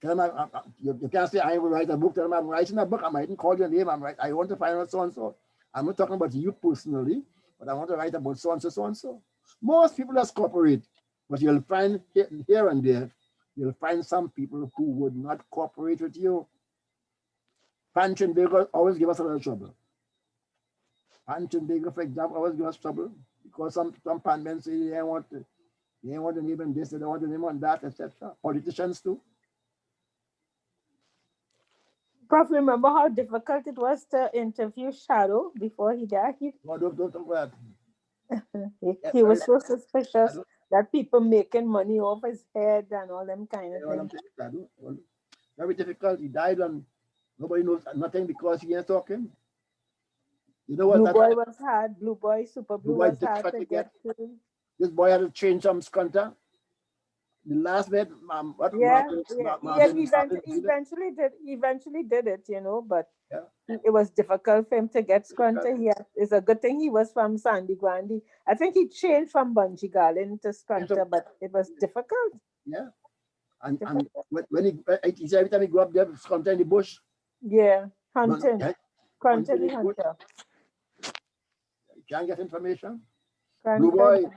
Tell them you can't say, "I will write a book." Tell them, "I'm writing a book. I mightn't call your name. I want to find out so and so. I'm not talking about you personally, but I want to write about so and so, so and so." Most people just cooperate, but you'll find here and there, you'll find some people who would not cooperate with you. Punch and Baker always give us a little trouble. Punch and Baker, for example, always give us trouble because some pan men say they want to They want to name him this, they don't want to name on that, etc. Politicians too. Prof, remember how difficult it was to interview Shadow before he died? No, don't talk about He was so suspicious Shadow. that people making money off his head and all them kind of You know what I'm things. saying? Shadow. Well, very difficult. He died and nobody knows nothing because he ain't talking. You know what? Blue That Boy was hard. Blue Boy, Super Blue Boy was hard difficult to to get get. to. This boy had to change some scunter. The last bit, what Yeah, Martin, yeah, Martin, he Martin did it. eventually did it, you know, but Yeah. it was difficult for him to get Scrunter. It's a good thing he was from Sandy Grande. I think he changed from Bungee Garland to Scrunter, but it was difficult. Yeah. And Difficult. when he said every time he go up there, scunter in the bush. Yeah, Run, hunting. yeah, Scrunter hunting the in the bush. hunter. You can't get information. Blue Scrunter. Boy,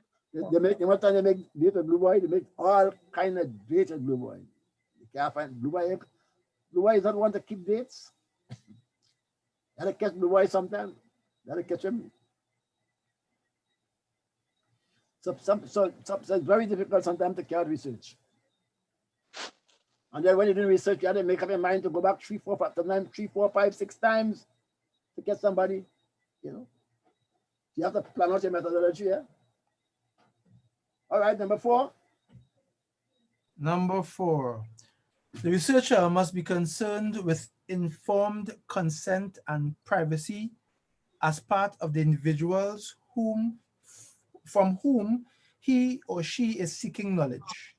they make, one time they make date with Blue Boy, they make all kind of dates with Blue Boy. You can't find Blue Boy. Blue Boy is not one to keep dates. You gotta catch Blue Boy sometime. You gotta catch him. So it's very difficult sometimes to carry research. And then when you do research, you have to make up your mind to go back 3, 4, 5, sometimes 3, 4, 5, 6 times to get somebody, you know. You have to plan out your methodology, yeah? All right, number 4. Number 4, the researcher must be concerned with informed consent and privacy as part of the individuals from whom he or she is seeking knowledge.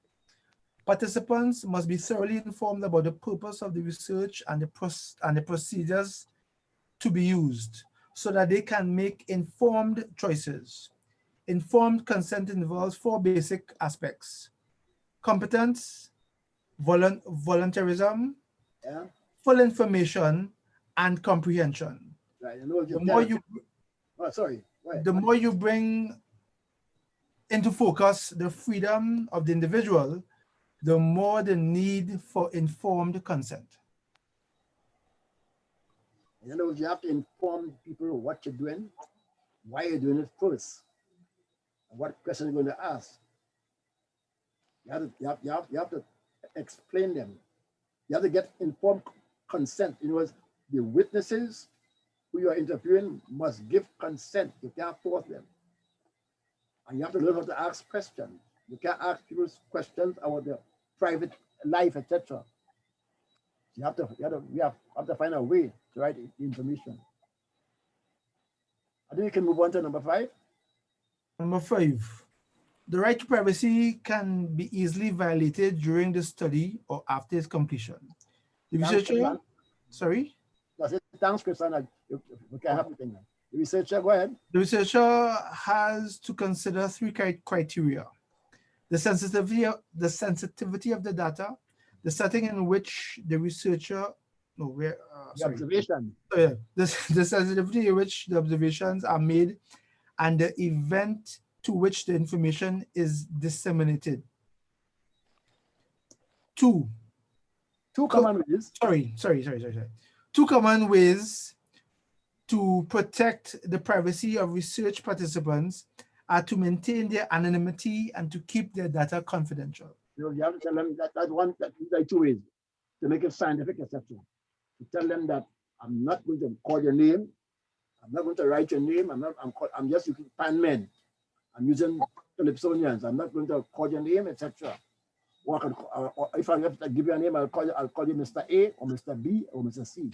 Participants must be thoroughly informed about the purpose of the research and the procedures to be used so that they can make informed choices. Informed consent involves 4 basic aspects: competence, voluntarism, Yeah. full information, and comprehension. Right. You know, The more you, oh, sorry. Right. the more you bring into focus the freedom of the individual, the more the need for informed consent. In other words, you have to inform people of what you're doing, why you're doing it first, and what question you're going to ask. You have to explain them. You have to get informed consent. In other words, the witnesses who you are interviewing must give consent. You can't force them. And you have to learn how to ask questions. You can't ask people questions about their private life, etc. We have to find a way to write the information. I think we can move on to number 5. Number 5, the right to privacy can be easily violated during the study or after its completion. The researcher, sorry? That's it. Thanks, Christian. We can have the thing. The researcher, go ahead. The researcher has to consider 3 criteria: the sensitivity of the data, the setting in which the researcher, The observation. the sensitivity in which the observations are made, and the event to which the information is disseminated. 2 common ways. Sorry. 2 common ways to protect the privacy of research participants are to maintain their anonymity and to keep their data confidential. You have to tell them that there are 2 ways to make it scientific, etc. To tell them that I'm not going to call your name, I'm not going to write your name, I'm just using pan men. I'm using Calypsonians. I'm not going to call your name, etc. Or if I have to give you a name, I'll call you Mr. A or Mr. B or Mr. C.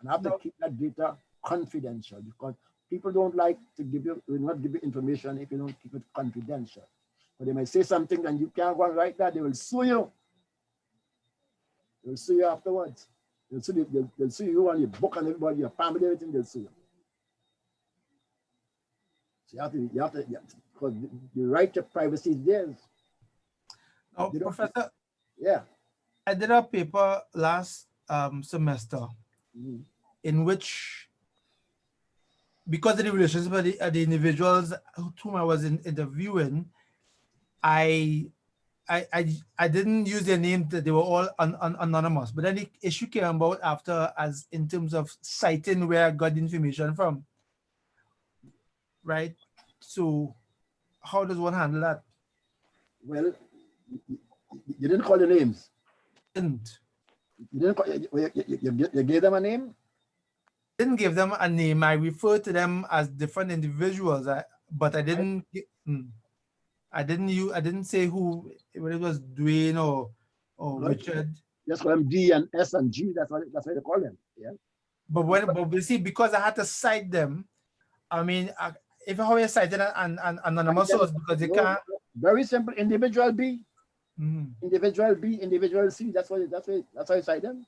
And I have to keep that data confidential because people don't like to will not give you information if you don't keep it confidential. But they might say something and you can't go and write that, they will sue you. They'll sue you afterwards. They'll sue you on your book and everybody, your family, everything, they'll sue you. So you have to because the right to privacy is theirs. Now, Professor, yeah, I did a paper last semester in which, because of the relationship of the individuals whom I was interviewing, I didn't use their name, that they were all anonymous. But then the issue came about after, as in terms of citing where I got the information from. Right? So how does one handle that? Well, you didn't call the names. Didn't. You didn't call, you gave them a name? Didn't give them a name. I referred to them as different individuals, but I didn't. I didn't say who, whether it was Dwayne or Richard. Just call them D and S and G. That's what they call them. Yeah. But we see, because I had to cite them. I mean, if I cited an anonymous source, because they can't. Very simple. Individual B. Individual B, individual C. That's why you cite them.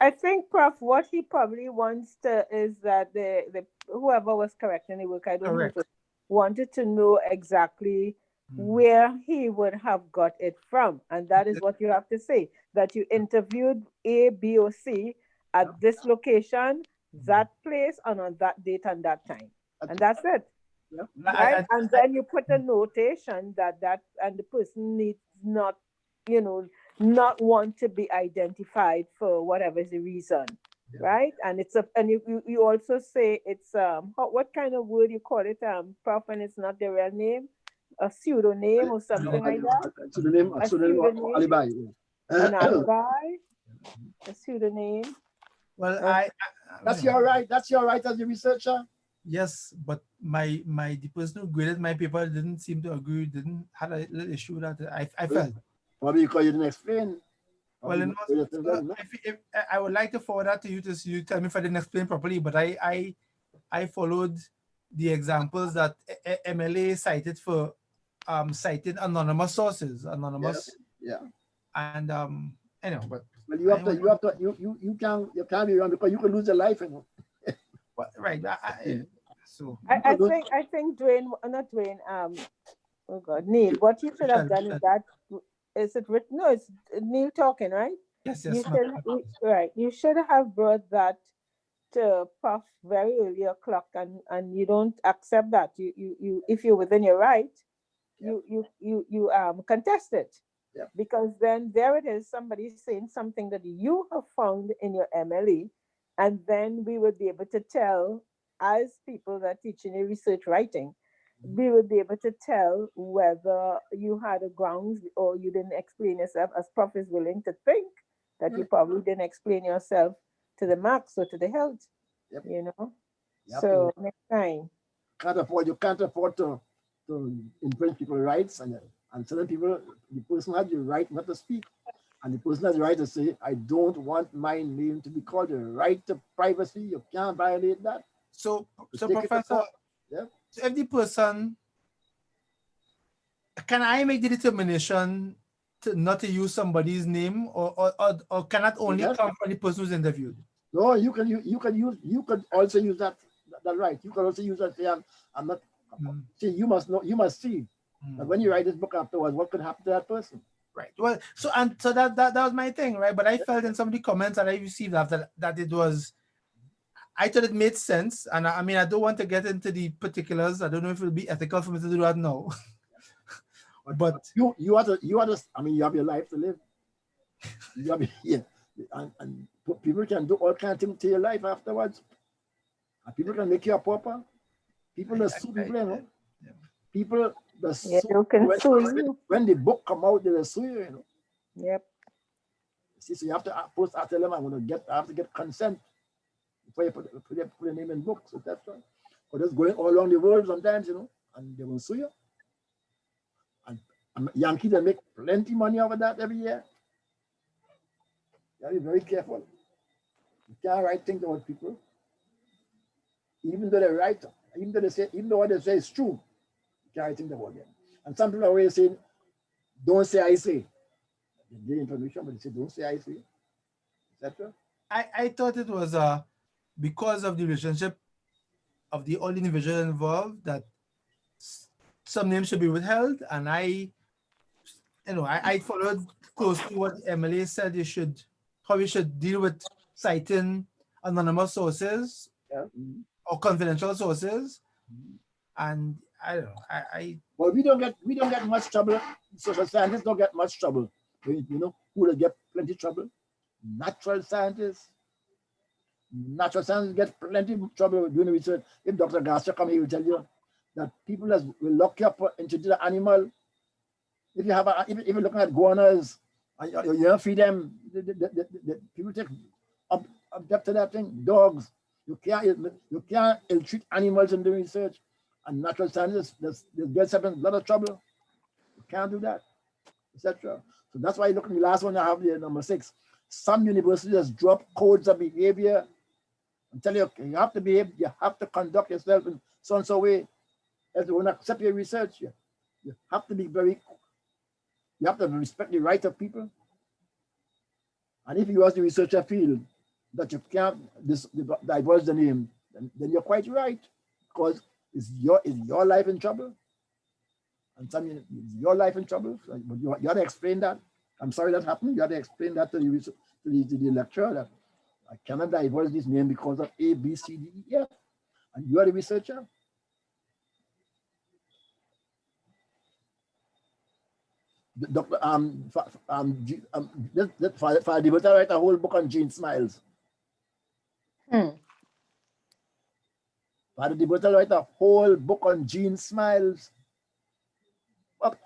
I think, Prof, what he probably wants to is that the whoever was correcting the work, I don't know, wanted to know exactly where he would have got it from. And that is what you have to say, that you interviewed A, B, or C at this location, that place, and on that date and that time. And that's it. Yeah. Right? And then you put a notation that and the person needs not, not want to be identified for whatever is the reason. Yeah. Right? And and you also say it's what kind of word you call it, Prof, and it's not the real name, a pseudonym or something like that. Pseudonym, alibi. An alibi, a pseudonym. Well, that's your right. That's your right as a researcher. Yes, but the person who graded my paper didn't seem to agree. Had a little issue that I felt. Probably because you didn't explain. Well, I would like to forward that to you you tell me if I didn't explain properly. But I followed the examples that MLA cited for citing anonymous sources, Yeah. And anyway, but you can't be wrong because you could lose your life. Right. So I think Dwayne, not Dwayne. Oh God, Neil. What you should have done is that. Is it written? No, it's Neil talking, right? Yes. You should have brought that to Prof very early o'clock, and you don't accept that. You if you're within your right, you contest it. Yeah. Because then there it is, somebody saying something that you have found in your MLE, and then we would be able to tell, as people that teach in research writing, we would be able to tell whether you had a grounds or you didn't explain yourself, as Prof is willing to think that you probably didn't explain yourself to the max or to the health. Yep. So next time. You can't afford to infringe people's rights, and certain people, the person has the right not to speak, and the person has the right to say, I don't want my name to be called. The right to privacy, you can't violate that. So Professor, so if the person, can I make the determination not to use somebody's name, or can that only come from the person who's interviewed? No, you could also use that right. You could also use that. Say, I'm not. See, you must know. You must see that when you write this book afterwards, what could happen to that person. Right. Well, so that was my thing, right? But I felt in some of the comments that I received after that it was. I thought it made sense, and I mean, I don't want to get into the particulars. I don't know if it'll be ethical for me to do that now. But you have to. I mean, you have your life to live. You have and people can do all kinds of things to your life afterwards. And people can make you a pauper. People that sue people, People that sue when the book come out, they'll sue you. Yep. See, so you have to post. I tell them I have to get consent before you put your name in books, etc. Or just going all around the world sometimes, and they will sue you. And Yankees, they make plenty money over that every year. You have to be very careful. You can't write things about people. Even though they write, even though what they say is true, you can't write things about them. And some people are always saying, don't say I say. They give information, but they say, don't say I say, etc. I thought it was because of the relationship of the all individuals involved that some names should be withheld, and I followed closely what MLA said how we should deal with citing anonymous sources or confidential sources, and I don't know. Well, we don't get much trouble. Social scientists don't get much trouble. Who will get plenty of trouble? Natural scientists. Natural scientists get plenty of trouble doing research. If Dr. Garcia come here, he will tell you that people will lock you up into the animal. If you have if you're looking at guanas, and you don't feed them, the people take up to that thing. Dogs, you can't ill-treat animals in the research, and natural scientists they get a lot of trouble. You can't do that, etc. So that's why you look at the last one I have here, number 6. Some universities just drop codes of behavior and tell you you have to behave, you have to conduct yourself in so and so way. As they won't accept your research, you have to be you have to respect the right of people. And if you as the researcher feel that you can't divulge the name, then you're quite right, because is your life in trouble? And some is your life in trouble? But you got to explain that. I'm sorry that happened. You got to explain that to the lecturer that I cannot divulge this name because of A, B, C, D, E, F. And you are the researcher. Dr. Father Debuta write a whole book on Jean Smiles. Father Debuta write a whole book on Jean Smiles. But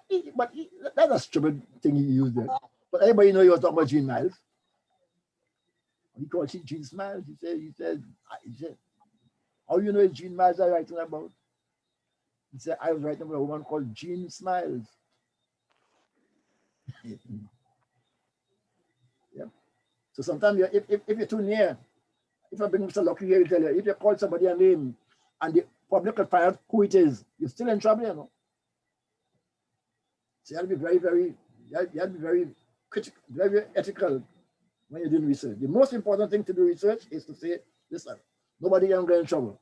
that's a stupid thing he used there. But everybody know you were talking about Jean Miles. He called she Jean Smiles. He said, how you know it's Jean Miles I'm writing about? He said, I was writing about a woman called Jean Smiles. Yeah. So sometimes if you're too near, if I bring Mr. Lucky here, he'll tell you, if you call somebody a name and the public can find out who it is, you're still in trouble, you know. So you have to be very critical, very ethical when you're doing research. The most important thing to do research is to say, listen, nobody can get in trouble.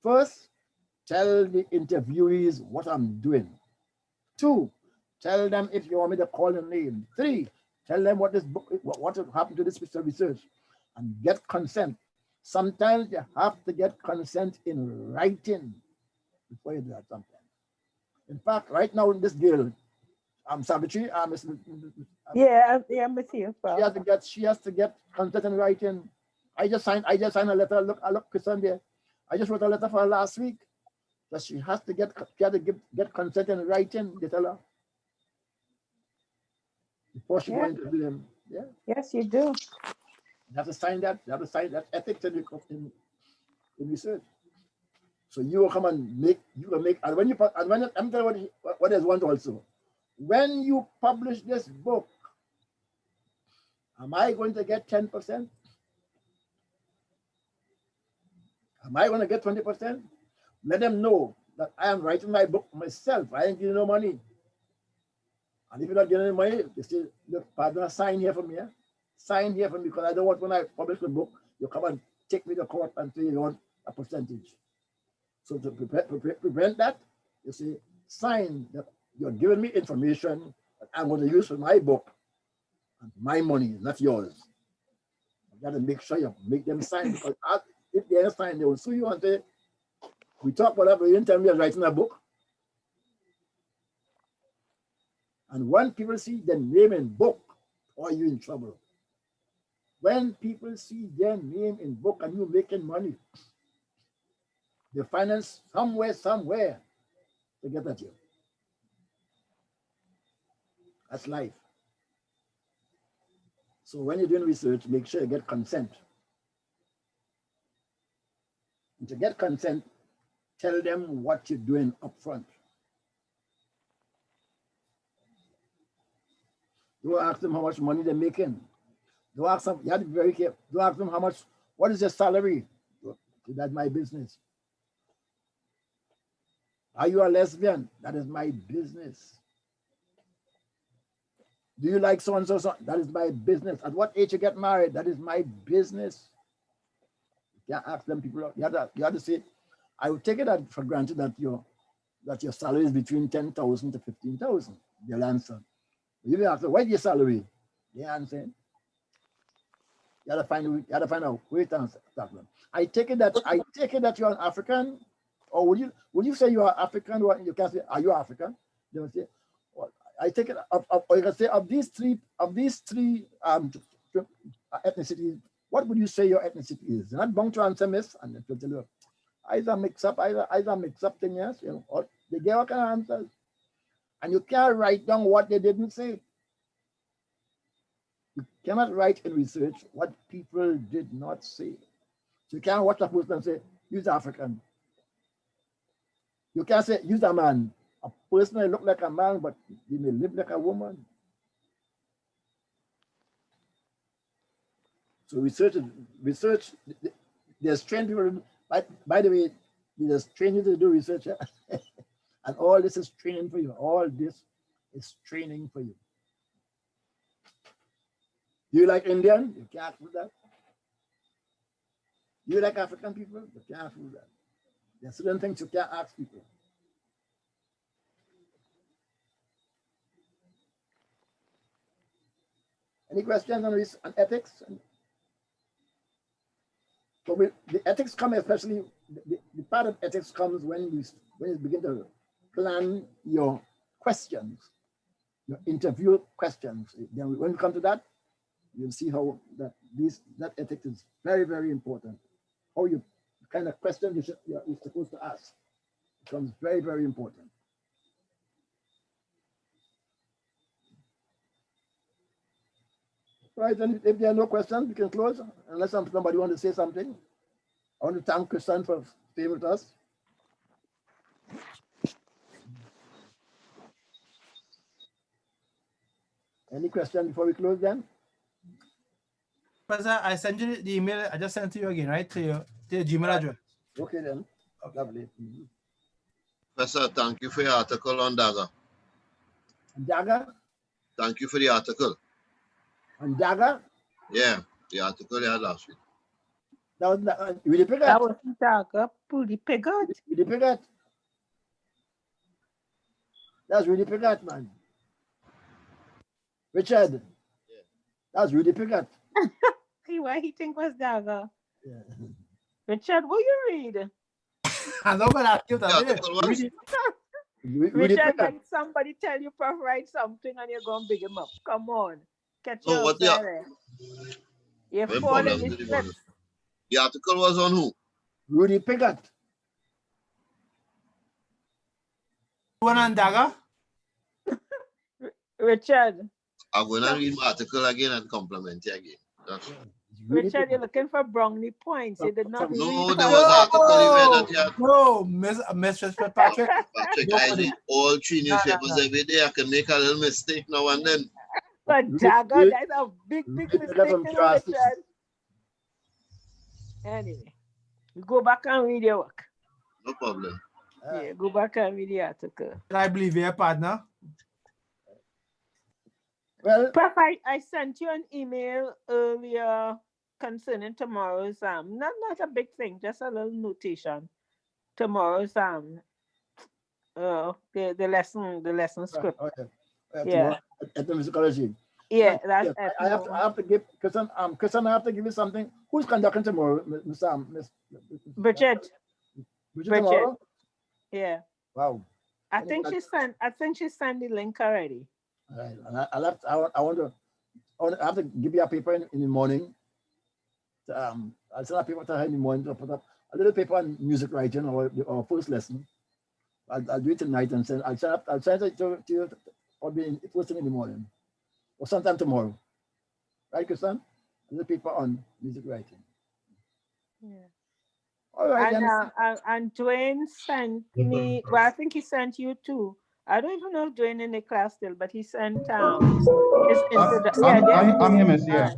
First, tell the interviewees what I'm doing. 2, tell them if you want me to call a name. 3, tell them what this book, what happened to this piece of research, and get consent. Sometimes you have to get consent in writing before you do that sometimes. In fact, right now in this girl, Savitri, yeah, I'm with you. She has to get consent in writing. I just signed a letter. Look, Christian there. I just wrote a letter for her last week. That she has to get consent in writing. They tell her before she goes into them. Yeah. Yes, you do. You have to sign that. You have to sign that ethics in research. So you will come and make. You will make. And when I'm telling you what is one also. When you publish this book, am I going to get 10%? Am I going to get 20%? Let them know that I am writing my book myself. I ain't getting no money. And if you're not getting any money, they say, look, partner, sign here for me. Sign here for me, because I don't want when I publish the book, you come and take me to court and say you want a percentage. So to prevent that, you say, sign that you're giving me information that I'm going to use for my book, and my money, not yours. You got to make sure you make them sign, because if they don't sign, they will sue you and say, we talk whatever, you didn't tell me you're writing a book. And when people see the name in book, are you in trouble? When people see their name in book and you're making money, they finance somewhere to get at you. That's life. So when you're doing research, make sure you get consent. And to get consent, tell them what you're doing up front. Don't ask them how much money they're making. Don't ask them, you have to be very careful. Don't ask them what is your salary? That's my business. Are you a lesbian? That is my business. Do you like so-and-so? That is my business. At what age you get married? That is my business. You can't ask them people. You have to say, I would take it for granted that your salary is between 10,000 to 15,000. They'll answer. You have to, what's your salary? They answer. You have to find out where to answer that one. I take it that you're an African, or would you say you are African? Or you can say, are you African? They will say, well, I take it or you can say of these three ethnicities, what would you say your ethnicity is? You're not bound to answer, miss, and they'll tell you, either mix up thing, yes, you know, or they get all kind of answers. And you can't write down what they didn't say. You cannot write in research what people did not say. So you can't watch a person and say, use African. You can't say, use a man. A person may look like a man, but he may live like a woman. So research, there's trained people, by the way, there's training to do research. And all this is training for you. All this is training for you. Do you like Indian? You can't do that. Do you like African people? You can't do that. There are certain things you can't ask people. Any questions on ethics? So the ethics come, especially the part of ethics comes when you begin to plan your questions, your interview questions. Then when you come to that, you'll see how that ethics is very, very important. How you kind of question you're supposed to ask becomes very, very important. Right, and if there are no questions, we can close. Unless somebody wants to say something. I want to thank Christian for staying with us. Any question before we close then? Professor, I sent you the email. I just sent to you again, right? To your Gmail address. Okay then. Lovely. Professor, thank you for your article on Dagger. Dagger? Thank you for the article. On Dagger? Yeah, the article you had last week. That was Willie Piggott. That was Dagger, Willie Piggott. Willie Piggott. That's Willie Piggott, man. Richard. Yeah. That's Willie Piggott. Why he think was Dagger? Yeah. Richard, what you read? I'm not gonna ask you that. Richard, like somebody tell you Prof write something and you're gonna big him up. Come on. Catch your You're falling in steps. The article was on who? Rudy Piggott. One on Dagger? Richard. I'm going to read my article again and compliment you again. That's Richard, you're looking for brownie points. You did not No, there was article you read. No, Miss Patrick. Patrick, I read all 3 newspapers every day. I can make a little mistake now and then. But Dagger, that's a big mistake, Richard. Anyway, you go back and read your work. No problem. Yeah, go back and read the article. I believe you're a partner. Well, Prof, I sent you an email earlier concerning tomorrow's not a big thing, just a little notation. Tomorrow's the lesson script. Yeah. Ethnomusicology. Yeah, that's I have to give Christian, I have to give you something. Who's conducting tomorrow, Miss Bridget. Bridget. Yeah. Wow. I think she sent the link already. All right. I have to give you a paper in the morning. I'll send a paper to her in the morning to put up a little paper on music writing or first lesson. I'll do it tonight and send. I'll send it to you. I'll be first thing in the morning, or sometime tomorrow. Right, Christian? A little paper on music writing. Yeah. All right. And Dwayne sent me. Well, I think he sent you too. I don't even know if Dwayne in the class still, but he sent I'm here, Miss. Yeah.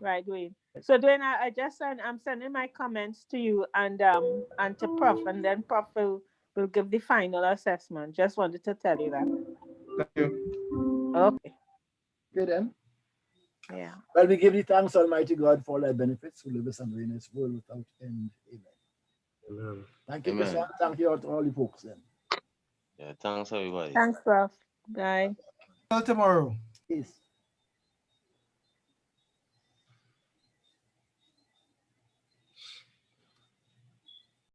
Right, Dwayne. So Dwayne, I'm sending my comments to you and to Prof, and then Prof will give the final assessment. Just wanted to tell you that. Thank you. Okay. Good then. Yeah. Well, we give you thanks, Almighty God, for all thy benefits who live us and reign in this world without end. Amen. Thank you, Christian. Thank you to all the folks then. Yeah, thanks everybody. Thanks, Prof. Bye. Till tomorrow. Peace.